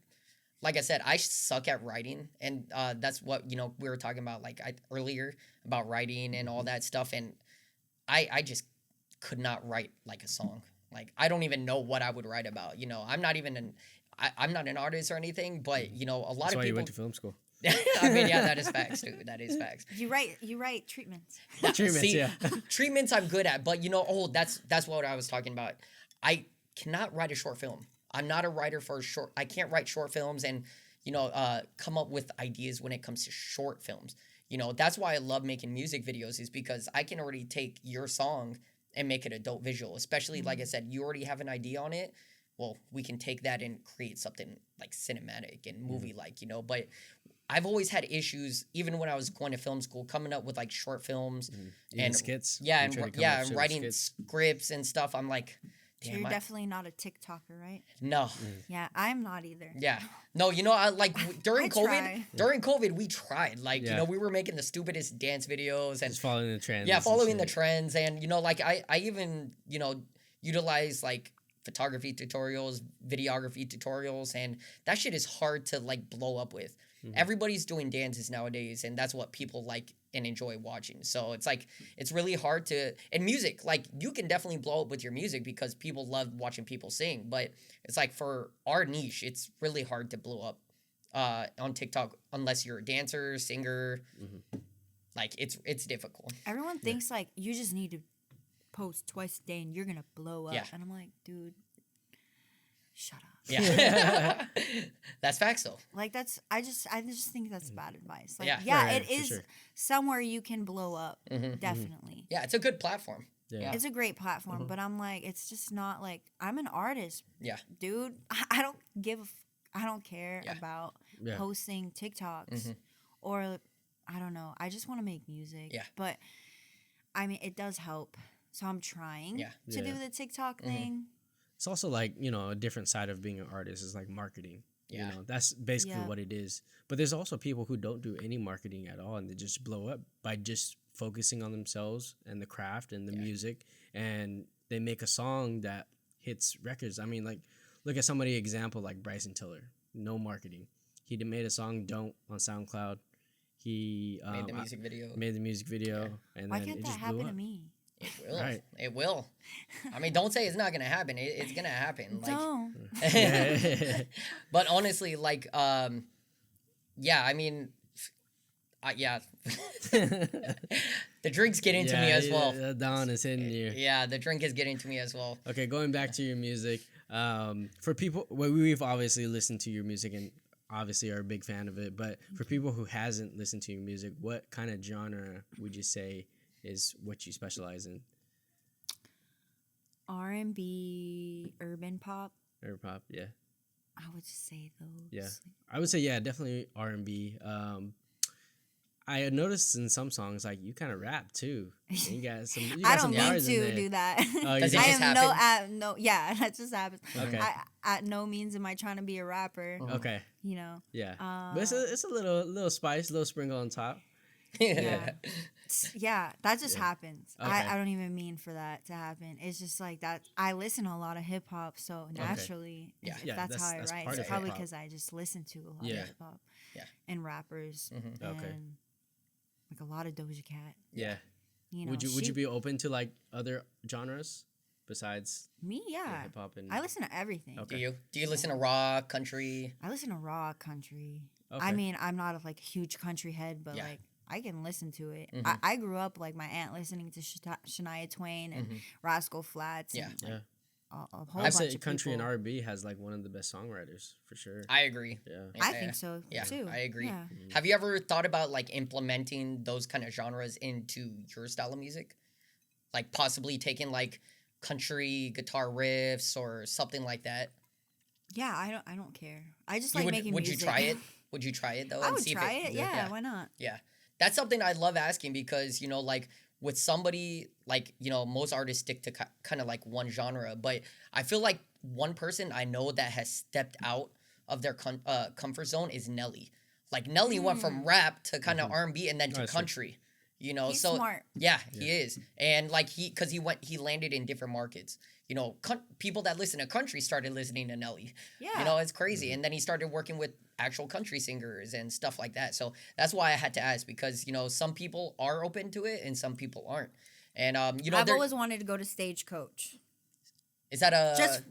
S2: like I said, I suck at writing. And that's what, we were talking about like earlier about writing and all that stuff. And I just could not write like a song. Like, I don't even know what I would write about. I'm not even I'm not an artist or anything, but, a lot
S3: That's
S2: of
S3: why
S2: people.
S3: you went to film school.
S2: I mean, yeah, that is facts, dude. That is facts.
S1: You write treatments.
S3: Treatments,
S2: See,
S3: yeah.
S2: Treatments I'm good at, but that's what I was talking about. I cannot write a short film. I'm not a writer for I can't write short films and, come up with ideas when it comes to short films. you know, that's why I love making music videos, is because I can already take your song and make it a dope visual. Especially, like I said, you already have an idea on it. Well, we can take that and create something like cinematic and movie-like, you know. But I've always had issues, even when I was going to film school, coming up with like short films and
S3: skits.
S2: Yeah, and writing scripts and stuff. I'm like,
S1: so you're definitely not a TikToker, right?
S2: No.
S1: Yeah, I'm not either.
S2: Yeah. No, you know, I like during COVID, we tried. Like, you know, we were making the stupidest dance videos and
S3: just following the trends.
S2: Yeah, following the trends. And, you know, like I even, you know, utilize like photography tutorials, videography tutorials, and that shit is hard to like blow up with. Everybody's doing dances nowadays, and that's what people like and enjoy watching. So it's like, it's really hard to, and music, like you can definitely blow up with your music because people love watching people sing, but it's like for our niche, it's really hard to blow up on TikTok unless you're a dancer, singer. Like it's difficult.
S1: Everyone thinks like you just need to post twice a day and you're gonna blow up. And I'm like, dude, shut up.
S2: Yeah. That's facts though.
S1: Like I just think that's bad advice. Like
S2: right,
S1: it is somewhere you can blow up. Definitely.
S2: Yeah, it's a good platform.
S1: Yeah. It's a great platform, but I'm like, it's just not like, I'm an artist.
S2: Yeah.
S1: Dude, I don't care about posting TikToks or I don't know. I just want to make music.
S2: Yeah.
S1: But I mean, it does help. So I'm trying to do the TikTok thing.
S3: It's also like, you know, a different side of being an artist is like marketing. You know, that's basically what it is. But there's also people who don't do any marketing at all and they just blow up by just focusing on themselves and the craft and the music, and they make a song that hits records. I mean, like, look at somebody example like Bryson Tiller. No marketing. He made a song "Don't" on SoundCloud. He
S2: made the music video.
S3: And
S1: why
S3: then
S1: can't
S3: it
S1: that
S3: just
S1: happen
S3: blew
S1: to
S3: up.
S1: me?
S2: It will.
S3: Right.
S2: It will. I mean, don't say it's not gonna happen. It's gonna happen. Like,
S1: don't.
S2: But honestly, like, yeah. I mean, yeah. The drink's getting to me as well.
S3: The Don is hitting you.
S2: Yeah, the drink is getting to me as well.
S3: Okay, going back to your music. For people, we've obviously listened to your music and obviously are a big fan of it. But for people who hasn't listened to your music, what kind of genre would you say is what you specialize in?
S1: R&B, urban pop.
S3: Urban pop, yeah.
S1: I would say those.
S3: Yeah, I would say definitely R&B. I noticed in some songs like you kind of rap too. And you got some.
S1: I don't mean to do that.
S2: Does it just happen?
S1: That just happens.
S3: Okay.
S1: At no means am I trying to be a rapper.
S3: Okay.
S1: You know.
S3: Yeah. But it's a little spice, a little sprinkle on top.
S1: Yeah, that just happens.
S3: Okay.
S1: I don't even mean for that to happen. It's just like that. I listen to a lot of hip hop, so naturally, if that's how I write, it's probably because I just listen to a lot of hip hop and rappers and like a lot of Doja Cat.
S3: Yeah.
S1: You know,
S3: would you be open to like other genres besides
S1: me? Yeah,
S3: hip hop and
S1: I listen to everything.
S2: Okay. Do you listen to rock, country?
S1: I listen to rock, country.
S3: Okay.
S1: I mean, I'm not like a huge country head, but like I can listen to it. I grew up like my aunt listening to Shania Twain and Rascal Flatts. And, like, a whole bunch of
S3: country
S1: people.
S3: and R&B has like one of the best songwriters for sure.
S2: I agree.
S3: Yeah,
S1: I think so too.
S2: I agree.
S1: Yeah.
S2: Have you ever thought about like implementing those kind of genres into your style of music? Like possibly taking like country guitar riffs or something like that?
S1: Yeah, I don't care. I just like making
S2: music.
S1: music.
S2: Would you try it? Would you try it though?
S1: I would try it. Yeah, why not?
S2: Yeah. That's something I love asking because, you know, like with somebody like, you know, most artists stick to kind of like one genre, but I feel like one person I know that has stepped out of their comfort zone is Nelly. Like Nelly went from rap to kind of R&B and then to country. You know,
S1: He's
S2: so
S1: smart.
S2: Yeah, he is. And like he landed in different markets. You know, people that listen to country started listening to Nelly.
S1: Yeah.
S2: You know, it's crazy. And then he started working with actual country singers and stuff like that. So that's why I had to ask because, you know, some people are open to it and some people aren't. And you know,
S1: I've always wanted to go to Stagecoach.
S2: Is that a
S1: just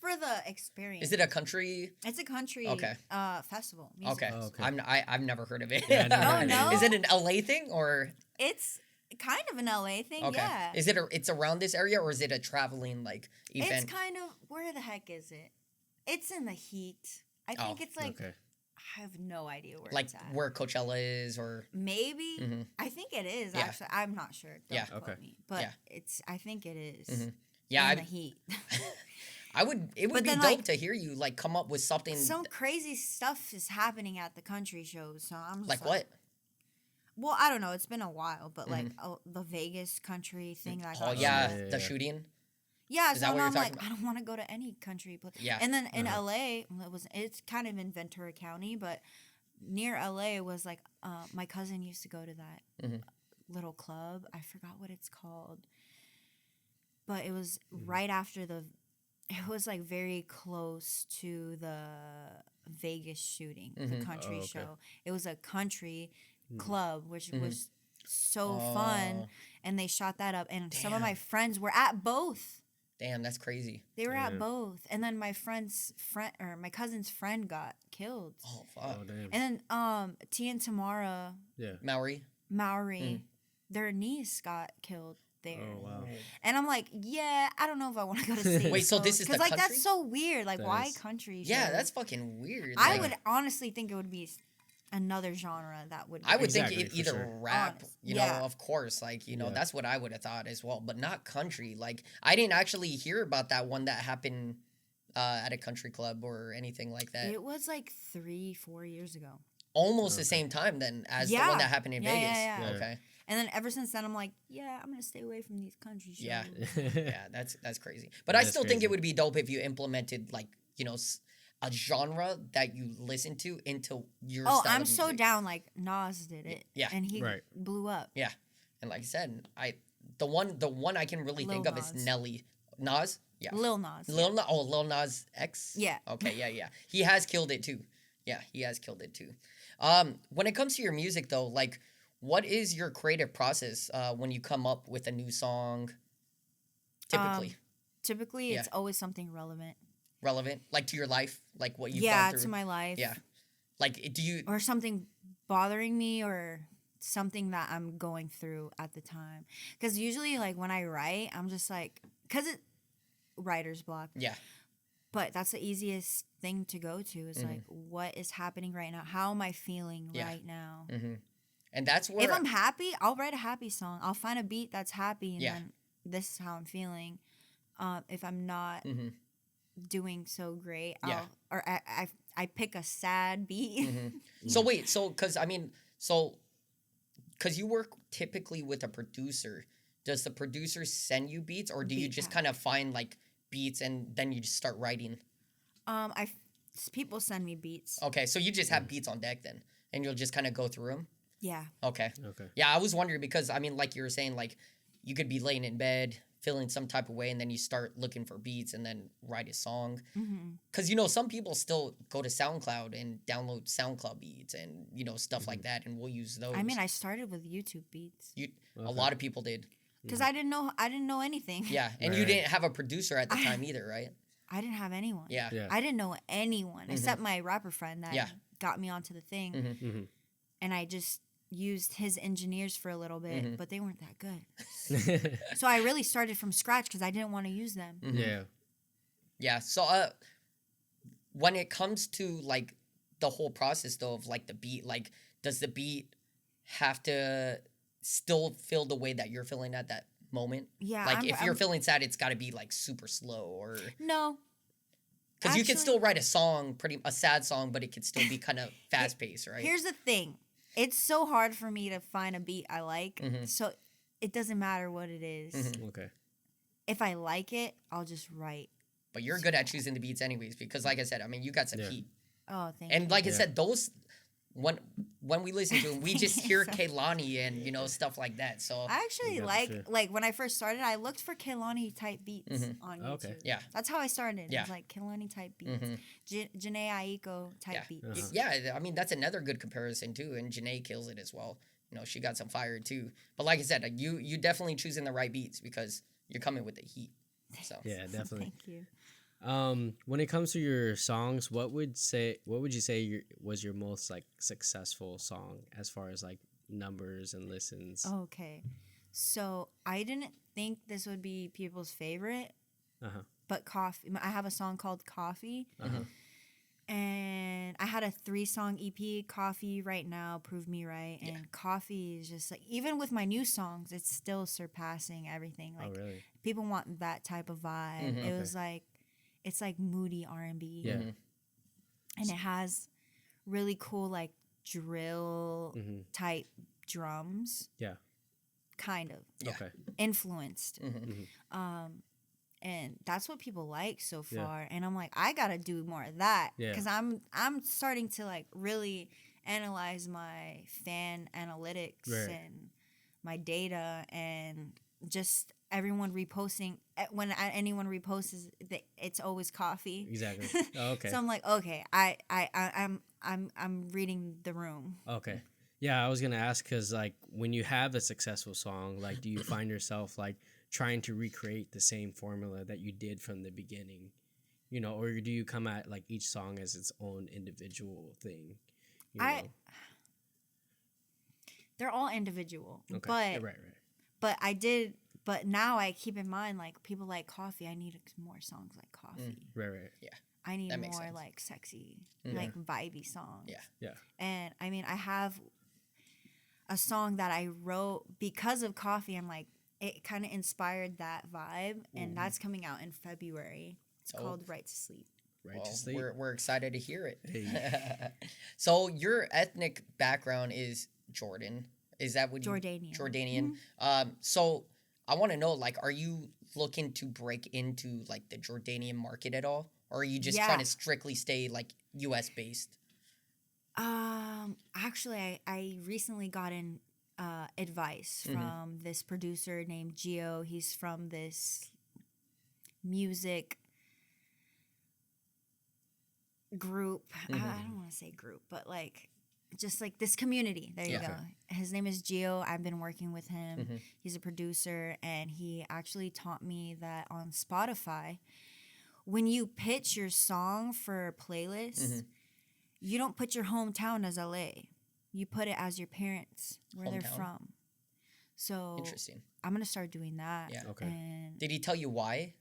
S1: for the experience?
S2: Is it a country?
S1: It's a country festival.
S2: Okay.
S1: Festival.
S2: I've never heard of it.
S1: Oh no.
S2: Is it an LA thing or?
S1: It's kind of an LA thing.
S2: Okay.
S1: Yeah.
S2: Is it it's around this area or is it a traveling like event?
S1: It's kind of where the heck is it? It's in the heat. I think it's like I have no idea where
S2: Like
S1: it's at.
S2: where Coachella is, or
S1: Maybe.
S2: Mhm.
S1: I think it is,
S2: Yeah.
S1: actually. I'm not sure. Don't
S2: Yeah.
S1: quote
S3: Okay.
S1: me. But
S2: Yeah.
S1: I think it is.
S2: Mhm. Yeah,
S1: In
S2: I,
S1: the heat.
S2: it would
S1: But
S2: be
S1: then,
S2: dope
S1: like,
S2: to hear you like come up with something
S1: Some crazy stuff is happening at the country shows, so I'm just
S2: like what?
S1: Well, I don't know. It's been a while, but like
S2: Mhm.
S1: the Vegas country thing that
S2: Oh
S1: got
S2: yeah,
S1: shut.
S2: the shooting.
S1: Yeah,
S2: Is
S1: so
S2: that what
S1: now
S2: you're
S1: I'm
S2: talking
S1: like,
S2: about?
S1: I don't want to go to any country place.
S2: Yeah.
S1: And then in
S3: Uh-huh.
S1: LA, it's kind of in Ventura County, but near LA was like my cousin used to go to that
S2: Mhm.
S1: little club. I forgot what it's called, but it was
S3: Mm-hmm.
S1: right after the. It was like very close to the Vegas shooting, the
S2: Mhm.
S1: country
S3: Oh, okay.
S1: show. It was a country
S3: Mhm.
S1: club, which
S2: Mhm.
S1: was so
S2: Oh,
S1: fun, and they shot that up. And some of my
S2: Damn.
S1: friends were at both.
S2: Damn, that's crazy.
S1: They were at
S3: Damn.
S1: both, and then my friend's friend or my cousin's friend got killed.
S2: Oh fuck.
S3: Oh damn.
S1: And then T and Tamara
S3: Yeah.
S2: Maori.
S1: Maori, their niece got killed there.
S3: Oh wow.
S1: And I'm like, yeah, I don't know if I want to go to state.
S2: Wait, so this is the
S1: because like
S2: country?
S1: that's so weird. Like,
S3: That
S1: why
S3: is.
S1: country?
S2: Yeah,
S1: shows?
S2: that's fucking weird.
S1: I
S2: Like,
S1: would honestly think it would be another genre that would.
S2: I would
S3: Exactly,
S2: think
S3: for
S2: either
S3: sure.
S2: rap,
S1: Honest.
S2: you
S1: Yeah.
S2: know, of course, like, you know,
S3: Yeah.
S2: that's what I would have thought as well, but not country. Like, I didn't actually hear about that one that happened at a country club or anything like that.
S1: It was like 3-4 years ago.
S2: Almost the
S3: Okay.
S2: same time then as the
S1: Yeah.
S2: one that happened in
S1: Yeah,
S2: Vegas.
S1: yeah,
S3: yeah.
S2: Okay.
S1: And then ever since then, I'm like, yeah, I'm gonna stay away from these country shows.
S2: Yeah. Yeah, that's crazy. But I
S3: That's
S2: still think
S3: crazy.
S2: it would be dope if you implemented like, you know, a genre that you listen to into your
S1: Oh,
S2: style
S1: I'm
S2: of
S1: so
S2: music.
S1: down. Like Nas did it.
S2: Yeah.
S1: And he
S3: Right.
S1: blew up.
S2: Yeah. And like I said, the one I can really think
S1: Lil
S2: of is
S1: Nas.
S2: Nelly. Nas? Yeah.
S1: Lil Nas.
S2: Lil Nas, oh, Lil Nas X?
S1: Yeah.
S2: Okay, yeah. He has killed it too. Yeah, he has killed it too. When it comes to your music though, like what is your creative process when you come up with a new song? Typically.
S1: Typically,
S2: Yeah.
S1: it's always something relevant.
S2: Relevant? Like to your life? Like what you've
S1: Yeah,
S2: gone through?
S1: to my life.
S2: Yeah. Like do you
S1: Or something bothering me or something that I'm going through at the time. Because usually, like, when I write, I'm just like, because it, writer's block.
S2: Yeah.
S1: But that's the easiest thing to go to is like, what is happening right now? How am I feeling
S2: Yeah.
S1: right now?
S2: Mm-hmm. And that's where
S1: If I'm happy, I'll write a happy song. I'll find a beat that's happy, and
S2: Yeah.
S1: then this is how I'm feeling. If I'm not
S2: Mhm.
S1: doing so great,
S2: Yeah.
S1: I pick a sad beat.
S2: So wait, because you work typically with a producer, does the producer send you beats, or do you
S1: Beat
S2: just
S1: pack.
S2: kind of find like beats and then you just start writing?
S1: People send me beats.
S2: Okay, so you just have beats on deck then, and you'll just kind of go through them.
S1: Yeah.
S2: Okay,
S3: Okay.
S2: yeah, I was wondering because I mean, like you were saying, like you could be laying in bed feeling some type of way, and then you start looking for beats and then write a song.
S1: Mm-hmm.
S2: Because you know some people still go to SoundCloud and download SoundCloud beats and you know stuff like that, and we'll use those.
S1: I mean, I started with YouTube beats
S2: A
S3: Okay.
S2: lot of people did.
S1: because I didn't know anything.
S2: Yeah, and you
S3: Right.
S2: didn't have a producer at the time either, right?
S1: I didn't have anyone.
S2: Yeah.
S3: Yeah.
S1: I didn't know anyone except my rapper friend that
S2: Yeah.
S1: got me onto the thing,
S3: Mm-hmm.
S1: and I just used his engineers for a little bit, but they weren't that good.
S3: yeah.
S1: So I really started from scratch because I didn't want to use them.
S2: Yeah. So when it comes to like the whole process though of like the beat, like does the beat have to still feel the way that you're feeling at that moment?
S1: Yeah,
S2: Like if you're
S1: I'm-
S2: feeling sad, it's got to be like super slow, or
S1: No,
S2: because you can
S1: Actually-
S2: still write a sad song, but it could still be kind of fast paced, right?
S1: here's the thing. It's so hard for me to find a beat I like,
S2: Mhm.
S1: so it doesn't matter what it is.
S2: Mhm.
S3: Okay.
S1: If I like it, I'll just write.
S2: But you're good at choosing the beats anyways, because like I said, I mean, you got some
S3: Yeah.
S2: heat.
S1: Oh, thank
S2: And
S1: you.
S2: like I
S3: Yeah.
S2: said, those when we listen to them, we just
S1: Thank you
S2: hear
S1: so
S2: Kehlani and you know stuff like that. So
S1: I actually
S3: Yeah, for
S1: like
S3: sure.
S1: like when I first started, I looked for Kehlani type beats
S2: Mhm.
S1: on YouTube.
S3: Okay.
S2: Yeah.
S1: That's how I started.
S2: Yeah.
S1: It was like Kehlani type beats,
S2: Mhm.
S1: Janae Aiko type
S2: yeah,
S1: beats.
S3: Uh-huh.
S2: yeah. I mean, that's another good comparison too. And Janae kills it as well. You know, she got some fire too. But like I said, you definitely choosing the right beats because you're coming with the heat. So
S3: Yeah, definitely.
S1: Thank you.
S3: When it comes to your songs, what would you say was your most like successful song as far as like numbers and listens?
S1: Okay. So I didn't think this would be people's favorite,
S3: Uh-huh.
S1: but Coffee. I have a song called Coffee.
S3: Uh-huh.
S1: And I had a 3-song EP, Coffee, Right Now, Prove Me Right. And Coffee is just like, even with my new songs, it's still surpassing everything. Like,
S3: really?
S1: people want that type of vibe. It was like, it's like moody R&B.
S3: Yeah.
S1: And it has really cool, like, drill type drums.
S3: Yeah.
S1: Kind of.
S2: Yeah.
S3: Okay.
S1: Influenced. And that's what people like so far. And I'm like, I gotta do more of that. Because I'm starting to like really analyze my fan analytics and my data and just everyone reposting. When anyone reposts, it's always coffee.
S3: Exactly. Oh, okay.
S1: So I'm like, okay, I'm reading the room.
S3: Okay. Yeah, I was gonna ask because like when you have a successful song, like do you find yourself like trying to recreate the same formula that you did from the beginning, you know, or do you come at like each song as its own individual thing? You know?
S1: They're all individual,
S3: Okay.
S1: but
S3: right.
S1: but now I keep in mind like people like coffee. I need more songs like coffee.
S3: Right.
S2: Yeah.
S1: I need
S2: That makes
S1: more
S2: sense.
S1: like sexy, like vibey songs.
S2: Yeah.
S1: And I mean, I have a song that I wrote because of coffee. I'm like, it kind of inspired that vibe, and that's coming out in February. It's called Right to Sleep.
S3: Right to sleep.
S2: We're excited to hear it.
S3: Hey.
S2: So your ethnic background is Jordan. Is that what
S1: Jordanian.
S2: Jordanian. So I want to know, like, are you looking to break into like the Jordanian market at all, or are you just trying to strictly stay like U.S. based?
S1: Actually, I recently got in advice from this producer named Gio. He's from this music group. I don't want to say group, but like just like this community. There you go. His name is Gio. I've been working with him. He's a producer, and he actually taught me that on Spotify, when you pitch your song for a playlist, you don't put your hometown as LA. You put it as your parents, where they're from. So
S2: Interesting.
S1: I'm gonna start doing that.
S2: Yeah.
S3: Okay.
S1: And
S2: Did he tell you why?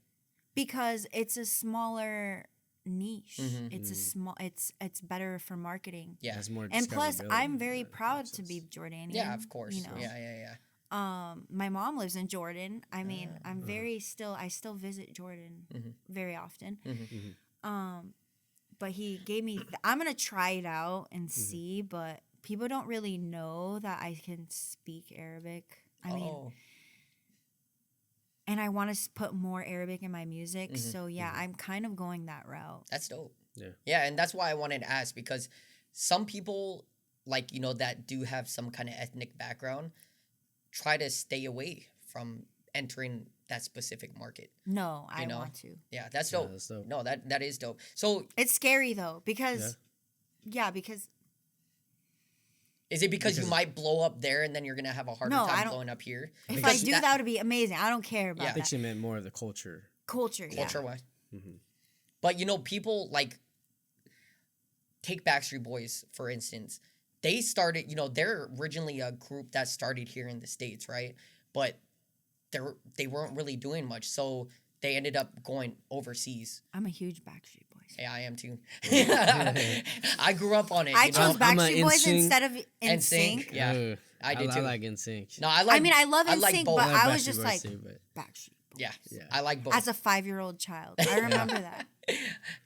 S1: because it's a smaller niche. It's a small. It's better for marketing.
S2: Yeah.
S3: Has more
S1: And plus,
S3: discoverability
S1: I'm
S3: in
S1: very
S3: that
S1: proud
S3: process.
S1: to be Jordanian.
S2: Yeah, of course.
S1: You know?
S2: Yeah.
S1: My mom lives in Jordan. I mean, I'm very I still visit Jordan very often. But he gave me, I'm going to try it out and see, but people don't really know that I can speak Arabic. I mean, and I want to put more Arabic in my music. So yeah, I'm kind of going that route.
S2: That's dope.
S3: Yeah.
S2: Yeah, and that's why I wanted to ask, because some people, like, you know, that do have some kind of ethnic background, try to stay away from entering that specific market.
S1: No, I
S2: know?
S1: want to.
S2: Yeah, that's dope.
S3: that's dope.
S2: No, that is dope. So
S1: It's scary though, because, because
S2: is it because you might blow up there and then you're gonna have a harder
S1: No, I
S2: time
S1: don't-
S2: blowing up here?
S1: if
S2: Because
S1: I do that would be amazing. I don't care about
S2: Yeah.
S3: I think
S1: that.
S3: she meant more of the culture.
S1: Culture.
S2: Culture-wise. But, you know, people, like, take Backstreet Boys, for instance. They started, you know, they're originally a group that started here in the States, right? But they weren't really doing much, so they ended up going overseas.
S1: I'm a huge Backstreet Boys.
S2: Hey, I am too. I grew up on it.
S1: I
S2: you
S1: chose
S2: know?
S3: I'm a
S1: Backstreet Boys
S3: NSYNC.
S1: instead of
S2: NSYNC.
S1: NSYNC.
S2: Yeah, I did too.
S3: I like NSYNC.
S2: No, I like.
S1: I mean, I love
S2: I like
S1: NSYNC,
S2: both.
S1: but
S3: I like
S1: I was
S3: Backstreet
S1: just
S3: Boys
S1: like
S3: too, but-
S1: Backstreet.
S2: Yeah,
S3: Yeah.
S2: I like both.
S1: As a 5-year-old child, I remember that.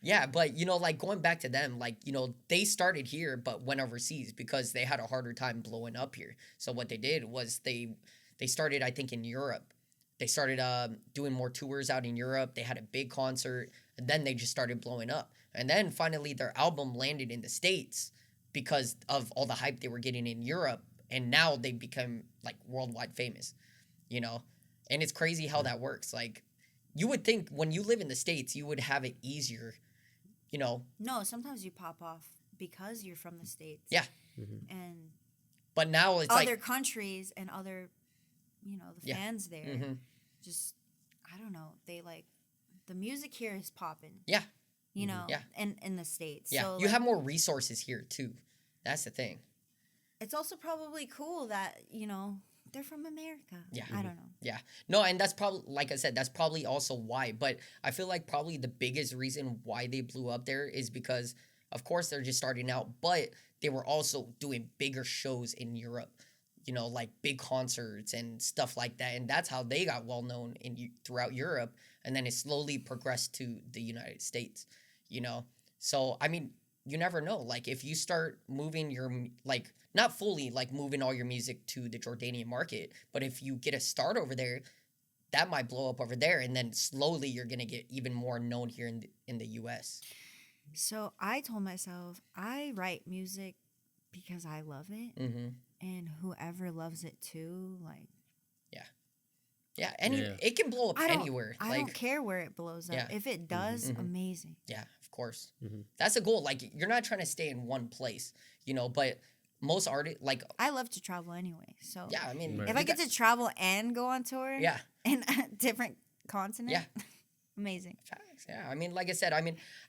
S2: Yeah, but you know, like going back to them, like, you know, they started here but went overseas because they had a harder time blowing up here. So what they did was they started, I think, in Europe. They started doing more tours out in Europe. They had a big concert, and then they just started blowing up. And then finally their album landed in the States because of all the hype they were getting in Europe, and now they become like worldwide famous, you know? And it's crazy how that works. Like, you would think when you live in the States, you would have it easier, you know?
S1: No, sometimes you pop off because you're from the States.
S2: Yeah.
S1: And
S2: But now it's
S1: other
S2: like,
S1: countries and other, you know, the
S2: Yeah.
S1: fans there, just, I don't know, they like, the music here is popping,
S2: yeah,
S1: you know,
S2: Yeah.
S1: in the States.
S2: yeah.
S1: So
S2: You
S1: like,
S2: have more resources here, too. That's the thing.
S1: it's also probably cool that, you know, they're from America.
S2: Yeah.
S1: I don't know.
S2: Yeah. No, and that's probably, like I said, that's probably also why. But I feel like probably the biggest reason why they blew up there is because Of course, they're just starting out, but they were also doing bigger shows in Europe, you know, like big concerts and stuff like that. And that's how they got well known throughout Europe. And then it slowly progressed to the United States, you know? So, I mean, you never know. Like, if you start moving your, like, not fully, like, moving all your music to the Jordanian market, but if you get a start over there, that might blow up over there. And then slowly you're going to get even more known here in the U.S.
S1: So I told myself, I write music because I love it.
S2: Mm-hmm.
S1: And whoever loves it too, like...
S2: Yeah, it can blow up anywhere.
S1: I don't care where it blows up.
S2: Yeah.
S1: If it does, amazing.
S2: Yeah, of course. That's a goal. Like, you're not trying to stay in one place, you know, but most artists, like...
S1: I love to travel anyway, so...
S2: Yeah, I mean...
S1: If I get to travel and go on tour...
S2: Yeah.
S1: In a different continent...
S2: Yeah.
S1: Amazing.
S2: Facts, yeah. I mean, like I said,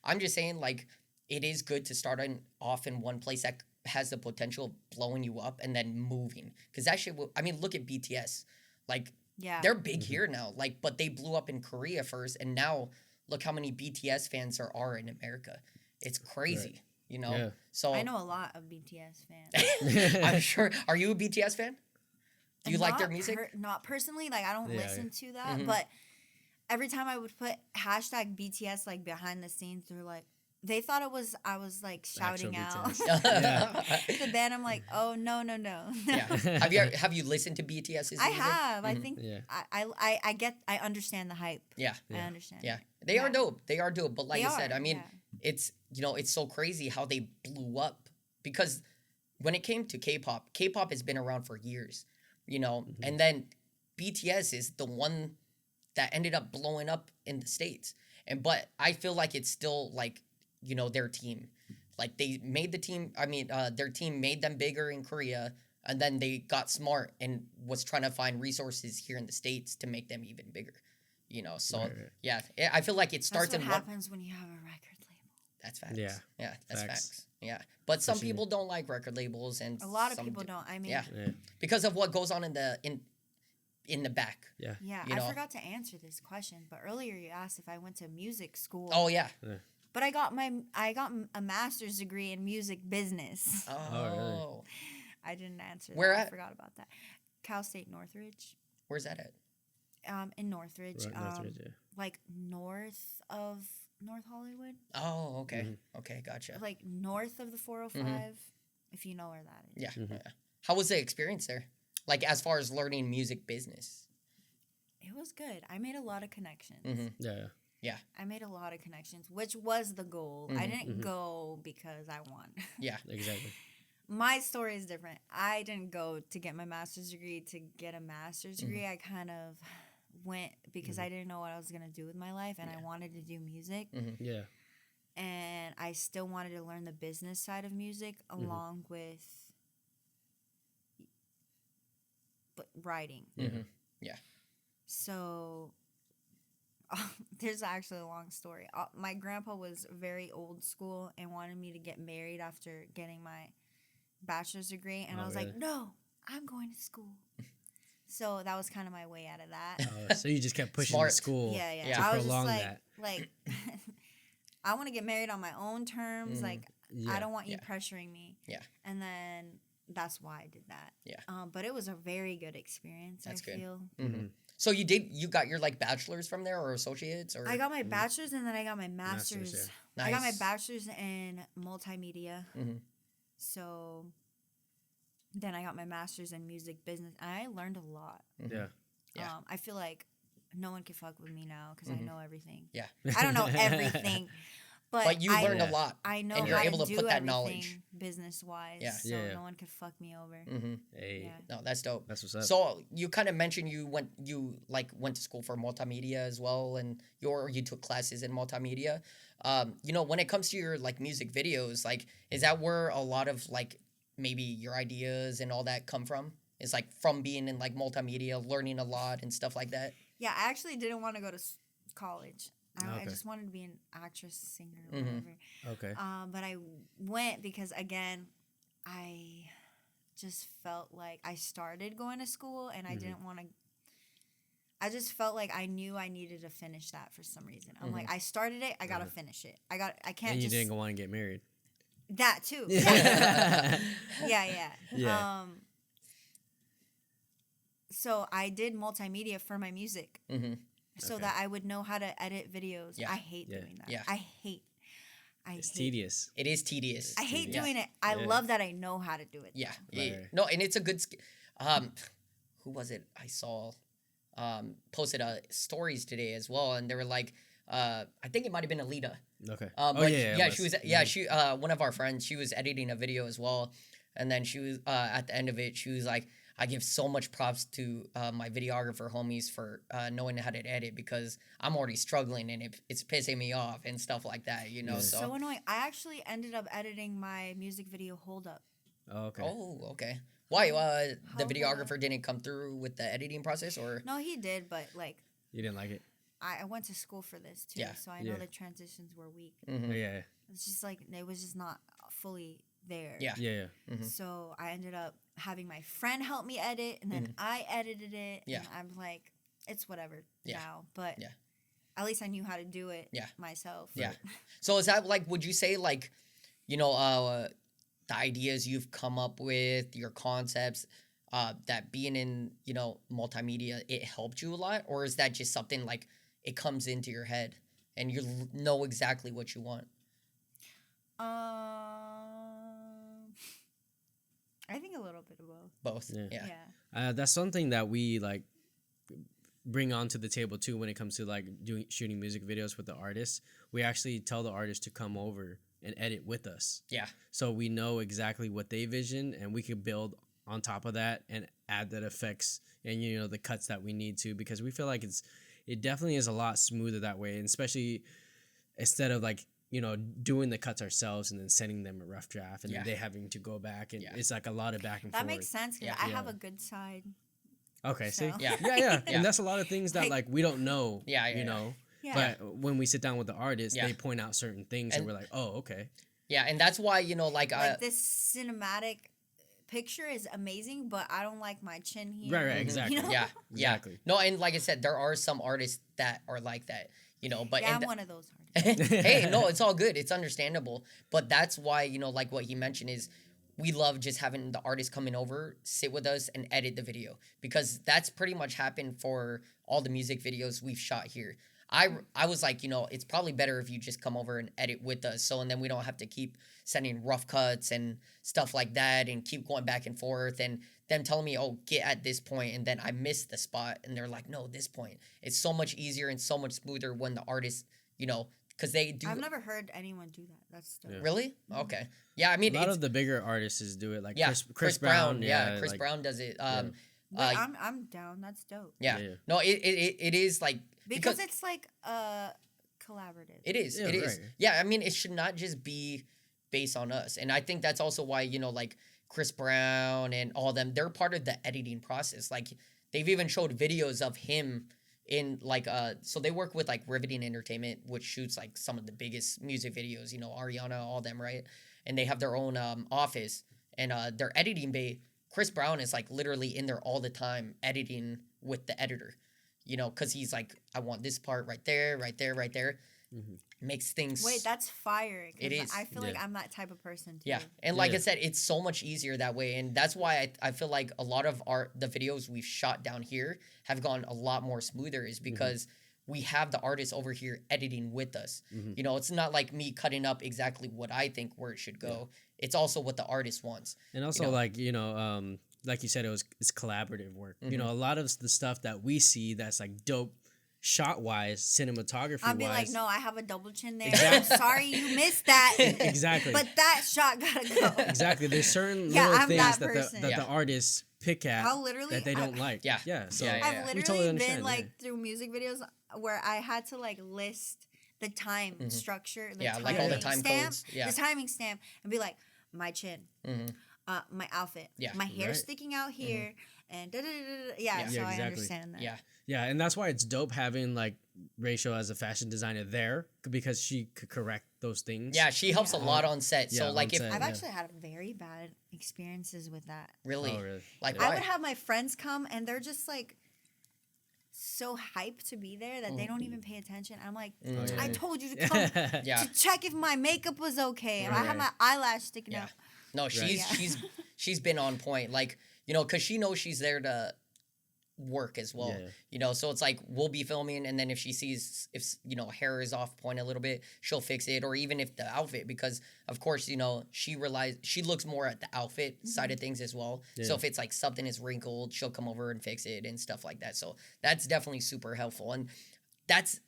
S2: I'm just saying, like, it is good to start off in one place that has the potential of blowing you up and then moving. Because that shit will... I mean, look at BTS. Like...
S1: Yeah.
S2: They're big here now, like, but they blew up in Korea first, and now look how many BTS fans there are in America. It's crazy, you know?
S3: Yeah.
S1: So I know a lot of BTS fans.
S2: I'm sure. Are you a BTS fan? Do you like their music?
S1: Not personally, like, I don't listen to that, but every time I would put hashtag BTS, like, behind the scenes, they're like, they thought I was like shouting out the band. I'm like, oh no.
S2: Yeah. Have you listened to BTS's music?
S1: I have. I think I understand the hype.
S2: Yeah.
S1: I understand.
S2: Yeah. They are dope. But like I said, I mean, it's, you know, it's so crazy how they blew up, because when it came to K-pop has been around for years, you know, and then BTS is the one that ended up blowing up in the States. But I feel like it's still like, you know, their team. Like, they made the team, their team made them bigger in Korea, and then they got smart and was trying to find resources here in the States to make them even bigger. You know, so, yeah, I feel like it starts
S1: in what happens when you have a record label.
S2: That's facts. Yeah, that's facts. Yeah. But
S3: Especially
S2: some people don't like record labels, and
S1: a lot of people don't. I mean,
S2: because of what goes on in the back.
S1: Yeah,
S2: you know?
S1: I forgot to answer this question, but earlier you asked if I went to music school.
S2: Oh, yeah.
S1: But I got a master's degree in music business.
S2: Oh, really?
S1: I didn't answer that.
S2: Where at?
S1: I forgot about that. Cal State Northridge.
S2: Where's that at?
S1: In Northridge.
S3: Right, Northridge,
S1: like north of North Hollywood.
S2: Oh, okay. Okay, gotcha.
S1: Like north of the 405, if you know where that is.
S2: Yeah. How was the experience there? Like, as far as learning music business?
S1: It was good. I made a lot of connections.
S2: Yeah.
S1: I made a lot of connections, which was the goal. I didn't go because I won.
S2: Yeah,
S3: exactly.
S1: My story is different. I didn't go to get my master's degree to get a master's degree. I kind of went because I didn't know what I was going to do with my life, and I wanted to do music.
S3: Yeah.
S1: And I still wanted to learn the business side of music along with writing.
S2: Yeah.
S1: So... there's actually a long story. My grandpa was very old school and wanted me to get married after getting my bachelor's degree. And I was like, no, I'm going to school. So that was kind of my way out of that.
S3: So you just kept pushing to school.
S1: Yeah.
S3: To
S1: I was
S3: prolong
S1: just
S3: that.
S1: like I want to get married on my own terms. Like, I don't want you pressuring me.
S2: Yeah.
S1: And then that's why I did that.
S2: Yeah.
S1: But it was a very good experience, I feel.
S2: So you got your, like, bachelor's from there, or associates, or?
S1: I got my bachelor's and then I got my master's.
S2: Nice.
S1: I got my bachelor's in multimedia. So then I got my master's in music business. And I learned a lot.
S3: Yeah.
S1: I feel like no one can fuck with me now because I know everything.
S2: Yeah.
S1: I don't know everything. But
S2: you learned a lot.
S1: I know
S2: and you're
S1: how
S2: able to
S1: do
S2: put that
S1: everything
S2: knowledge
S1: business-wise.
S2: Yeah.
S1: So no one could fuck me over.
S3: Hey.
S2: No, that's dope.
S3: That's what's up.
S2: So you kind of mentioned you went to school for multimedia as well, and you took classes in multimedia. You know, when it comes to your, like, music videos, like, is that where a lot of, like, maybe your ideas and all that come from? It's like from being in, like, multimedia, learning a lot and stuff like that?
S1: Yeah, I actually didn't want to go to college. I just wanted to be an actress, singer, whatever.
S3: Okay.
S1: But I went because, again, I just felt like I started going to school and I didn't want to. I just felt like I knew I needed to finish that for some reason. I'm like, I started it, I gotta finish it. I can't.
S3: And you
S1: just...
S3: didn't want to get married.
S1: That too.
S3: Yeah.
S1: Yeah. So I did multimedia for my music, so that I would know how to edit videos.
S2: Yeah.
S1: I hate doing that.
S2: Yeah.
S3: It's tedious.
S2: It is tedious.
S1: I hate doing it. I love that I know how to do it.
S2: Yeah.
S3: Right.
S2: No, and it's a good. Who was it? I saw posted stories today as well, and they were like, I think it might have been Alita.
S3: Okay.
S2: She was. She one of our friends. She was editing a video as well, and then she was at the end of it. She was like, I give so much props to my videographer homies for knowing how to edit because I'm already struggling and it's pissing me off and stuff like that, you know.
S1: So annoying. I actually ended up editing my music video Hold Up.
S3: Oh, okay.
S2: Oh, okay. Why? The videographer didn't come through with the editing process, or?
S1: No, he did, but like.
S3: You didn't like it?
S1: I went to school for this too, so I know the transitions were weak.
S3: Yeah.
S1: It's just like it was just not fully there.
S2: Yeah.
S1: So I ended up having my friend help me edit, and then I edited it.
S2: Yeah.
S1: And I'm like, it's whatever now, but at least I knew how to do it myself.
S2: Yeah. So is that like, would you say like, you know, the ideas you've come up with, your concepts, that being in, you know, multimedia, it helped you a lot? Or is that just something like it comes into your head and you know exactly what you want?
S1: I think a little bit of both.
S2: Both. Yeah.
S3: That's something that we like bring onto the table too when it comes to like shooting music videos with the artists. We actually tell the artist to come over and edit with us. Yeah. So we know exactly what they vision, and we can build on top of that and add that effects and, you know, the cuts that we need to, because we feel like it definitely is a lot smoother that way, and especially instead of like, you know, doing the cuts ourselves and then sending them a rough draft and then they having to go back, and it's like a lot of back and forth.
S1: That makes sense because I have a good side.
S3: Okay,
S1: so.
S3: see? Yeah. And that's a lot of things that like we don't know, you know. Yeah. But when we sit down with the artists, they point out certain things and we're like, oh, okay.
S2: Yeah, and that's why, you know, like
S1: this cinematic picture is amazing, but I don't like my chin here.
S3: Right, exactly.
S1: You know?
S2: Yeah, exactly. No, and like I said, there are some artists that are like that, you know. But
S1: I'm one of those artists.
S2: Hey, no, it's all good. It's understandable. But that's why, you know, like what he mentioned is we love just having the artist coming over, sit with us, and edit the video, because that's pretty much happened for all the music videos we've shot here. I was like, you know, it's probably better if you just come over and edit with us, and then we don't have to keep sending rough cuts and stuff like that and keep going back and forth and them telling me, oh, get at this point, and then I missed the spot, and they're like, no, this point. It's so much easier and so much smoother when the artist, you know, because they do.
S1: I've never heard anyone do that. That's dope.
S2: Really? Okay. Yeah, I mean,
S3: a lot of the bigger artists do it, like
S2: Chris Brown. Yeah, Chris Brown does it.
S1: Wait, I'm down. That's dope.
S2: Yeah. No, it is like
S1: because it's like collaborative.
S2: It is.
S3: Yeah,
S2: it is.
S3: Right.
S2: Yeah, I mean, it should not just be based on us, and I think that's also why, you know, like Chris Brown and all them, they're part of the editing process. Like they've even showed videos of him in like so they work with like Riveting Entertainment, which shoots like some of the biggest music videos, you know, Ariana, all them, right? And they have their own office, and their editing bay, Chris Brown is like literally in there all the time editing with the editor, you know, because he's like, I want this part right there, right there, right there. Makes things.
S1: Wait, that's fire.
S2: It is.
S1: I feel like I'm that type of person too.
S2: Yeah, and like I said, it's so much easier that way, and that's why I feel like a lot of the videos we've shot down here have gone a lot more smoother, is because we have the artist over here editing with us. You know, it's not like me cutting up exactly what I think where it should go. It's also what the artist wants.
S3: And also, like, you know, like you said, it's collaborative work. You know, a lot of the stuff that we see that's like dope shot wise, cinematography
S1: I'll be
S3: wise.
S1: like, no, I have a double chin there. I'm sorry you missed that.
S3: Exactly.
S1: But that shot gotta go.
S3: Exactly. There's certain little things that
S1: that
S3: the artists pick at that they don't like.
S2: Yeah.
S3: So
S1: I've literally
S3: totally
S1: been like through music videos where I had to like list the time structure,
S2: like all the time
S1: stamp,
S2: codes.
S1: the timing stamp, and be like, my chin, my outfit, my hair sticking out here, and so
S3: exactly.
S1: I understand that.
S3: Yeah, and that's why it's dope having like Rachel as a fashion designer there, because she could correct those things.
S2: Yeah, she helps a lot on set. So like if
S1: I've actually had very bad experiences with that.
S2: Really?
S3: Oh, really?
S2: Like
S1: I would have my friends come and they're just like so hyped to be there that they don't even pay attention. I'm like,
S2: Mm.
S1: I told you to come to check if my makeup was okay. If I have my eyelash sticking out.
S2: No, she's been on point. Like, you know, because she knows she's there to work as well. You know, so it's like we'll be filming, and then if she sees if you know hair is off point a little bit, she'll fix it, or even if the outfit, because of course you know she looks more at the outfit side of things as well. So if it's like something is wrinkled, she'll come over and fix it and stuff like that. So that's definitely super helpful, and that's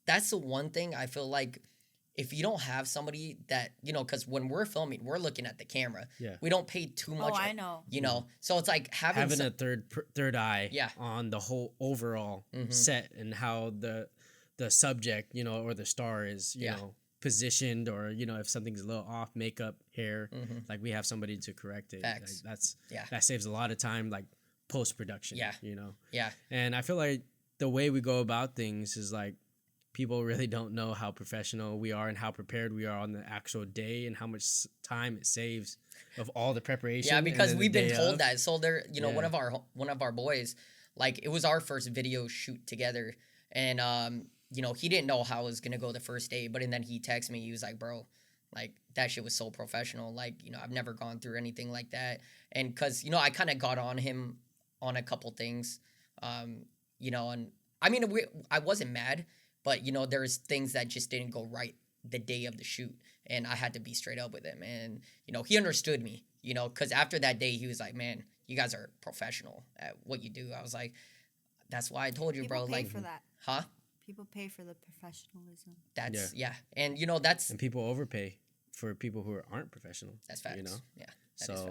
S2: the one thing I feel like. If you don't have somebody that, you know, because when we're filming, we're looking at the camera. Yeah. We don't pay too much.
S1: Oh, I know.
S2: You know, so it's like having
S3: a third eye on the whole overall set and how the subject, you know, or the star is, you know, positioned, or, you know, if something's a little off, makeup, hair, like we have somebody to correct it.
S2: Facts.
S3: Like, that saves a lot of time, like post-production, you know?
S2: Yeah.
S3: And I feel like the way we go about things is like, people really don't know how professional we are and how prepared we are on the actual day and how much time it saves of all the preparation.
S2: Yeah, because we've been told that. So there, you know, one of our boys, like it was our first video shoot together, and you know, he didn't know how it was gonna go the first day, but and then he texted me. He was like, "Bro, like that shit was so professional. Like, you know, I've never gone through anything like that." And because you know, I kind of got on him on a couple things, you know, and I mean, I wasn't mad. But, you know, there's things that just didn't go right the day of the shoot. And I had to be straight up with him. And, you know, he understood me, you know, because after that day, he was like, man, you guys are professional at what you do. I was like, that's why I told you,
S1: People
S2: bro.
S1: pay
S2: Like,
S1: for that.
S2: Huh?
S1: People pay for the professionalism.
S2: That's, And, you know, that's.
S3: And people overpay for people who aren't professional.
S2: That's facts.
S3: You know?
S2: Yeah.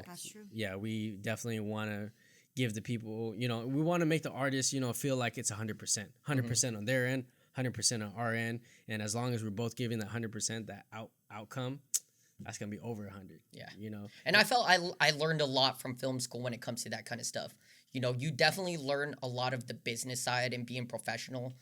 S1: That's true.
S3: Yeah, we definitely want to give the people, you know, we want to make the artists, you know, feel like it's 100%. 100% on their end. 100% on our end, and as long as we're both giving that 100%, that outcome, that's gonna be over 100. Yeah, you know.
S2: And I felt I learned a lot from film school when it comes to that kind of stuff. You know, you definitely learn a lot of the business side and being professional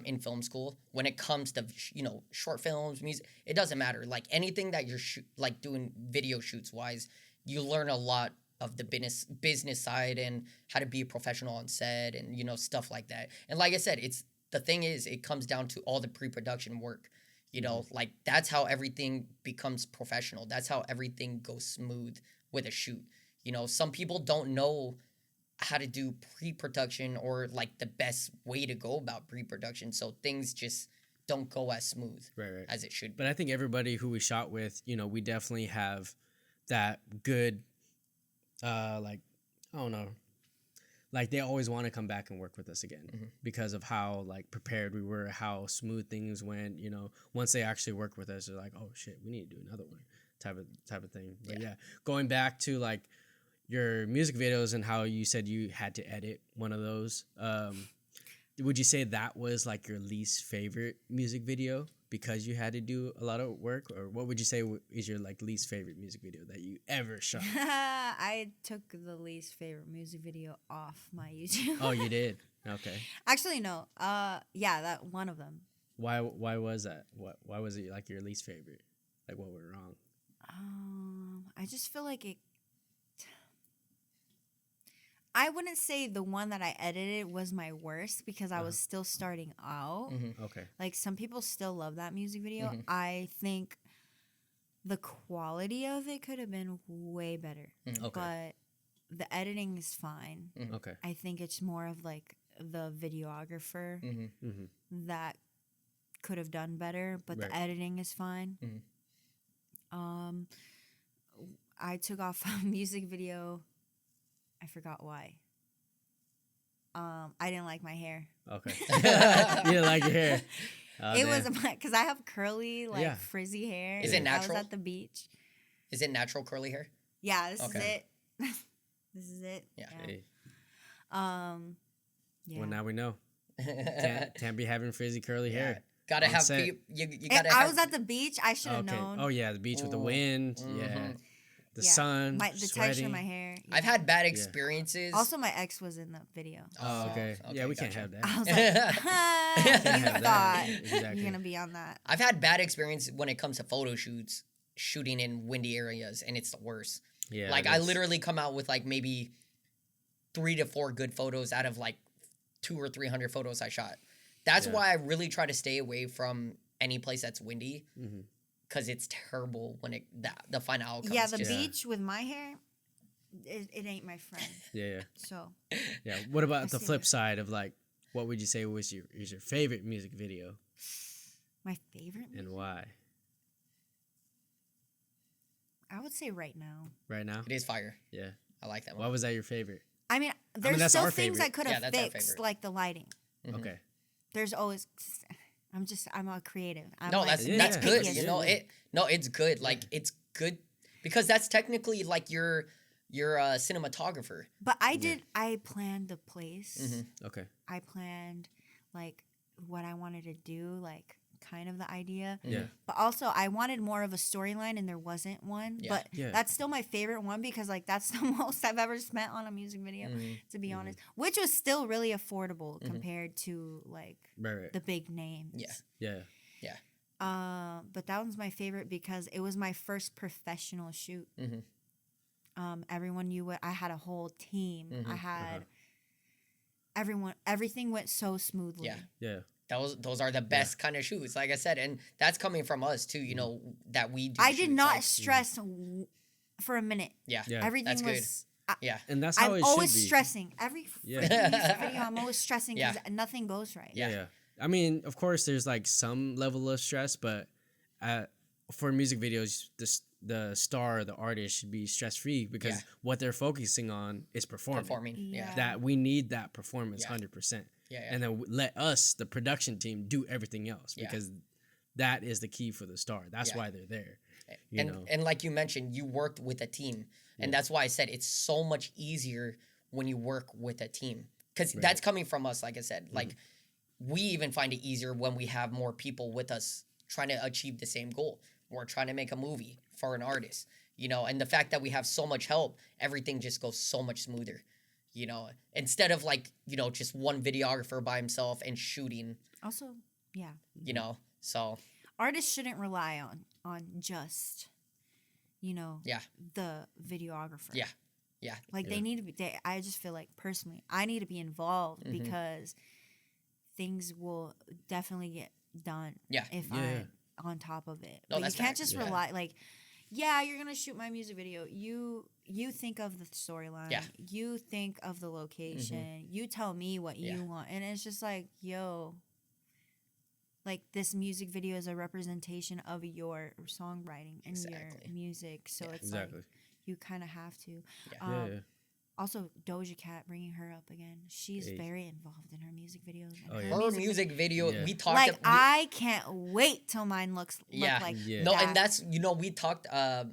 S2: in film school when it comes to you know short films, music. It doesn't matter. Like anything that you're like doing video shoots wise, you learn a lot of the business side and how to be a professional on set and you know stuff like that. And like I said, the thing is, it comes down to all the pre-production work, you know, like that's how everything becomes professional. That's how everything goes smooth with a shoot. You know, some people don't know how to do pre-production or like the best way to go about pre-production. So things just don't go as smooth as it should be.
S3: But I think everybody who we shot with, you know, we definitely have that good, like, I don't know. Like they always want to come back and work with us again because of how like prepared we were, how smooth things went. You know, once they actually work with us, they're like, "Oh shit, we need to do another one," type of thing. But yeah, going back to like your music videos and how you said you had to edit one of those. Would you say that was like your least favorite music video because you had to do a lot of work, or what would you say is your like least favorite music video that you ever shot?
S1: I took the least favorite music video off my YouTube.
S3: Oh, you did? Okay.
S1: Actually, no. Yeah, that one of them.
S3: Why was that? Why was it like your least favorite? Like what went wrong?
S1: I just feel like it. I wouldn't say the one that I edited was my worst because I was still starting out.
S3: Okay.
S1: Like some people still love that music video. I think the quality of it could have been way better. Okay. But the editing is fine.
S3: Okay.
S1: I think it's more of like the videographer that could have done better, but the editing is fine. I took off a music video. I forgot why. I didn't like my hair.
S3: Okay. You didn't like your hair. Oh,
S1: it was because I have curly, like frizzy hair.
S2: Is it natural?
S1: I was at the beach.
S2: Is it natural curly hair?
S1: Yeah, this is it. This is it.
S2: Yeah.
S3: Hey.
S1: Yeah.
S3: Well, now we know. Can't be having frizzy curly hair.
S2: Gotta have you gotta.
S1: I was at the beach. I should have known.
S3: Oh yeah, the beach with the wind. Yeah. The sun,
S1: the texture of my hair. Yeah.
S2: I've had bad experiences.
S1: Also, my ex was in the video.
S3: Oh, okay. Yeah, we can't have that.
S1: I was like, you thought you're going to be on that.
S2: I've had bad experiences when it comes to photo shoots, shooting in windy areas, and it's the worst.
S3: Yeah.
S2: Like, I literally come out with, like, maybe 3 to 4 good photos out of, like, 200 or 300 photos I shot. That's why I really try to stay away from any place that's windy, because it's terrible when the final outcome.
S1: Yeah, the beach with my hair, it ain't my friend.
S3: Yeah.
S1: So.
S3: Yeah. What about the flip side of like, what would you say is your favorite music video?
S1: My favorite music?
S3: And why?
S1: I would say Right Now.
S3: Right Now?
S2: It is fire.
S3: Yeah.
S2: I like that one.
S3: Why was that your favorite?
S1: I mean, there's still things I could have
S2: that's
S1: fixed, like the lighting.
S3: Okay.
S1: There's always... I'm a creative.
S2: That's good. You know, it's good. Like, it's good because that's technically like you're a cinematographer.
S1: But I planned the place.
S3: Okay.
S1: I planned like what I wanted to do, like kind of the idea.
S3: Yeah.
S1: But also I wanted more of a storyline and there wasn't one.
S2: Yeah.
S1: But that's still my favorite one because like that's the most I've ever spent on a music video, to be honest. Which was still really affordable compared to like the big names.
S2: Yeah.
S1: But that one's my favorite because it was my first professional shoot. Everyone knew what I had a whole team. I had everything went so smoothly.
S2: Yeah. Those are the best kind of shoots, like I said, and that's coming from us too. You know that we do.
S1: I did not stress for a minute.
S2: Yeah.
S1: Everything
S2: that's
S1: was.
S2: Yeah,
S3: and that's how
S1: I'm
S3: it
S1: always
S3: should be.
S1: stressing every music video. I'm always stressing because nothing goes right.
S3: Yeah. I mean, of course, there's like some level of stress, but for music videos, the star, the artist should be stress free because what they're focusing on is performing. That we need that performance 100%. And then let us, the production team, do everything else because that is the key for the star. That's why they're there.
S2: And like you mentioned, you worked with a team. And that's why I said it's so much easier when you work with a team. Because that's coming from us, like I said. Like, we even find it easier when we have more people with us trying to achieve the same goal. We're trying to make a movie for an artist, you know, and the fact that we have so much help, everything just goes so much smoother. You know, instead of like, you know, just one videographer by himself and shooting.
S1: Also,
S2: you know, so
S1: artists shouldn't rely on just, you know, the videographer.
S2: Yeah.
S1: Like they need to be. I just feel like personally, I need to be involved because things will definitely get done. If I'm on top of it.
S2: No,
S1: but you can't just rely like. Yeah, you're gonna shoot my music video. You think of the storyline. You think of the location. You tell me what you want, and it's just like, yo, like this music video is a representation of your songwriting and your music. So it's like you kind of have to. Also, Doja Cat, bringing her up again. She's very involved in her music videos.
S2: Her music video, we talked.
S1: Like, I can't wait till mine look like
S2: No, and that's, you know, we talked to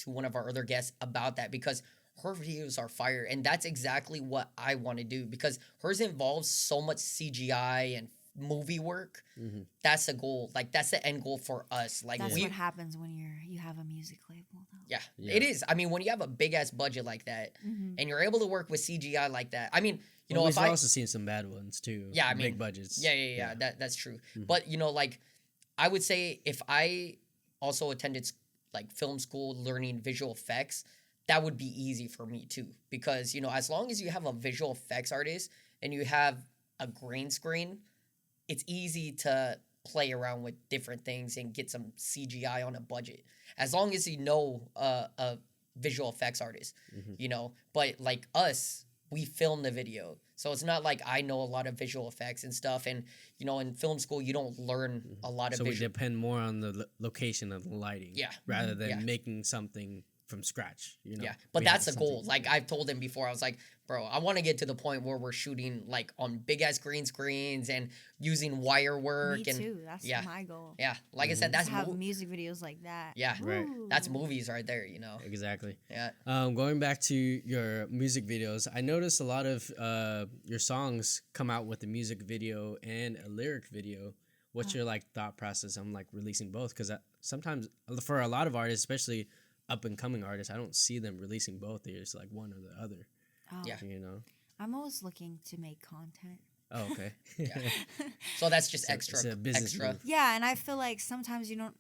S2: one of our other guests about that because her videos are fire, and that's exactly what I want to do because hers involves so much CGI and movie work. That's the goal. Like, that's the end goal for us. Like,
S1: that's what happens when you have a music label, though.
S2: Yeah, it is. I mean, when you have a big ass budget like that, and you're able to work with CGI like that, I mean, you know,
S3: we've also seen some bad ones too.
S2: Yeah, I mean,
S3: big budgets.
S2: Yeah. That's true. But you know, like, I would say if I also attended like film school, learning visual effects, that would be easy for me too. Because you know, as long as you have a visual effects artist and you have a green screen, it's easy to play around with different things and get some CGI on a budget. As long as you know a visual effects artist, you know. But like us, we film the video. So it's not like I know a lot of visual effects and stuff. And, you know, in film school, you don't learn a lot of
S3: So we depend more on the location of the lighting. Rather than making something from scratch, you know.
S2: Yeah, but that's the goal. Like, I've told him before, I was like, bro, I want to get to the point where we're shooting like on big ass green screens and using wire work.
S1: Me too. That's my goal.
S2: Yeah, like I said, that's
S1: have music videos like that.
S2: Yeah,
S3: right.
S2: That's movies right there. You know.
S3: Exactly.
S2: Yeah.
S3: Going back to your music videos, I noticed a lot of your songs come out with a music video and a lyric video. What's your like thought process on like releasing both? Because sometimes for a lot of artists, especially up and coming artists, I don't see them releasing both. They're just like one or the other.
S2: Yeah,
S3: you know.
S1: I'm always looking to make content.
S3: Oh, okay.
S2: So that's just extra.
S3: It's a business move.
S1: Yeah, and I feel like sometimes you don't.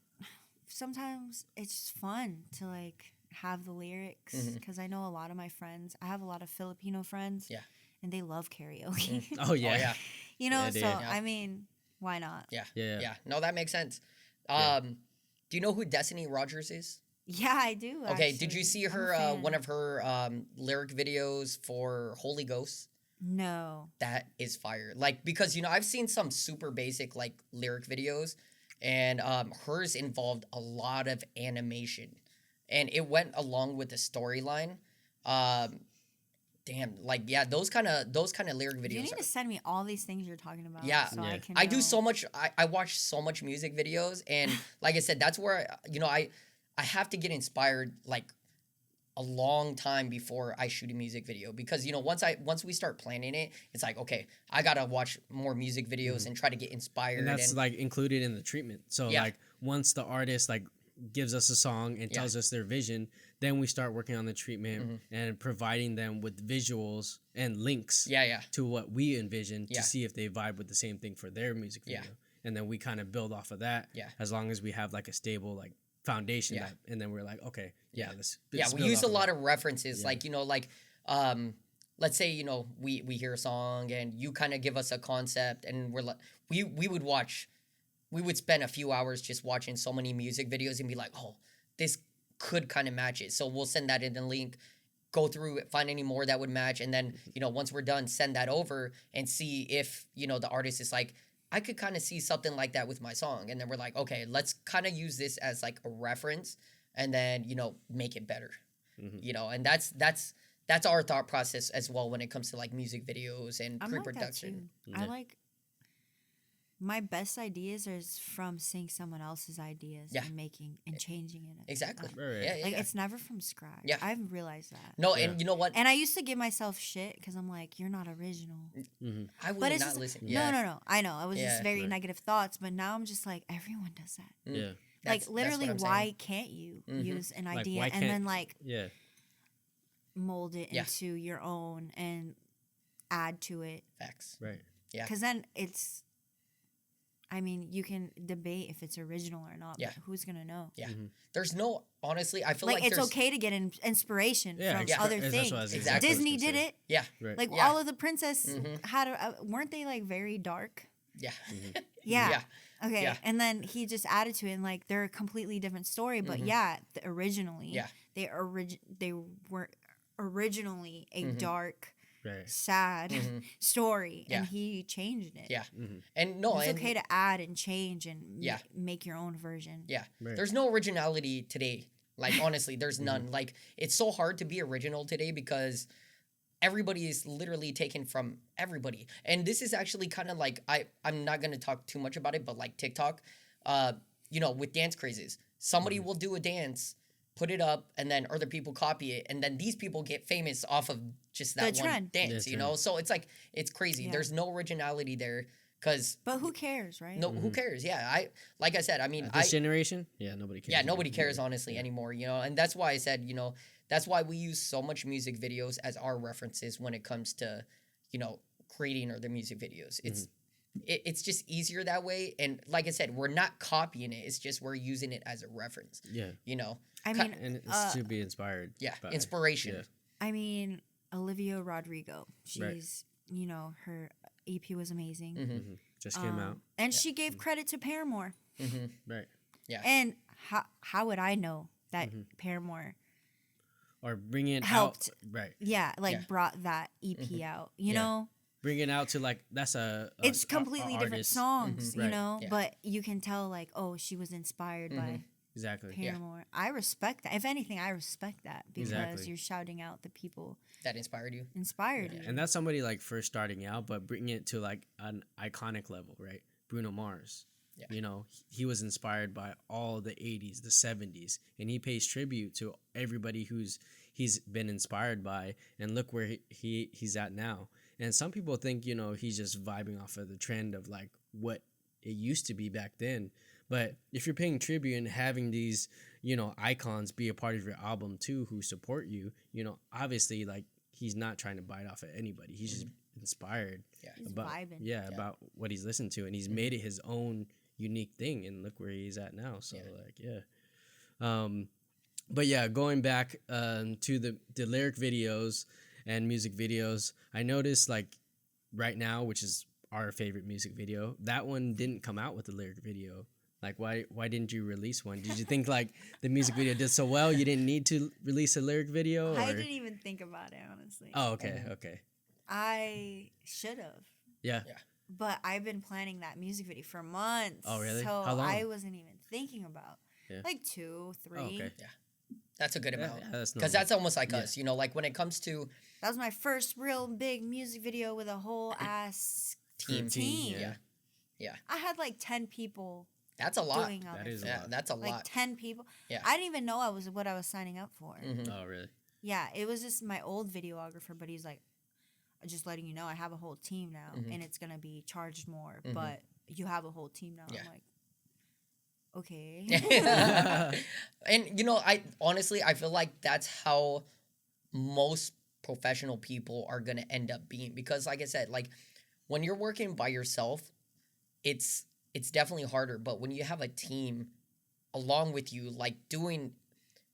S1: Sometimes it's just fun to like have the lyrics because I know a lot of my friends. I have a lot of Filipino friends.
S2: Yeah.
S1: and they love karaoke.
S3: Oh yeah.
S2: Oh, yeah.
S1: You know,
S3: Yeah,
S1: so
S3: dude.
S1: I mean, why not?
S2: Yeah. No, that makes sense.
S3: Yeah.
S2: Do you know who Destiny Rogers is?
S1: Yeah, I do.
S2: Okay,
S1: actually.
S2: did you see
S1: I'm a
S2: her
S1: fan.
S2: one of her lyric videos for Holy Ghost?
S1: No.
S2: That is fire. Like, because I've seen some super basic like lyric videos, and hers involved a lot of animation, and it went along with the storyline. Damn, like, yeah, those kind of lyric videos.
S1: You need to send me all these things you're talking about.
S2: Yeah.
S1: So
S3: Yeah.
S1: I can.
S2: I do
S1: know.
S2: so much. I watch so much music videos, and like I said, that's where I have to get inspired like a long time before I shoot a music video, because once we start planning it, it's like, okay, I gotta watch more music videos and try to get inspired.
S3: And that's like included in the treatment. So
S2: Yeah.
S3: like once the artist like gives us a song and tells us their vision, then we start working on the treatment and providing them with visuals and links
S2: yeah.
S3: to what we envision
S2: Yeah.
S3: to see if they vibe with the same thing for their music video.
S2: Yeah.
S3: And then we kind of build off of that.
S2: Yeah.
S3: As long as we have like a stable like foundation.
S2: Yeah.
S3: And then we're like, okay, let's
S2: Yeah, we
S3: build
S2: use
S3: off
S2: a
S3: of
S2: lot
S3: that.
S2: of references,
S3: Yeah.
S2: like let's say we hear a song and you kind of give us a concept, and we're like we would spend a few hours just watching so many music videos and be like, oh, this could kind of match it, so we'll send that in the link, go through it, find any more that would match, and then once we're done, send that over and see if the artist is like, I could kind of see something like that with my song, and then we're like, okay, let's kind of use this as like a reference, and then make it better. And that's our thought process as well when it comes to like music videos and
S1: I'm
S2: pre-production.
S1: Like that too. I like my best ideas is from seeing someone else's ideas and making and changing it.
S2: Exactly.
S3: Right.
S2: Yeah,
S1: Like
S2: yeah.
S1: it's never from scratch.
S2: Yeah.
S1: I've realized that.
S2: No,
S3: Yeah.
S2: and you know what?
S1: And I used to give myself shit because I'm like, you're not original.
S2: I would
S1: But it's
S2: not
S1: just,
S2: listen.
S1: no. I know. It was
S2: Yeah.
S1: just very
S3: Right.
S1: negative thoughts. But now I'm just like, everyone does that.
S3: Yeah.
S2: That's
S1: Like literally,
S2: what I'm
S1: why
S2: saying.
S1: can't you
S2: Mhm.
S1: use an
S3: Like,
S1: idea
S3: why
S1: and
S3: can't-
S1: then like
S3: Yeah.
S1: mold it
S2: Yeah.
S1: into your own and add to it?
S2: Facts.
S3: Right.
S2: Yeah.
S1: Because then it's, I mean, you can debate if it's original or not.
S2: Yeah.
S1: But who's gonna know?
S2: Yeah. There's no, honestly, I feel
S1: Like
S2: like
S1: it's
S2: there's,
S1: okay to get inspiration
S3: Yeah.
S1: from
S2: Yeah.
S1: other
S3: That's
S1: things.
S3: what I was
S2: Exactly.
S1: Disney did it.
S2: Yeah.
S3: Right.
S1: Like
S2: Yeah.
S1: all of the princess
S2: Mhm.
S1: had weren't they like very dark?
S2: Yeah.
S1: Yeah.
S2: Yeah.
S1: Okay.
S2: Yeah.
S1: And then he just added to it, and like they're a completely different story. But originally,
S2: Yeah.
S1: they were originally a dark,
S3: Right.
S1: sad story,
S2: Yeah.
S1: and he changed it.
S2: Yeah. And no,
S1: It's
S2: and
S1: okay to add and change and
S2: Yeah.
S1: make your own version.
S2: yeah.
S3: Right.
S2: There's no originality today. Like, honestly, there's none. Like, it's so hard to be original today because everybody is literally taken from everybody. And this is actually kind of like, I'm not going to talk too much about it, but like TikTok, with dance crazes, somebody will do a dance, put it up, and then other people copy it. And then these people get famous off of just that
S1: The
S2: one
S1: trend.
S2: dance,
S3: The trend.
S2: So it's like, it's crazy.
S1: Yeah.
S2: There's no originality there because
S1: But who cares, right?
S2: no, who cares? Yeah. Like I said, I mean,
S3: This generation? Yeah, nobody cares.
S2: yeah, nobody cares honestly anymore, and that's why I said, that's why we use so much music videos as our references when it comes to, creating other music videos. It's just easier that way, and like I said, we're not copying it. It's just we're using it as a reference.
S3: Yeah.
S1: I mean,
S3: And it's to be inspired.
S2: Yeah,
S3: by.
S2: inspiration.
S3: Yeah.
S1: I mean, Olivia Rodrigo.
S3: Right.
S1: She's, her EP was amazing.
S3: Just came out.
S1: And she gave credit to Paramore.
S3: Right.
S2: Yeah,
S1: And how would I know that Paramore,
S3: Or bring it
S1: helped.
S3: out. Right.
S1: yeah, like
S2: Yeah.
S1: brought that EP out, you
S3: Yeah.
S1: know?
S3: Bring it out to like, that's
S1: It's completely different
S3: artist.
S1: songs,
S3: Right.
S2: Yeah.
S1: But you can tell like, oh, she was inspired by
S3: Exactly.
S1: Paramore. I respect that. If anything, I respect that because
S3: Exactly.
S1: you're shouting out the people
S2: that inspired you.
S1: inspired you.
S3: And that's somebody like first starting out, but bringing it to like an iconic level, right? Bruno Mars.
S2: Yeah.
S3: He was inspired by all the 80s, the 70s, and he pays tribute to everybody he's been inspired by, and look where he's at now. And some people think, he's just vibing off of the trend of like what it used to be back then. But if you're paying tribute and having these, icons be a part of your album too, who support you, obviously like he's not trying to bite off at anybody. He's just inspired
S1: He's
S3: about
S1: vibing.
S3: about what he's listened to, and he's made it his own unique thing, and look where he's at now. So but yeah, going back to the lyric videos and music videos. I noticed like right now, which is our favorite music video, that one didn't come out with a lyric video. Like why didn't you release one? Did you think like the music video did so well you didn't need to release a lyric video? Or?
S1: I didn't even think about it, honestly.
S3: Oh, okay, okay.
S1: I should have.
S3: Yeah.
S1: But I've been planning that music video for months.
S3: Oh, really?
S1: So
S3: How long?
S1: I wasn't even thinking about like 2, 3.
S3: Oh, okay.
S2: Yeah. That's a good amount.
S3: That's
S2: because that's almost like us, you know, like when it comes to
S1: That was my first real big music video with a whole ass
S2: team. Yeah.
S1: I had like 10 people.
S2: That's a lot.
S1: Doing all
S3: That
S1: this.
S3: is a lot.
S2: That's a
S1: Like
S2: lot.
S1: 10 people.
S2: Yeah.
S1: I didn't even know what I was signing up for.
S2: Mhm.
S3: Oh, really?
S1: Yeah, it was just my old videographer, but he's like, just letting you know, I have a whole team now, and it's gonna be charged more, but you have a whole team now.
S2: Yeah.
S1: I'm like, okay.
S2: And you know, I honestly I feel like that's how most professional people are gonna end up being, because like I said, like when you're working by yourself, it's definitely harder. But when you have a team along with you, like doing,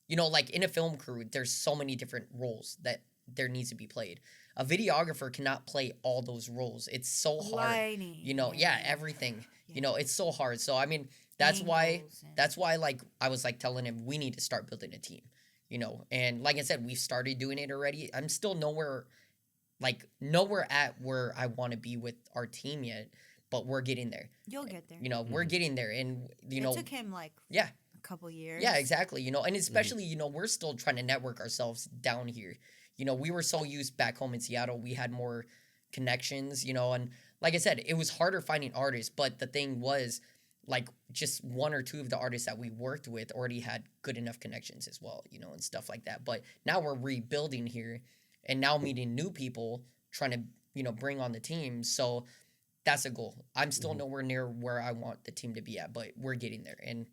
S2: you know, like in a film crew, there's so many different roles that there needs to be played. A videographer cannot play all those roles. It's so hard.
S1: Lighting,
S2: You know, everything.
S1: Yeah.
S2: You know, it's so hard. So I mean, that's why like I was like telling him we need to start building a team. You know, and like I said, we've started doing it already. I'm still nowhere at where I want to be with our team yet, but we're getting there.
S1: You'll get there.
S2: You know, we're getting there, and you know,
S1: It took him like
S2: yeah,
S1: a couple years.
S2: yeah, exactly. You know, and especially you know, we're still trying to network ourselves down here. You know, we were so used back home in Seattle, we had more connections. You know, and like I said, it was harder finding artists, but the thing was, like, just 1 or 2 of the artists that we worked with already had good enough connections as well, you know, and stuff like that. But now we're rebuilding here and now meeting new people, trying to, you know, bring on the team. So that's a goal. I'm still nowhere near where I want the team to be at, but we're getting there. And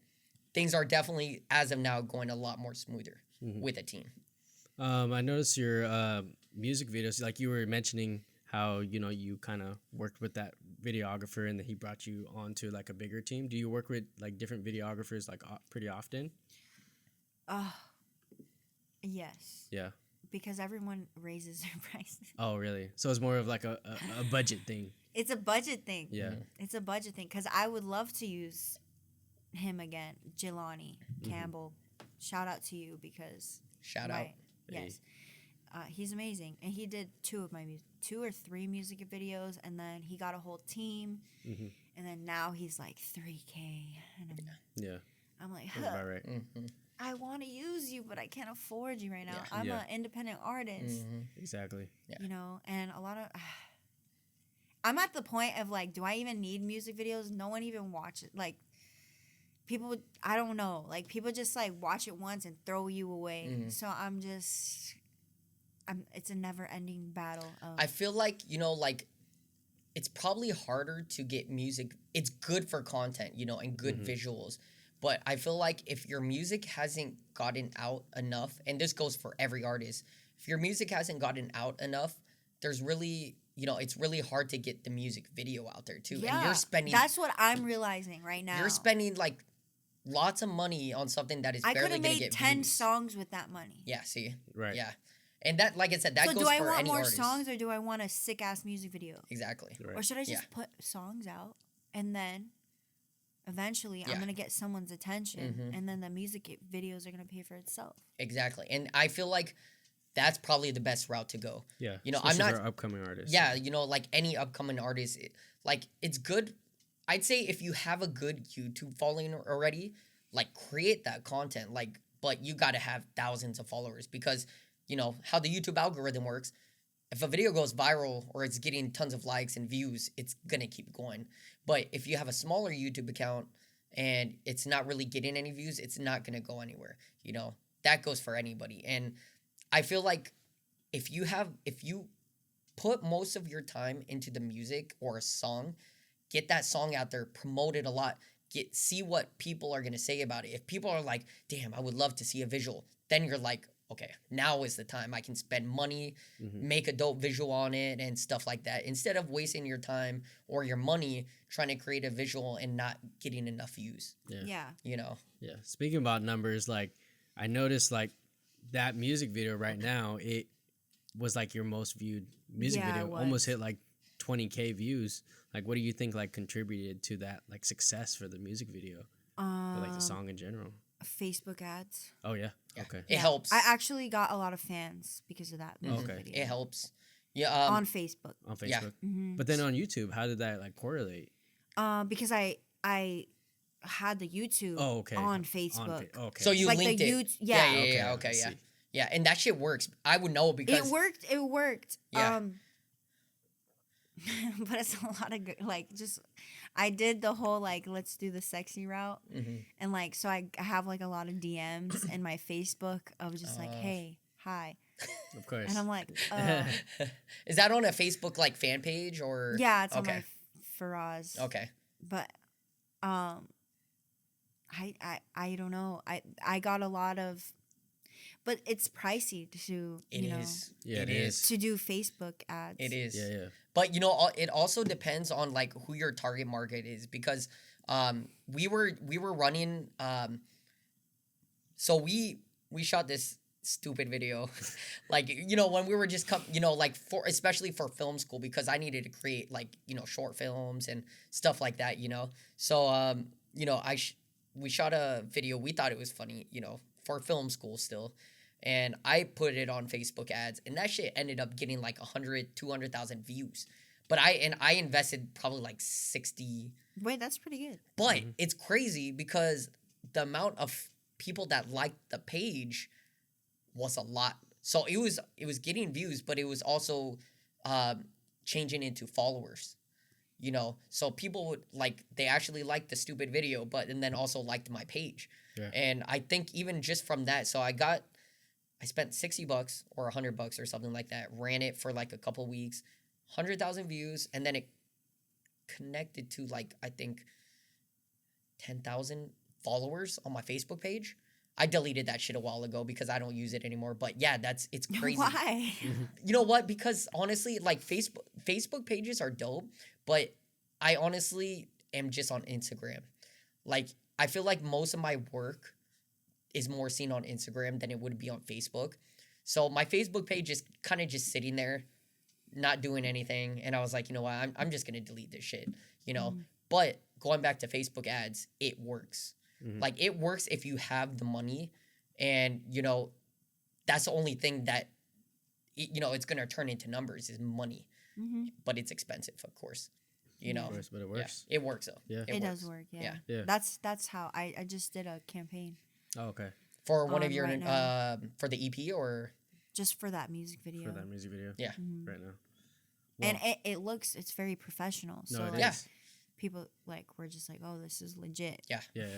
S2: things are definitely, as of now, going a lot more smoother with a team.
S3: I noticed your music videos, like you were mentioning how, you know, you kind of worked with that videographer and then he brought you onto like a bigger team. Do you work with like different videographers like pretty often?
S1: Yes.
S3: Yeah.
S1: Because everyone raises their prices.
S3: Oh, really? So it's more of like a budget thing.
S1: It's a budget thing.
S3: Yeah.
S1: It's a budget thing. Because I would love to use him again. Jelani Campbell. Shout out to you because...
S2: Shout out.
S1: Yes. He's amazing. And he did 2 or 3 music videos. And then he got a whole team. And then now he's like 3K. And I'm like,
S3: That's about right.
S1: I want to use you, but I can't afford you right now.
S2: Yeah.
S1: I'm an independent artist.
S3: Exactly.
S2: Yeah.
S1: You know, and a lot of... I'm at the point of like, do I even need music videos? No one even watches. Like, people, I don't know. Like, people just like watch it once and throw you away. So it's a never-ending battle.
S2: I feel like, you know, like, it's probably harder to get music. It's good for content, you know, and good visuals. But I feel like if your music hasn't gotten out enough, and this goes for every artist, if your music hasn't gotten out enough, there's really, you know, it's really hard to get the music video out there too.
S1: Yeah,
S2: and you're spending...
S1: That's what I'm realizing right now.
S2: You're spending like lots of money on something that is
S1: I
S2: barely
S1: could
S2: going
S1: have
S2: to
S1: made
S2: get
S1: 10
S2: views.
S1: songs with that money.
S2: Yeah, see?
S3: Right.
S2: Yeah. And that, like I said, that
S1: So
S2: goes
S1: do I
S2: for
S1: want
S2: any
S1: more
S2: artist.
S1: songs or do I want a sick-ass music video?
S2: Exactly.
S3: Right.
S1: Or should I just put songs out and then eventually I'm going to get someone's attention and then the music videos are going to pay for itself.
S2: Exactly. And I feel like that's probably the best route to go.
S3: Yeah.
S2: You know,
S3: especially
S2: I'm not...
S3: for upcoming artists.
S2: Yeah, you know, like any upcoming artist, like it's good. I'd say if you have a good YouTube following already, like create that content, like, but you got to have thousands of followers because, you know, how the YouTube algorithm works. If a video goes viral or it's getting tons of likes and views, it's going to keep going. But if you have a smaller YouTube account and it's not really getting any views, it's not going to go anywhere. You know, that goes for anybody. And I feel like if you put most of your time into the music or a song, get that song out there, promote it a lot, see what people are going to say about it. If people are like, damn, I would love to see a visual, then you're like, okay, now is the time. I can spend money, make a dope visual on it and stuff like that, instead of wasting your time or your money trying to create a visual and not getting enough views.
S1: Yeah.
S2: You know?
S3: Yeah. Speaking about numbers, like I noticed like that music video right now, was like your most viewed music
S1: Yeah,
S3: video.
S1: it
S3: Almost
S1: was.
S3: hit like 20K views. Like, what do you think like contributed to that like success for the music video or like the song in general?
S1: Facebook ads.
S3: Oh yeah.
S2: Yeah.
S3: Okay.
S2: It helps.
S1: I actually got a lot of fans because of that music
S3: Okay.
S1: video.
S2: It helps. Yeah.
S1: On Facebook.
S3: On Facebook.
S2: Yeah.
S3: But then on YouTube, how did that like correlate?
S1: Because I had the YouTube
S3: Okay.
S1: on Facebook.
S3: Okay.
S2: So you
S1: Like
S2: linked
S1: the
S2: it.
S1: YouTube- yeah.
S2: Yeah.
S3: I
S2: Okay. Yeah.
S3: see.
S2: Yeah. And that shit works. I would know because
S1: It worked.
S2: Yeah.
S1: But it's a lot of like just I did the whole like let's do the sexy route, and like so I have like a lot of DMs in my Facebook of just like hey hi,
S3: Of course.
S1: and I'm like
S2: is that on a Facebook like fan page or
S1: yeah, it's on
S2: okay.
S1: my Feraz.
S2: Okay.
S1: But I don't know. I got a lot of, but it's pricey to
S2: It
S1: you know
S2: is.
S3: Yeah,
S2: it
S3: it
S2: is.
S1: to do Facebook ads.
S2: It is.
S3: Yeah.
S2: But you know, it also depends on like who your target market is because we were running so we shot this stupid video like you know when we were just like for especially for film school because I needed to create like you know short films and stuff like that, you know. So you know we shot a video, we thought it was funny, you know, for film school still. And I put it on Facebook ads, and that shit ended up getting like 100, 200,000 views. But I invested probably like 60.
S1: Wait, that's pretty good.
S2: But it's crazy because the amount of people that liked the page was a lot. So it was getting views, but it was also changing into followers. You know, so people would like they actually liked the stupid video, but and then also liked my page.
S3: Yeah.
S2: And I think even just from that, so I spent $60 or $100 or something like that. Ran it for like a couple weeks, 100,000 views, and then it connected to like I think 10,000 followers on my Facebook page. I deleted that shit a while ago because I don't use it anymore. But yeah, it's crazy.
S1: Why?
S2: You know what? Because honestly, like Facebook pages are dope, but I honestly am just on Instagram. Like I feel like most of my work is more seen on Instagram than it would be on Facebook. So my Facebook page is kind of just sitting there, not doing anything. And I was like, you know what? I'm just gonna delete this shit. You know. But going back to Facebook ads, it works. Like it works if you have the money, and you know, that's the only thing that you know it's gonna turn into numbers is money. But it's expensive, of course. You know,
S3: Of course, but it works.
S2: Yeah, it works though.
S3: Yeah.
S1: It
S2: works.
S1: does work. Yeah.
S3: Yeah.
S1: That's how I just did a campaign
S3: Oh, okay.
S2: For one of your
S1: right now.
S2: for the EP or
S1: just for that music video.
S3: For that music video.
S2: yeah.
S3: Right now.
S1: And it's very professional. So
S3: No, it
S1: like
S2: Yeah.
S3: is.
S1: people like we're just like, oh, this is legit.
S2: Yeah.
S3: Yeah.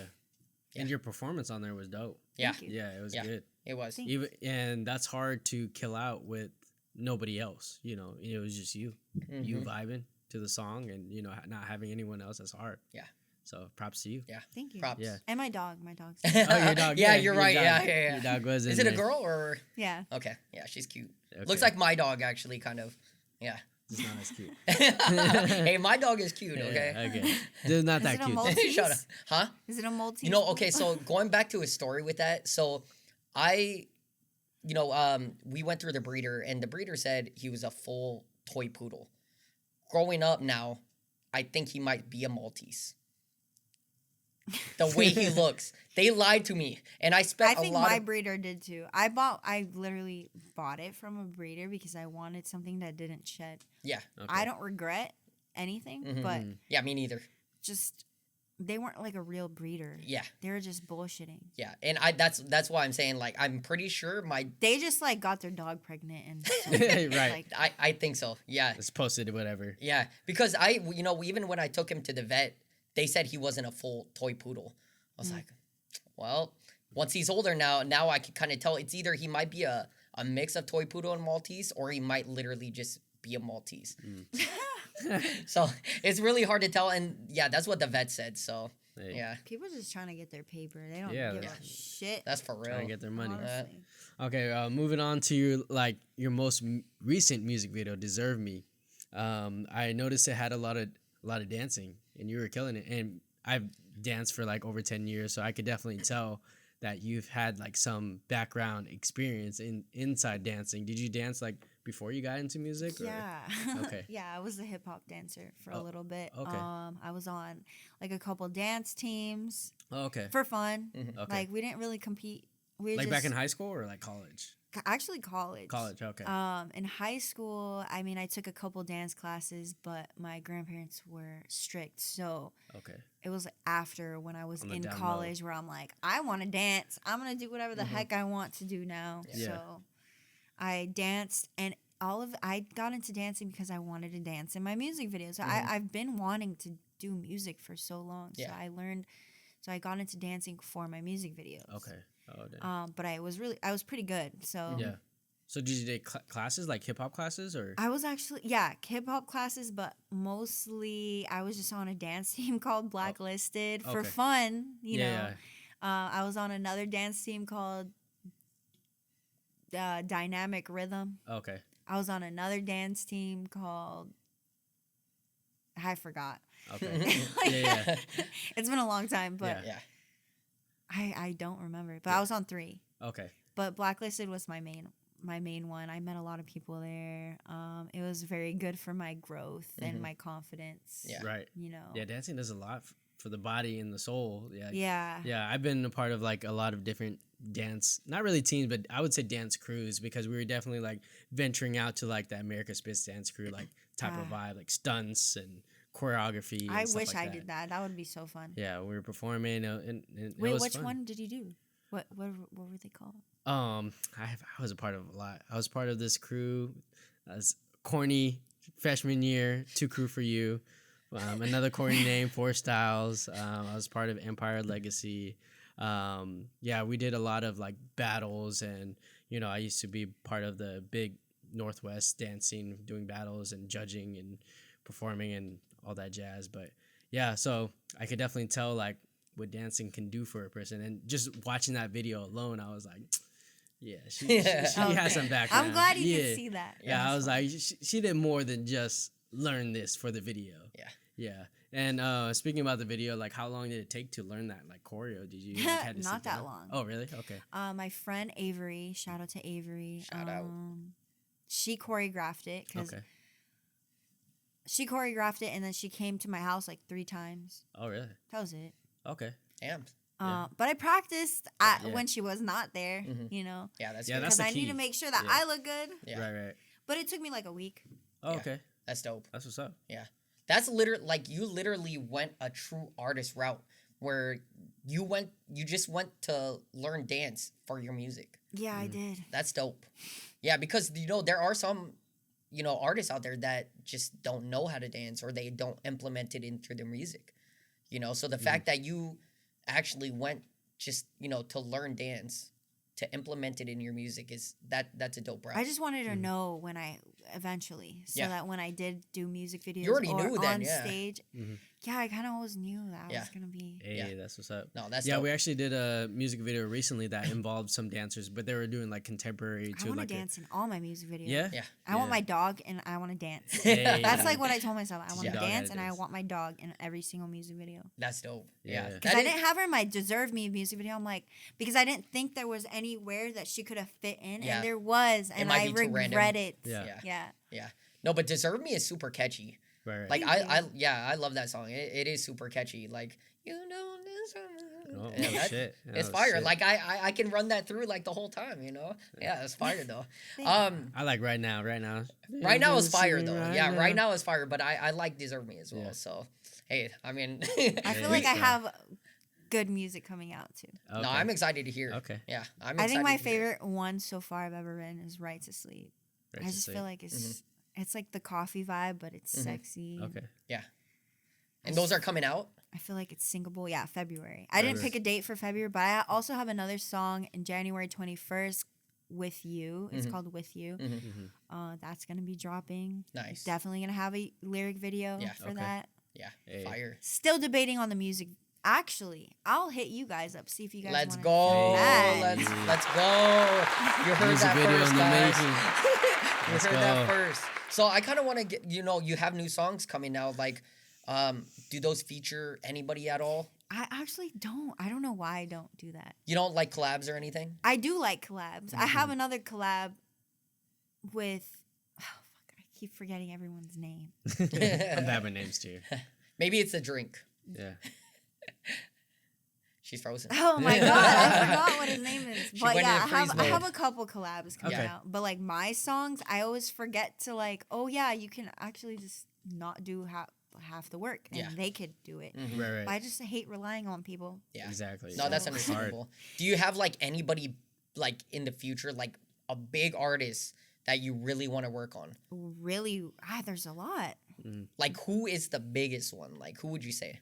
S3: And your performance on there was dope.
S2: Yeah.
S1: Thank you.
S3: Yeah, it was
S2: Yeah.
S3: good.
S2: It was.
S1: Thank
S3: Even and that's hard to kill out with nobody else. You know, it was just you vibing to the song, and you know, not having anyone else. That's hard.
S2: Yeah.
S3: So props to you.
S2: Yeah.
S1: Thank you.
S2: Props.
S3: Yeah.
S1: And my dog's
S3: Oh, your dog.
S2: Yeah, you're
S3: your
S2: right.
S3: dog-
S2: Yeah.
S3: Your dog was.
S2: Is
S3: in
S2: it a
S3: there.
S2: girl or
S1: yeah.
S2: okay? Yeah, she's cute.
S3: Okay.
S2: Looks like my dog actually, kind of. Yeah.
S3: It's not as cute.
S2: Hey, my dog is cute. Okay.
S3: Yeah, okay. It's not
S1: Is
S3: that
S1: it a
S3: cute.
S1: Maltese?
S2: Shut up. Huh?
S1: Is it a Maltese?
S2: You know, okay, so going back to a story with that, so we went through the breeder, and the breeder said he was a full toy poodle. Growing up now, I think he might be a Maltese. The way he looks. They lied to me, and I spent
S1: I think
S2: a lot
S1: my
S2: of...
S1: breeder did too. I literally bought it from a breeder because I wanted something that didn't shed.
S2: Yeah.
S3: Okay.
S1: I don't regret anything,
S2: Mhm.
S1: but
S2: Yeah, me neither.
S1: just they weren't like a real breeder.
S2: Yeah.
S1: They were just bullshitting.
S2: Yeah, and that's why I'm saying, like, I'm pretty sure
S1: They just like got their dog pregnant and
S3: Right.
S1: like,
S2: I think so. Yeah.
S3: It's posted whatever.
S2: Yeah, because even when I took him to the vet, they said he wasn't a full toy poodle. I was like, well, once he's older now I can kind of tell it's either he might be a mix of toy poodle and Maltese, or he might literally just be a Maltese. So it's really hard to tell, and yeah, that's what the vet said. So
S3: Hey.
S2: yeah,
S1: people just trying to get their paper. They don't
S3: Yeah,
S1: give
S3: yeah.
S1: a shit.
S2: that's for real.
S3: Trying to get their money.
S1: Honestly.
S3: Okay, moving on to your most recent music video, "Deserve Me." I noticed it had a lot of dancing, and you were killing it. And I've danced for like over 10 years, so I could definitely tell that you've had like some background experience inside dancing. Did you dance like before you got into music? Or?
S1: Yeah.
S3: Okay.
S1: Yeah, I was a hip hop dancer for a little bit.
S3: Okay.
S1: I was on like a couple dance teams
S3: Okay.
S1: for fun.
S3: Okay.
S1: Like we didn't really compete. We
S3: Like
S1: just,
S3: back in high school or like college?
S1: actually college.
S3: College, okay.
S1: In high school, I mean, I took a couple dance classes, but my grandparents were strict, so
S3: Okay.
S1: it was after when I was
S3: On the
S1: in
S3: down
S1: college where I'm like, I want to dance. I'm gonna do whatever the heck I want to do now.
S3: Yeah.
S1: So I danced, and I got into dancing because I wanted to dance in my music videos. So I've been wanting to do music for so long.
S2: Yeah.
S1: So I learned. So I got into dancing for my music videos.
S3: Okay. Oh, damn.
S1: But I was pretty good. So
S3: Yeah. So did you take classes, like hip hop classes, or?
S1: I was actually hip hop classes, but mostly I was just on a dance team called Blacklisted for
S3: Okay.
S1: fun. You know,
S3: Yeah.
S1: I was on another dance team called Dynamic Rhythm.
S3: Okay.
S1: I was on another dance team called I forgot.
S3: Okay. Yeah.
S1: It's been a long time, but
S2: Yeah.
S1: I don't remember. But I was on 3.
S3: Okay.
S1: But Blacklisted was my main one. I met a lot of people there. It was very good for my growth and my confidence.
S2: Yeah.
S3: Right.
S1: You know.
S3: Yeah, dancing does a lot for the body and the soul. Yeah.
S1: Yeah.
S3: Yeah, I've been a part of like a lot of different dance, not really teams, but I would say dance crews, because we were definitely like venturing out to like the America Spitz dance crew, like type of vibe, like stunts and choreography. And
S1: I
S3: stuff
S1: wish
S3: like
S1: I
S3: that.
S1: did that. That would be so fun.
S3: Yeah, we were performing, and it
S1: Wait,
S3: was
S1: which
S3: fun.
S1: one did you do? What were they called?
S3: I was a part of a lot. I was part of this crew, as corny freshman year, Two Crew for You. Another corny name, Four Styles. I was part of Empire Legacy. Yeah, we did a lot of like battles, and I used to be part of the big Northwest dancing, doing battles and judging and performing and all that jazz. But yeah, so I could definitely tell like what dancing can do for a person, and just watching that video alone, I was like, yeah, she has some background.
S1: I'm glad you could see that.
S3: Yeah, I was like, she did more than just learn this for the video.
S2: Yeah.
S3: Yeah. And speaking about the video, like how long did it take to learn that like choreo? Did you had to
S1: Not
S3: sit
S1: that
S3: down?
S1: long.
S3: Oh, really? Okay.
S1: My friend Avery, shout out to Avery.
S2: Shout out.
S1: She choreographed it because
S3: Okay.
S1: she choreographed it, and then she came to my house like 3 times.
S3: Oh, really?
S1: That was it.
S3: Okay.
S2: Damn.
S3: Yeah.
S1: But I practiced
S3: Yeah.
S1: when she was not there, you know,
S2: Yeah, that's
S3: Yeah,
S2: good.
S3: that's
S1: because
S3: the
S1: I need
S3: key.
S1: to make sure that
S3: Yeah.
S1: I look good.
S2: Yeah.
S3: Right.
S1: But it took me like a week.
S3: Oh,
S2: Yeah.
S3: okay.
S2: That's dope.
S3: That's what's up.
S2: Yeah. That's literally like you literally went a true artist route where you just went to learn dance for your music.
S1: Yeah, I did.
S2: That's dope. Yeah, because there are some artists out there that just don't know how to dance, or they don't implement it into their music. So the fact that you actually went just to learn dance, to implement it in your music, that's a dope route.
S1: I just wanted to know when I eventually, so
S2: Yeah.
S1: that when I did do music videos
S2: already
S1: or
S2: knew then,
S1: on
S2: yeah.
S1: stage, yeah, I kind of always knew that I
S2: Yeah.
S1: was gonna be.
S3: Hey,
S2: Yeah.
S3: that's what's up.
S2: No, that's
S3: yeah.
S2: dope.
S3: We actually did a music video recently that involved some dancers, but they were doing like contemporary
S1: I
S3: to
S1: want
S3: like
S1: to dance in all my music videos.
S3: Yeah.
S2: Yeah.
S1: I want my dog, and I want to dance.
S3: Hey.
S1: That's like what I told myself. I want
S3: Your
S1: to
S3: dog
S1: dance,
S3: gotta
S1: and I
S3: dance.
S1: want my dog in every single music video.
S2: That's dope.
S3: Yeah.
S2: Yeah.
S1: Because I didn't have her in my Deserve Me music video. I'm like, because I didn't think there was anywhere that she could have fit in,
S2: Yeah.
S1: and there was, and
S2: might
S1: I
S2: be too random.
S1: regret it.
S3: Yeah.
S1: Yeah.
S2: No, but Deserve Me is super catchy.
S3: Right.
S2: Like
S1: Thank you.
S2: I love that song. It is super catchy. Like you don't deserve me.
S3: Oh,
S2: Yeah, that-
S3: shit.
S2: It's
S3: Oh,
S2: fire.
S3: shit.
S2: Like I can run that through like the whole time. Yeah, it's fire though.
S1: Thank
S3: I like right now. Right now.
S2: Right now is fire though.
S3: Right
S2: Yeah,
S3: now.
S2: right now is fire. But I like Deserve Me as well.
S3: Yeah.
S2: So hey, I mean,
S1: I feel
S3: Yeah.
S1: like I
S3: Yeah.
S1: have good music coming out too.
S3: Okay.
S2: no, I'm excited to hear.
S3: Okay.
S2: Yeah, I'm.
S1: I
S2: Excited
S1: think my
S2: to hear.
S1: favorite one so far I've ever written is Right to Sleep.
S3: Right
S1: I
S3: to
S1: just
S3: sleep.
S1: feel like it's like the coffee vibe, but it's sexy.
S3: Okay.
S2: And those are coming out.
S1: I feel like it's singable. Yeah, February. I didn't pick a date for February, but I also have another song in January 21st, With You. It's called With You. That's going to be dropping.
S2: Nice.
S1: Definitely going to have a lyric video
S2: Yeah.
S1: for
S3: Okay.
S1: that.
S2: Yeah,
S3: Hey.
S2: fire.
S1: Still debating on the music. Actually, I'll hit you guys up, see if you guys
S2: Let's
S1: wanna
S2: go.
S1: do that.
S2: Let's go. You heard
S3: Music
S2: that
S3: video
S2: first,
S3: in the
S2: guys.
S3: making.
S2: You
S3: Let's
S2: heard that
S3: go.
S2: first. So I kind of want to get, you have new songs coming out. Like, do those feature anybody at all?
S1: I actually don't. I don't know why I don't do that.
S2: You don't like collabs or anything?
S1: I do like collabs. I have another collab with keep forgetting everyone's name.
S3: I'm bad with names too.
S2: Maybe it's a drink.
S3: Yeah.
S2: She's frozen.
S1: Oh my god, I forgot what his name is. But
S2: went
S1: yeah,
S2: into
S1: I
S2: freeze
S1: have
S2: mode.
S1: a couple collabs coming
S3: Okay.
S1: out. But like my songs, I always forget to like, oh yeah, you can actually just not do half the work, and
S2: Yeah.
S1: they could do it.
S3: Right.
S1: But I just hate relying on people.
S2: Yeah.
S3: Exactly.
S2: No, that's
S1: So-
S2: understandable. Do you have like anybody like in the future, like a big artist that you really want to work on?
S1: Really, there's a lot.
S2: Like who is the biggest one? Like who would you say?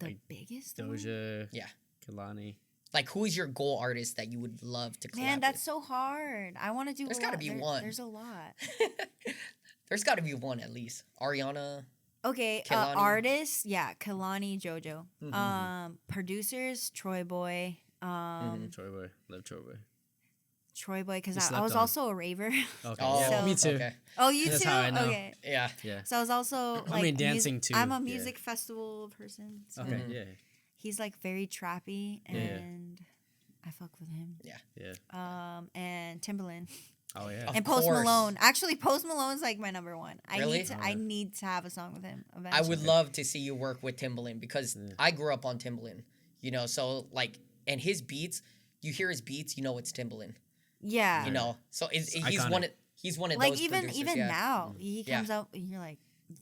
S1: The
S3: Like
S1: biggest one?
S3: Doja.
S2: Yeah.
S3: Kalani.
S2: Like who is your goal artist that you would love to collab
S1: Man, that's so hard. I want to do.
S2: There's
S1: got
S2: gotta
S1: to
S2: be one.
S1: There's a lot.
S2: with? There's got to be one at least. Ariana.
S1: Okay,
S2: Kehlani.
S1: artists, yeah, Kalani, JoJo.
S2: Mm-hmm.
S1: Producers, Troy Boy.
S3: Troy Boy. Love Troy Boy.
S1: Troy Boy, because
S3: You
S1: I
S3: slept
S1: was
S3: on.
S1: also a raver.
S3: Okay.
S2: Oh,
S3: yeah, me too.
S2: Okay.
S1: Oh, you
S3: That's
S1: too?
S3: how I know.
S1: Okay.
S2: Yeah.
S3: Yeah.
S1: So I was also like
S3: mean, dancing too,
S1: I'm a
S3: yeah.
S1: music festival person. So
S3: Okay. Yeah.
S1: he's like very trappy,
S3: Yeah.
S1: and I fuck with him.
S3: Yeah.
S1: And Timbaland
S3: Oh yeah.
S2: Of
S1: and Post
S2: course.
S1: Malone. Actually, Post Malone's like my number one.
S2: Really?
S1: I need to have a song with him
S2: I
S1: eventually.
S2: would love to see you work with Timbaland because I grew up on Timbaland, you know, so like, and his beats, you hear his beats, you know it's Timbaland,
S1: Yeah.
S2: you know, so he's
S3: iconic.
S2: one of
S1: Like
S2: those
S1: even
S2: producers, yeah.
S1: now, he
S2: Yeah.
S1: comes out and you're like,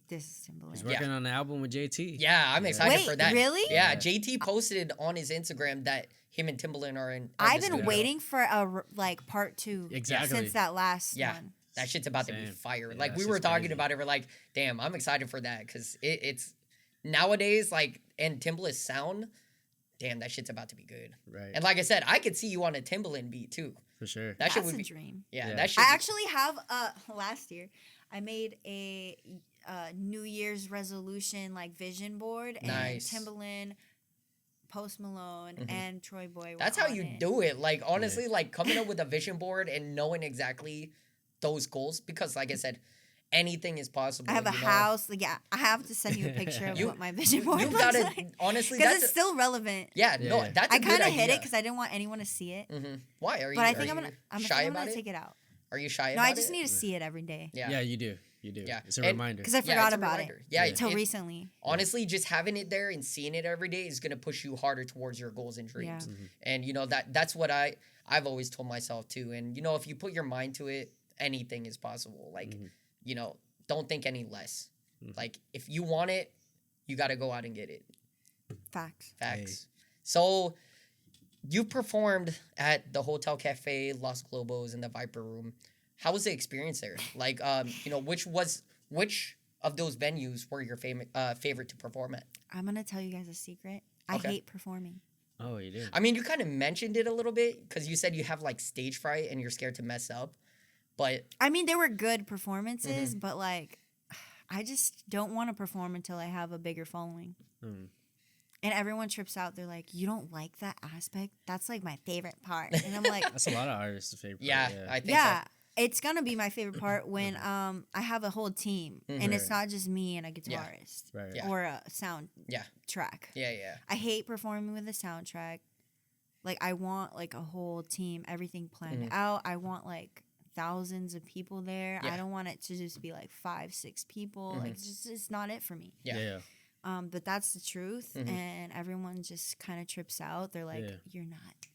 S1: this is Timbaland.
S3: He's working on an album with JT.
S2: Yeah, I'm excited
S1: Wait,
S2: for that.
S1: really?
S2: Yeah,
S3: Yeah.
S2: JT posted on his Instagram that him and Timbaland are in.
S1: I've
S2: this
S1: been
S2: studio.
S1: waiting for a like part 2
S3: Exactly.
S1: since that last
S2: Yeah.
S1: one.
S2: That shit's about to be
S3: Same.
S2: fire.
S3: Yeah,
S2: Like
S3: that
S2: we were
S3: shit's
S2: talking
S3: crazy.
S2: about it, we're like, damn, I'm excited for that because it's nowadays like and Timbaland's sound, damn, that shit's about to be good.
S3: Right.
S2: And like I said, I could see you on a Timbaland beat too.
S3: For sure.
S2: That shit
S1: That's
S2: would
S1: a
S2: be
S1: dream.
S2: yeah.
S3: Yeah.
S2: That shit.
S1: I actually have last year I made a New Year's resolution like vision board, and
S2: Nice.
S1: Timbaland, Post Malone, and Troy Boy.
S2: That's
S1: were
S2: how
S1: on
S2: you
S1: it.
S2: do it. Like honestly, like coming up with a vision board and knowing exactly those goals because like I said, anything is possible.
S1: I have a
S2: you know?
S1: house. Like, yeah, I have to send you a picture of
S2: You-
S1: what my vision board
S2: You
S1: looks
S2: gotta
S1: like.
S2: honestly
S1: Because
S2: that's
S1: it's still relevant.
S2: yeah,
S3: Yeah,
S2: no,
S3: yeah.
S2: that's a
S1: I
S2: good
S1: kind of
S2: idea.
S1: hid it because I didn't want anyone to see it.
S2: Why are you?
S1: But I
S2: are
S1: think I'm
S2: you
S1: gonna. I'm
S2: shy
S1: gonna
S2: about it?
S1: take it out.
S2: Are you shy
S1: No,
S2: about
S1: I just
S2: it?
S1: need to see it every day.
S2: Yeah.
S3: Yeah, you do. You do.
S2: Yeah.
S3: It's a
S2: And-
S3: reminder.
S1: Because I
S2: Yeah,
S1: forgot
S2: it's a
S1: about
S2: reminder.
S1: it.
S2: Yeah,
S1: Until
S2: it-
S1: recently.
S2: Honestly, just having it there and seeing it every day is gonna push you harder towards your goals and dreams.
S1: Yeah.
S2: And you know that's what I've always told myself too. And you know, if you put your mind to it, anything is possible. Like, you know, don't think any less. Like if you want it, you gotta go out and get it.
S1: Facts.
S2: Facts. So you performed at the Hotel Cafe, Los Globos, and the Viper Room. How was the experience there? Like, you know, which of those venues were your favorite to perform at?
S1: I'm gonna tell you guys a secret. I
S2: Okay.
S1: hate performing.
S3: Oh, you do.
S2: I mean, you kind of mentioned it a little bit because you said you have like stage fright and you're scared to mess up. But
S1: I mean, they were good performances, but like, I just don't want to perform until I have a bigger following. And everyone trips out. They're like, "You don't like that aspect? That's like my favorite part." And I'm like,
S3: That's a lot of artists' favorite.
S2: yeah,
S3: Yeah.
S2: I think
S1: "Yeah, it's gonna be my favorite part when I have a whole team and it's
S3: Right.
S1: not just me and a guitarist
S3: Right.
S2: Yeah.
S1: or a sound
S2: Yeah.
S1: track."
S2: Yeah, yeah.
S1: I hate performing with a soundtrack. Like I want like a whole team, everything planned out. I want like thousands of people there.
S2: Yeah.
S1: I don't want it to just be like 5-6 people. Like it's not it for me.
S2: Yeah.
S3: Yeah.
S1: But that's the truth, and everyone just kind of trips out. They're like,
S3: Yeah.
S1: "You're not."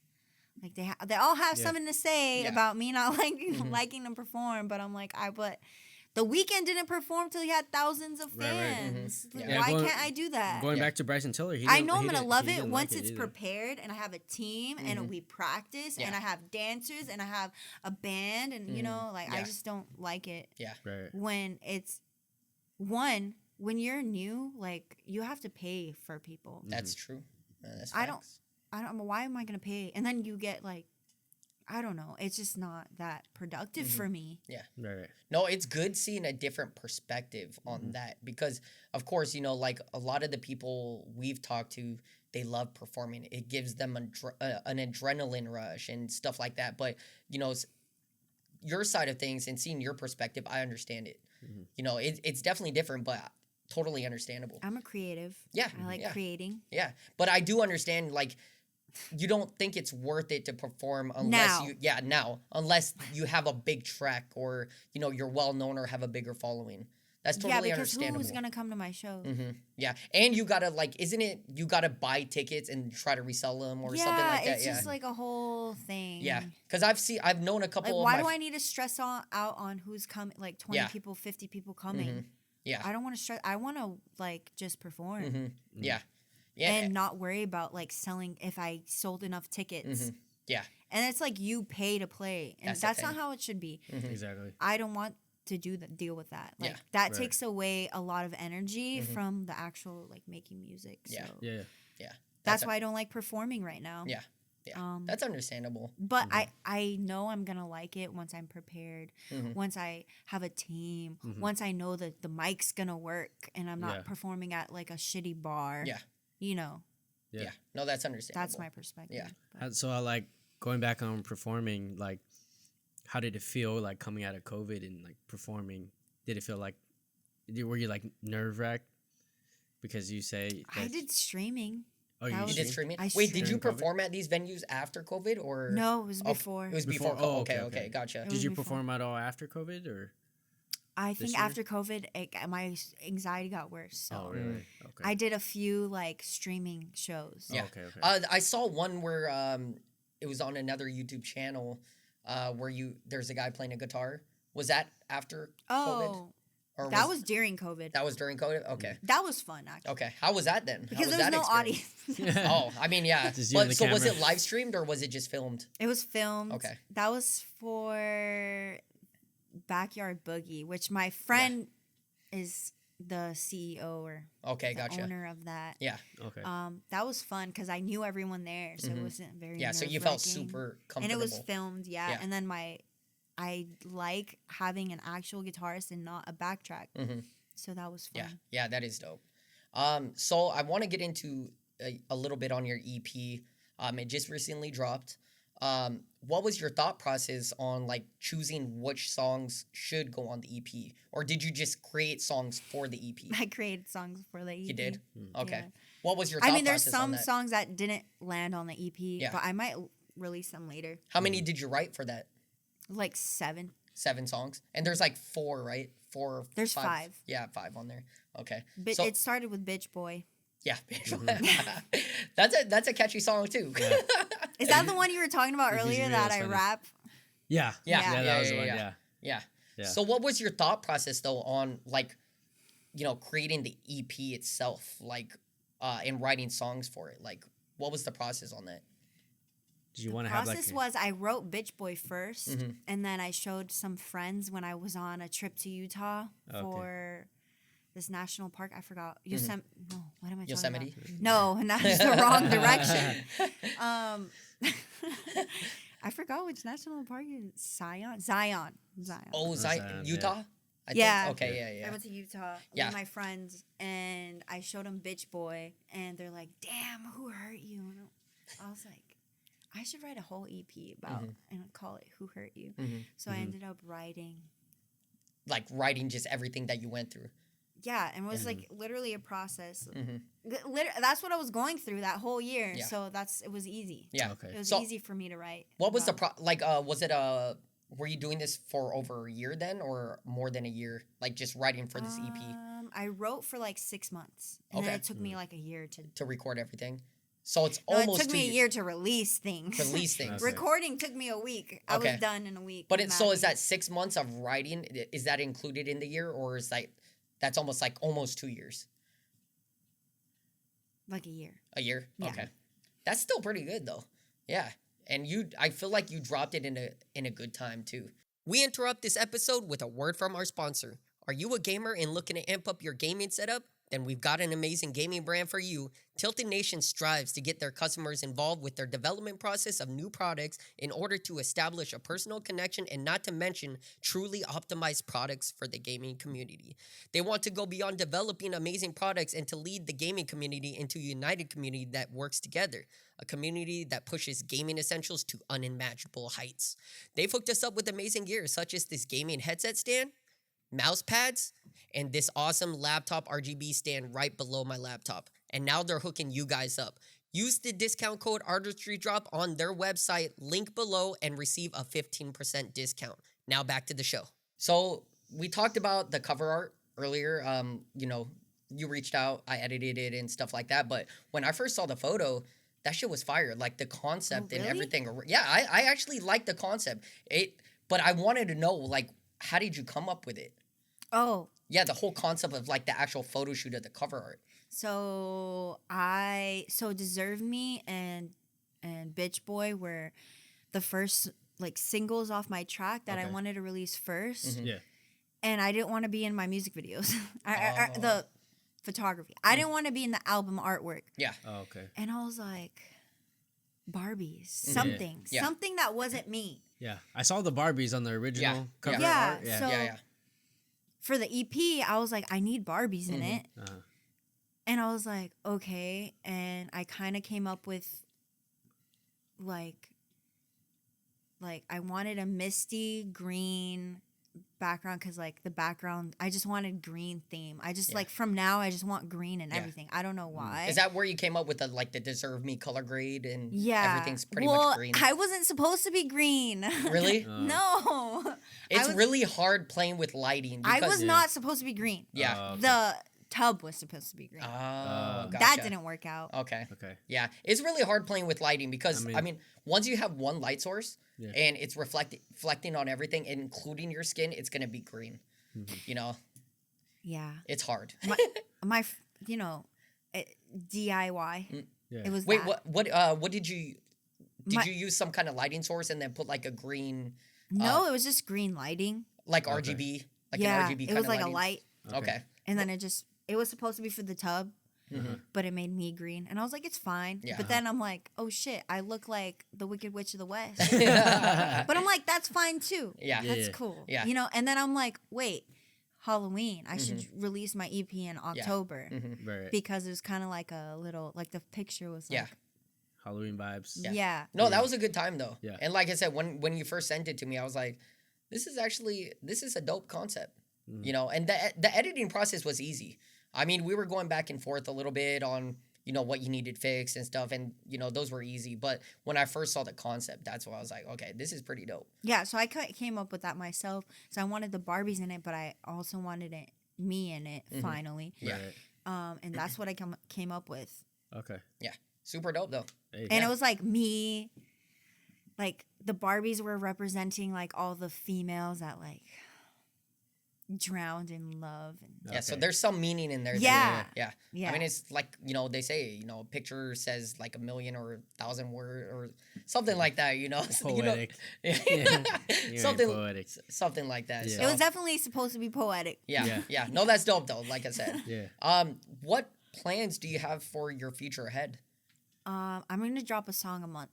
S1: Like they all have
S3: Yeah.
S1: something to say
S2: Yeah.
S1: about me not liking to perform, but I'm like, but The Weeknd didn't perform till he had thousands of
S3: Right, right.
S1: fans. Like,
S2: Yeah.
S1: why
S3: going-
S1: can't I do that?
S3: Going
S2: Yeah.
S3: back to Bryson Tiller,
S1: I know I'm gonna love it
S3: didn't
S1: once
S3: like
S1: it's
S3: either.
S1: prepared and I have a team and we practice and
S2: Yeah.
S1: I have dancers and I have a band and you know, like I
S2: Yeah.
S1: just don't like it
S3: Right.
S1: when it's when you're new, like you have to pay for people.
S2: That's true. That's
S1: I don't-
S2: facts.
S1: I don't know why am I gonna pay? And then you get like I don't know. It's just not that productive for me.
S3: Right.
S2: No, it's good seeing a different perspective on that because, of course, you know, like a lot of the people we've talked to, they love performing. It gives them an adrenaline rush and stuff like that. But, you know, your side of things and seeing your perspective, I understand it. You know, it's definitely different, but totally understandable.
S1: I'm a creative.
S2: Yeah,
S1: I like
S2: yeah.
S1: creating.
S2: Yeah, but I do understand, like, you don't think it's worth it to perform unless unless you have a big track or you're well known or have a bigger following. That's totally understandable.
S1: Who's gonna come to my show?
S2: Yeah, and you gotta isn't it? You gotta buy tickets and try to resell them or something like that.
S1: It's just like a whole thing.
S2: Yeah, because I've known a couple.
S1: Why do I need to stress out on who's coming? Like 20 people, 50 people coming.
S2: Yeah,
S1: I don't want to stress. I want to just perform.
S2: Yeah,
S1: and not worry about selling if I sold enough tickets.
S2: Yeah,
S1: and it's you pay to play, and that's not how it should be.
S3: Exactly.
S1: I don't want to deal with that. That takes away a lot of energy from the actual making music. So.
S2: Yeah.
S1: That's why I don't like performing right now.
S2: Yeah. That's understandable.
S1: But I know I'm gonna like it once I'm prepared, once I have a team, once I know that the mic's gonna work and I'm not performing at a shitty bar.
S2: Yeah.
S3: Yeah.
S2: No, that's understandable.
S1: That's my perspective.
S2: Yeah.
S3: So going back on performing, how did it feel coming out of COVID and performing? Did it feel were you nerve wracked? Because you say
S1: I did streaming.
S2: Oh, you did streaming? Wait, did you perform at these venues after COVID or?
S1: No, it was before.
S2: It was before. Oh, okay, gotcha.
S3: Did you perform at all after COVID or?
S1: I think after COVID, my anxiety got worse. So
S3: oh, really? Okay.
S1: I did a few streaming shows.
S2: Yeah.
S3: Oh, okay.
S2: I saw one where it was on another YouTube channel where there's a guy playing a guitar. Was that after COVID?
S1: Or that was during COVID.
S2: That was during COVID? Okay.
S1: That was fun, actually.
S2: Okay. How was that then?
S1: Because there was no audience.
S2: Oh, I mean, yeah. But, so was it live streamed or was it just filmed?
S1: It was filmed.
S2: Okay.
S1: That was for Backyard Boogie, which my friend is the CEO or
S2: gotcha.
S1: owner of that.
S2: Yeah.
S3: Okay.
S1: That was fun because I knew everyone there, so it wasn't very
S2: so you felt super comfortable.
S1: And it was filmed, and then I like having an actual guitarist and not a backtrack. So that was fun.
S2: Yeah, that is dope. So I want to get into a little bit on your EP. It just recently dropped. What was your thought process on choosing which songs should go on the EP? Or did you just create songs for the EP?
S1: I created songs for the EP.
S2: You did? Okay.
S1: Yeah.
S2: What was your thought process
S1: there's some songs that didn't land on the EP, but I might release them later.
S2: How many did you write for that?
S1: 7.
S2: 7 songs? And there's 4, right? 4 or
S1: There's
S2: 5.
S1: 5.
S2: Yeah, 5 on there. Okay.
S1: But it started with Bitch Boy.
S2: Yeah. That's a catchy song too.
S3: Yeah.
S1: Is that the one you were talking about earlier that I rap?
S3: Yeah. That was the one.
S2: Yeah. So what was your thought process though on creating the EP itself, and writing songs for it? What was the process on that?
S3: Did you want to have
S1: The process was I wrote Bitch Boy first, and then I showed some friends when I was on a trip to Utah for this national park. I forgot. No, what am I
S2: Yosemite?
S1: talking about? No, that's the wrong direction. I forgot which national park is Zion.
S2: Oh, Zion. Utah? I
S1: think.
S2: Okay, yeah.
S1: I went to Utah with my friends, and I showed them Bitch Boy, and they're like, damn, who hurt you? And I was like, I should write a whole EP about and call it Who Hurt You. So I ended up writing.
S2: Writing just everything that you went through.
S1: Yeah, and it was literally a process. That's what I was going through that whole year. Yeah. So it was easy.
S2: Yeah.
S1: Okay. It was easy for me to write.
S2: What was was it were you doing this for over a year then or more than a year? Just writing for this EP?
S1: I wrote for 6 months. And then it took me a year to
S2: record everything. So it's almost.
S1: It took me a year to release things. Recording took me a week. I was done in a week.
S2: But is that 6 months of writing? Is that included in the year, or is that's almost almost 2 years?
S1: A year.
S2: A year.
S1: Yeah.
S2: Okay, that's still pretty good though. Yeah, and I feel like you dropped it in a good time too. We interrupt this episode with a word from our sponsor. Are you a gamer and looking to amp up your gaming setup? Then we've got an amazing gaming brand for you. Tilted Nation strives to get their customers involved with their development process of new products in order to establish a personal connection and not to mention truly optimized products for the gaming community. They want to go beyond developing amazing products and to lead the gaming community into a united community that works together. A community that pushes gaming essentials to unimaginable heights. They've hooked us up with amazing gear such as this gaming headset stand, mouse pads, and this awesome laptop RGB stand right below my laptop. And now they're hooking you guys up.
S4: Use the discount code Artistry Drop on their website, link below, and receive a 15% discount. Now back to the show.
S2: So we talked about the cover art earlier. You know, you reached out, I edited it and stuff like that. But when I first saw the photo, that shit was fire. Like the concept and everything. Yeah, I actually liked the concept. But I wanted to know, like, how did you come up with it?
S1: Oh.
S2: Yeah, the whole concept of like the actual photo shoot of the cover art.
S1: So Deserve Me and Bitch Boy were the first like singles off my track that I wanted to release first.
S3: Yeah.
S1: And I didn't want to be in my music videos. The photography. I didn't want to be in the album artwork.
S2: Yeah.
S3: Oh, okay.
S1: And I was like, Barbies, something that wasn't me.
S3: Yeah. I saw the Barbies on the original cover
S1: Yeah.
S3: art.
S1: So for the EP, I was like, I need Barbies in it.
S3: Uh-huh.
S1: And I was like, okay. And I kind of came up with like I wanted a misty green background because like the background, I just wanted green theme. I just like from now, I just want green and everything. I don't know why.
S2: Is that where you came up with the Deserve Me color grade and everything's pretty
S1: well,
S2: much green?
S1: I wasn't supposed to be green.
S2: Really?
S1: No.
S2: It's really hard playing with lighting.
S1: I was not supposed to be green.
S2: Yeah.
S3: Okay.
S1: The tub was supposed to be green.
S2: Oh, gotcha.
S1: That didn't work out.
S2: Okay.
S3: Okay.
S2: Yeah. It's really hard playing with lighting because, I mean once you have one light source and it's reflecting on everything, including your skin, it's going to be green. You know?
S1: Yeah.
S2: It's hard.
S1: My you know, DIY.
S3: Yeah.
S1: It was
S2: Wait,
S1: that.
S2: what did you you use some kind of lighting source and then put like a green
S1: No, it was just green lighting.
S2: like RGB, like
S1: yeah,
S2: an RGB kind
S1: it was
S2: of
S1: like
S2: lighting?
S1: a light.
S2: Okay.
S1: And then it was supposed to be for the tub, but it made me green. And I was like, it's fine.
S2: Yeah.
S1: But then I'm like, oh shit, I look like the Wicked Witch of the West. But I'm like, that's fine too.
S2: Yeah.
S1: That's cool.
S2: Yeah.
S1: You know, and then I'm like, wait, Halloween. I should release my EP in October.
S3: Right.
S1: Because it was kind of like a little, like the picture was like,
S3: Halloween vibes.
S1: yeah.
S2: No, that was a good time though.
S3: Yeah.
S2: And like I said, when you first sent it to me, I was like, this is a dope concept. You know, and the editing process was easy. I mean, we were going back and forth a little bit on, you know, what you needed fixed and stuff. And, you know, those were easy. But when I first saw the concept, that's why I was like, okay, this is pretty dope.
S1: Yeah, so I came up with that myself. So I wanted the Barbies in it, but I also wanted me in it, finally.
S2: Yeah.
S3: Right.
S1: And that's what I came up with.
S3: Okay.
S2: Yeah. Super dope, though.
S3: Hey.
S1: And it was like me, like the Barbies were representing like all the females that like drowned in love. And
S2: Yeah, so there's some meaning in there.
S1: Yeah.
S2: Yeah.
S1: Yeah.
S2: I mean, it's like, you know, they say, you know, a picture says like 1,000,000 or 1,000 words or something like that, you know?
S3: Poetic.
S2: You know? something,
S3: poetic.
S2: something like that.
S3: Yeah.
S2: So,
S1: it was definitely supposed to be poetic.
S2: yeah. No, that's dope, though, like I said.
S3: Yeah.
S2: What plans do you have for your future ahead?
S1: I'm going to drop a song a month.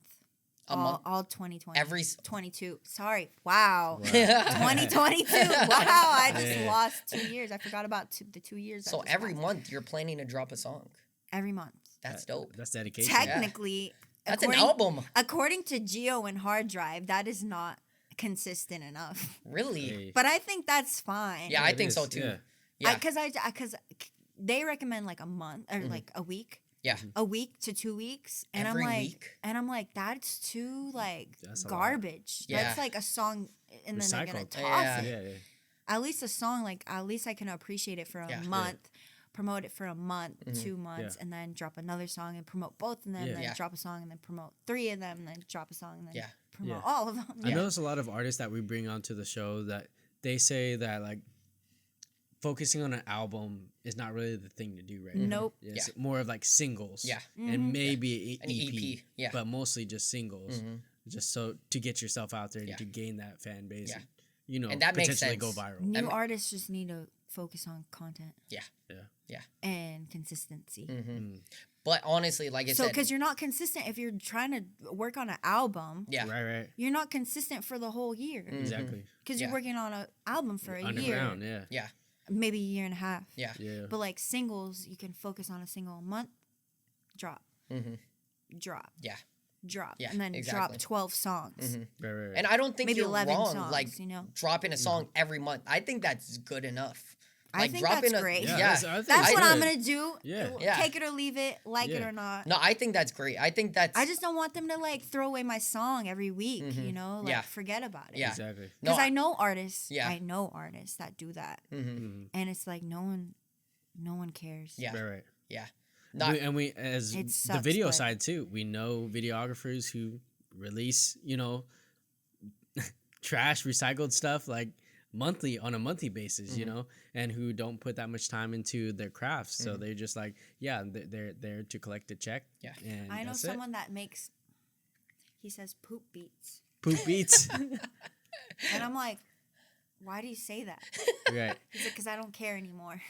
S2: A month?
S1: All 2020. 22. Sorry.
S3: Wow.
S1: Wow. 2022. Wow. I just lost 2 years. I forgot about the 2 years.
S2: So every month you're planning to drop a song.
S1: Every month.
S2: That's dope.
S3: That's dedication.
S1: Technically,
S2: That's an album.
S1: According to Geo and Hard Drive, that is not consistent enough.
S2: Really?
S3: Hey.
S1: But I think that's fine.
S2: Yeah, I
S3: It
S2: think
S3: is,
S2: so too.
S3: yeah.
S2: Yeah.
S1: Because they recommend like a month or like a week.
S2: Yeah.
S1: A week to 2 weeks, and
S2: Every
S1: I'm like,
S2: week?
S1: that's too like
S3: That's a
S1: garbage.
S2: Yeah.
S1: That's like a song, and then they're gonna
S3: Recycled.
S1: toss
S2: Yeah.
S1: it.
S3: Yeah.
S1: At least a song, like at least I can appreciate it for a month, promote it for a month, 2 months, and then drop another song and promote both of them, and then drop a song and then promote 3 of them, and then drop a song and then promote all of them.
S3: I notice a lot of artists that we bring onto the show that they say that like focusing on an album is not really the thing to do right now.
S1: Nope.
S3: It's more of like singles.
S2: Yeah.
S3: And maybe
S2: An
S3: an
S2: EP, yeah.
S3: But mostly just singles. Just so to get yourself out there and to gain that fan base.
S2: Yeah.
S3: And, you know,
S2: And that makes
S3: potentially go
S2: sense.
S3: viral.
S1: New artists just need to focus on content
S2: Yeah.
S1: and consistency.
S2: But honestly, like I
S1: So,
S2: said,
S1: because you're not consistent if you're trying to work on an album,
S2: yeah.
S3: Right.
S1: you're not consistent for the whole year.
S3: Exactly.
S1: Because you're working on an album for a year,
S3: Underground, yeah.
S2: Yeah.
S1: maybe a year and a half.
S2: Yeah.
S3: Yeah.
S1: But like singles, you can focus on a single a month, drop, drop,
S2: Yeah.
S1: drop,
S2: Yeah,
S1: and then
S2: exactly.
S1: drop 12 songs.
S3: Right.
S2: And I don't think
S1: Maybe
S2: you're
S1: 11
S2: wrong,
S1: songs,
S2: like
S1: you know?
S2: dropping a song every month. I think that's good enough.
S1: I think that's great.
S3: Yeah,
S1: that's what I'm gonna do.
S3: Yeah.
S1: Take it or leave it, it or not.
S2: No, I think that's great. I think that's.
S1: I just don't want them to like throw away my song every week. You know, like forget about it.
S2: Yeah,
S3: exactly.
S1: Because I know artists. Yeah. I know artists that do that, and it's like no one cares.
S2: Yeah.
S3: Right.
S2: Yeah.
S3: We as sucks, the video side too. We know videographers who release, trash recycled stuff like on a monthly basis, and who don't put that much time into their crafts. So they're just like, they're there to collect a check.
S2: Yeah.
S3: And
S1: I know someone that makes, he says poop beats.
S3: Poop beats.
S1: And I'm like, why do you say that?
S3: Right.
S1: He's like, because I don't care anymore.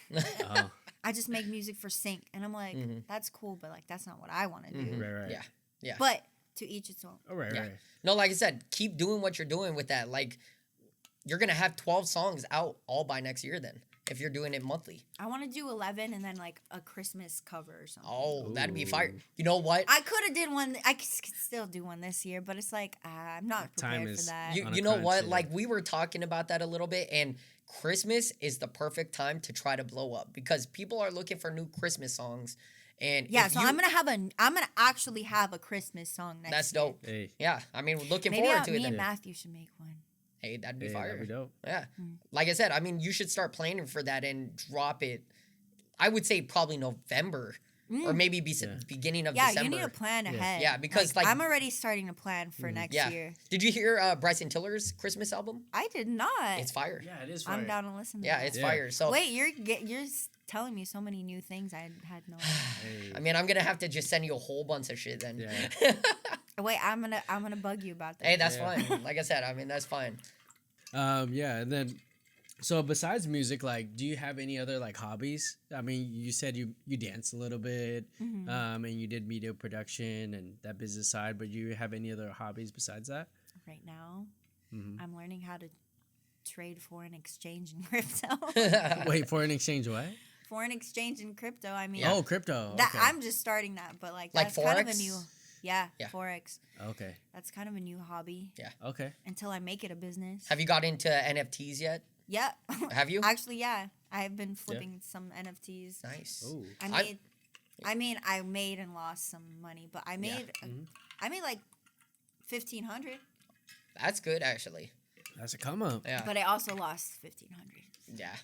S3: Oh.
S1: I just make music for sync. And I'm like, that's cool, but like that's not what I want to do.
S3: Right.
S2: Yeah. Yeah.
S1: But to each its own.
S3: Oh, right.
S2: No, like I said, keep doing what you're doing with that. Like, you're gonna have 12 songs out all by next year then, if you're doing it monthly.
S1: I want to do 11 and then like a Christmas cover or something.
S2: Oh, that'd be fire. You know what?
S1: I could have did one. I could still do one this year, but it's like I'm not prepared for that.
S2: You know what? Like, we were talking about that a little bit, and Christmas is the perfect time to try to blow up because people are looking for new Christmas songs. And
S1: so I'm gonna actually have a Christmas song next year.
S2: That's dope.
S3: Hey.
S2: Yeah, I mean, looking forward to it.
S1: Me and Matthew should make one.
S2: Hey, that'd be fire.
S3: That'd be dope.
S2: Yeah. Like I said, I mean, you should start planning for that and drop it. I would say probably November or maybe beginning of December.
S1: Yeah, you need to plan ahead.
S2: Yeah, because like
S1: I'm already starting to plan for next year.
S2: Did you hear Bryson Tiller's Christmas album?
S1: I did not.
S2: It's fire.
S3: Yeah, it is fire.
S1: I'm down to listen to
S2: Yeah,
S1: that.
S2: it's fire. So
S1: wait, you're telling me so many new things I had no idea.
S2: I mean, I'm gonna have to just send you a whole bunch of shit then.
S3: Yeah.
S1: Wait, I'm gonna bug you about that.
S2: Hey, that's fine. Like I said, I mean, that's fine.
S3: And then, so besides music, like, do you have any other like hobbies? I mean, you said you dance a little bit, and you did media production and that business side, but do you have any other hobbies besides that?
S1: Right now, I'm learning how to trade foreign exchange in crypto.
S3: Wait, foreign exchange what?
S1: Foreign exchange in crypto. I mean,
S3: oh, crypto.
S1: That
S3: okay.
S1: I'm just starting that, but like that's
S2: Forex?
S1: kind of a new. Yeah, Forex.
S3: Okay.
S1: That's kind of a new hobby.
S2: Yeah.
S3: Okay.
S1: Until I make it a business.
S2: Have you got into NFTs yet?
S1: Yeah.
S2: Have you?
S1: Actually, yeah. I've been flipping some NFTs.
S2: Nice.
S3: Ooh.
S1: I made and lost some money, but I made like 1,500.
S2: That's good, actually.
S3: That's a come up.
S2: Yeah.
S1: But I also lost 1,500.
S2: Yeah.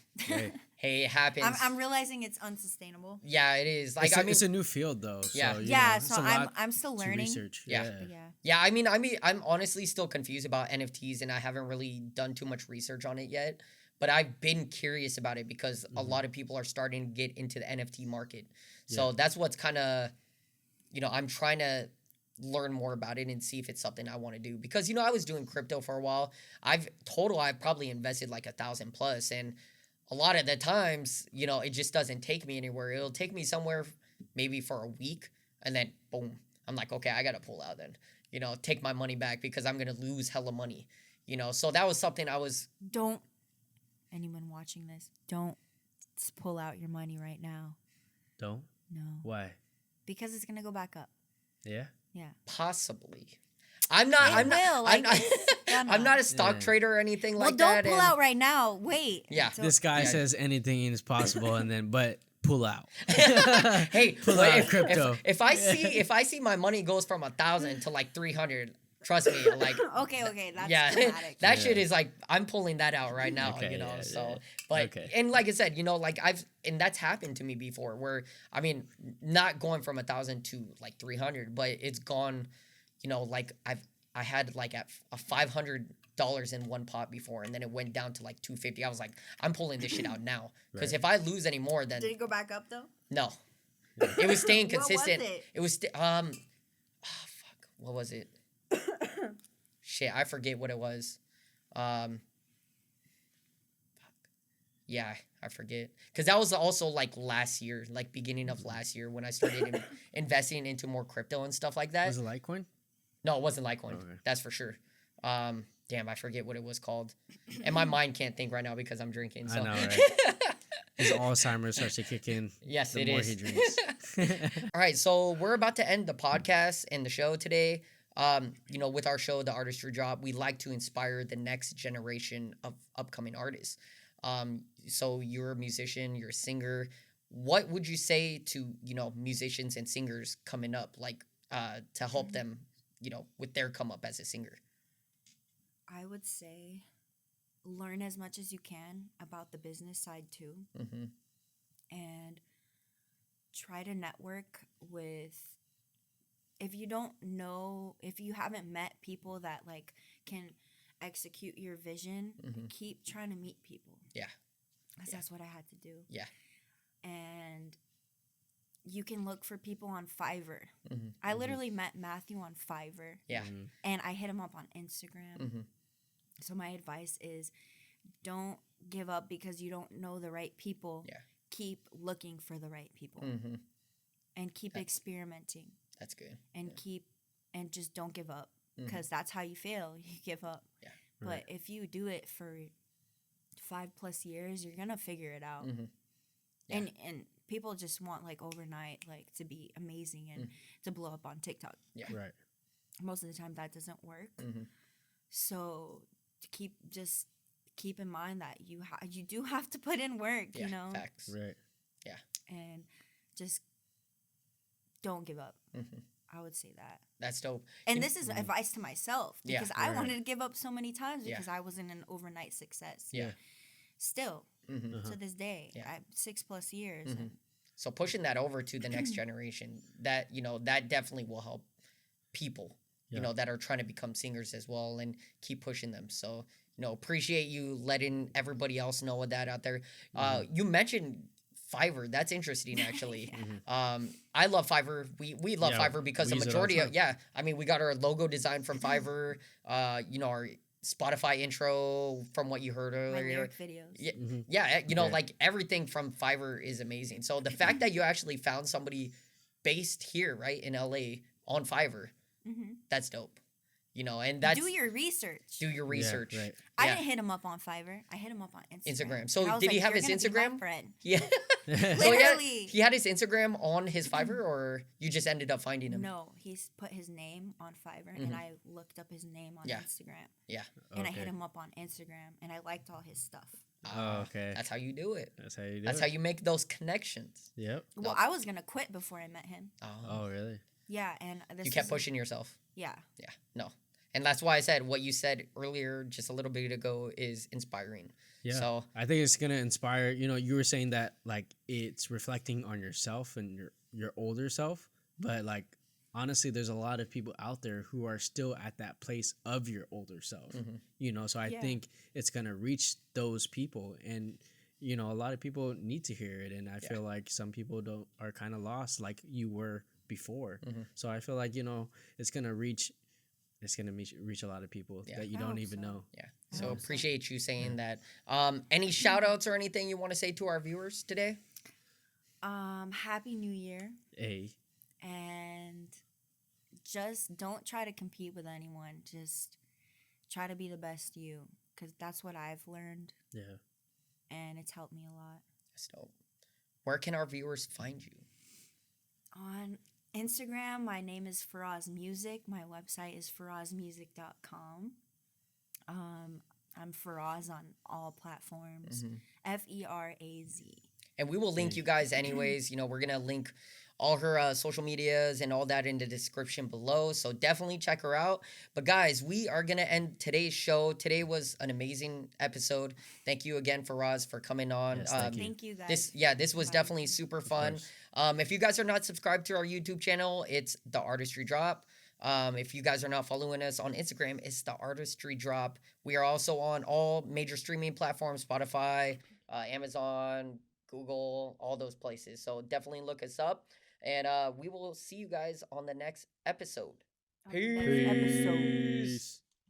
S2: Hey, it happens.
S1: I'm realizing it's unsustainable.
S2: Yeah, it is. Like,
S3: it's a new field though. So,
S1: so I'm still learning.
S3: Research.
S2: Yeah. I mean, I'm honestly still confused about NFTs, and I haven't really done too much research on it yet. But I've been curious about it because a lot of people are starting to get into the NFT market. So that's what's kind of, I'm trying to learn more about it and see if it's something I want to do. Because, I was doing crypto for a while. I've probably invested like 1,000 plus. And a lot of the times, it just doesn't take me anywhere. It'll take me somewhere maybe for a week. And then, boom, I'm like, okay, I got to pull out then. Take my money back because I'm going to lose hella money. So that was something
S1: Don't, anyone watching this, don't pull out your money right now.
S3: Don't?
S1: No.
S3: Why?
S1: Because it's going to go back up.
S3: Yeah?
S1: Yeah.
S2: Possibly. I'm not a stock trader or anything like that.
S1: Well, don't pull out right now. Wait.
S2: Yeah.
S3: This guy says anything is possible and then but pull out.
S2: Hey,
S3: pull out crypto.
S2: If I see my money goes from 1,000 to like 300, trust me, like
S1: okay, that's dramatic.
S2: That shit is like I'm pulling that out right now, But and like I said, and that's happened to me before where I mean, not going from 1,000 to like 300, but it's gone, like I had like a $500 in one pot before, and then it went down to like 250. I was like, I'm pulling this shit out now because if I lose any more, then
S1: did it go back up though?
S2: No, it was staying consistent.
S1: What was it?
S2: It was what was it? Shit, I forget what it was. Yeah, I forget. Because that was also like last year, like beginning of last year when I started investing into more crypto and stuff like that.
S3: Was it Litecoin?
S2: No, it wasn't Litecoin. Okay. That's for sure. Damn, I forget what it was called. And my mind can't think right now because I'm drinking. So.
S3: I know, right? His Alzheimer's starts to kick in.
S2: Yes,
S3: the
S2: it
S3: more
S2: is.
S3: he drinks.
S2: All right, so we're about to end the podcast and the show today. With our show, The Artistry Drop, we like to inspire the next generation of upcoming artists. so you're a musician, you're a singer. What would you say to, musicians and singers coming up, like to help them, with their come up as a singer?
S1: I would say learn as much as you can about the business side too.
S2: Mm-hmm.
S1: And try to network with, if you haven't met people that like can execute your vision, keep trying to meet people.
S2: Yeah.
S1: Because that's what I had to do.
S2: Yeah.
S1: And you can look for people on Fiverr.
S2: Mm-hmm.
S1: I literally met Matthew on Fiverr.
S2: Yeah.
S1: And I hit him up on Instagram.
S2: Mm-hmm.
S1: So my advice is don't give up because you don't know the right people.
S2: Yeah.
S1: Keep looking for the right people.
S2: Mm-hmm.
S1: And keep experimenting.
S2: That's good.
S1: And and just don't give up. Because that's how you fail. You give up.
S2: Yeah.
S1: But if you do it for 5+ years, you're going to figure it out.
S2: Mm-hmm. Yeah.
S1: And people just want like overnight, like to be amazing and to blow up on TikTok.
S2: Yeah.
S3: Right.
S1: Most of the time that doesn't work.
S2: Mm-hmm.
S1: So keep in mind that you do have to put in work,
S2: Yeah. Facts.
S3: Right.
S2: Yeah.
S1: And just don't give up.
S2: Mm-hmm.
S1: I would say that.
S2: That's dope.
S1: And this is advice to myself because I
S3: right.
S1: wanted to give up so many times because I wasn't an overnight success.
S2: Yeah.
S1: Still,
S2: Mm-hmm.
S1: to this day,
S2: Yeah.
S1: 6+ years.
S2: Mm-hmm.
S1: And
S2: So pushing that over to the next generation, that that definitely will help people, that are trying to become singers as well, and keep pushing them. So appreciate you letting everybody else know of that out there. You mentioned Fiverr. That's interesting, actually. I love Fiverr. We love Fiverr because the majority of I mean, we got our logo design from Fiverr. Our Spotify intro from what you heard
S1: my
S2: earlier.
S1: lyric videos.
S2: Yeah, like everything from Fiverr is amazing. So the fact that you actually found somebody based here, right, in LA on Fiverr, that's dope. And that's
S1: Do your research.
S2: do your research.
S3: right.
S1: I
S2: Yeah.
S1: didn't hit him up on Fiverr. I hit him up on Instagram.
S2: So
S1: And I was
S2: did he
S1: like,
S2: have
S1: "You're
S2: his
S1: gonna be my
S2: Instagram?
S1: friend."
S2: Yeah.
S1: Literally.
S2: He had his Instagram on his Fiverr, or you just ended up finding him?
S1: No, he's put his name on Fiverr, and I looked up his name on
S2: Yeah.
S1: Instagram.
S2: Yeah.
S1: And I hit
S3: Okay.
S1: him up on Instagram, and I liked all his stuff.
S3: Oh, okay.
S2: That's how you do it.
S3: That's how you do
S2: That's
S3: it.
S2: how you make those connections.
S3: Yep.
S1: Well, I was gonna quit before I met him.
S3: Oh, really?
S1: Yeah, and this
S2: You kept
S1: is-
S2: pushing yourself.
S1: Yeah,
S2: Yeah. No. And that's why I said what you said earlier just a little bit ago is inspiring.
S3: Yeah.
S2: So
S3: I think it's gonna inspire. You were saying that like it's reflecting on yourself and your older self, but like honestly, there's a lot of people out there who are still at that place of your older self. So I think it's gonna reach those people, and a lot of people need to hear it, and I feel like some people are kind of lost, like you were before. So I feel like it's gonna reach. It's gonna reach a lot of people that you
S1: I
S3: don't
S1: hope
S3: even
S1: so.
S3: know.
S2: yeah. So appreciate you saying that. Any shout outs or anything you want to say to our viewers today?
S1: Happy New Year,
S3: Hey,
S1: and just don't try to compete with anyone. Just try to be the best you, because that's what I've learned,
S3: yeah.
S1: and it's helped me a lot.
S2: That's dope. Where can our viewers find you?
S1: On Instagram, my name is Feraz Music. My website is ferazmusic.com. I'm Feraz on all platforms. Feraz.
S2: And we will link you guys anyways. We're going to link all her social medias and all that in the description below. So definitely check her out. But guys, we are going to end today's show. Today was an amazing episode. Thank you again, Feraz, for coming on.
S3: Yes, thank you.
S1: Thank you, guys.
S2: This was definitely super fun. If you guys are not subscribed to our YouTube channel, it's The Artistry Drop. If you guys are not following us on Instagram, it's The Artistry Drop. We are also on all major streaming platforms, Spotify, Amazon, Google, all those places. So definitely look us up. And we will see you guys on the next episode.
S1: On the next episode.
S3: Peace.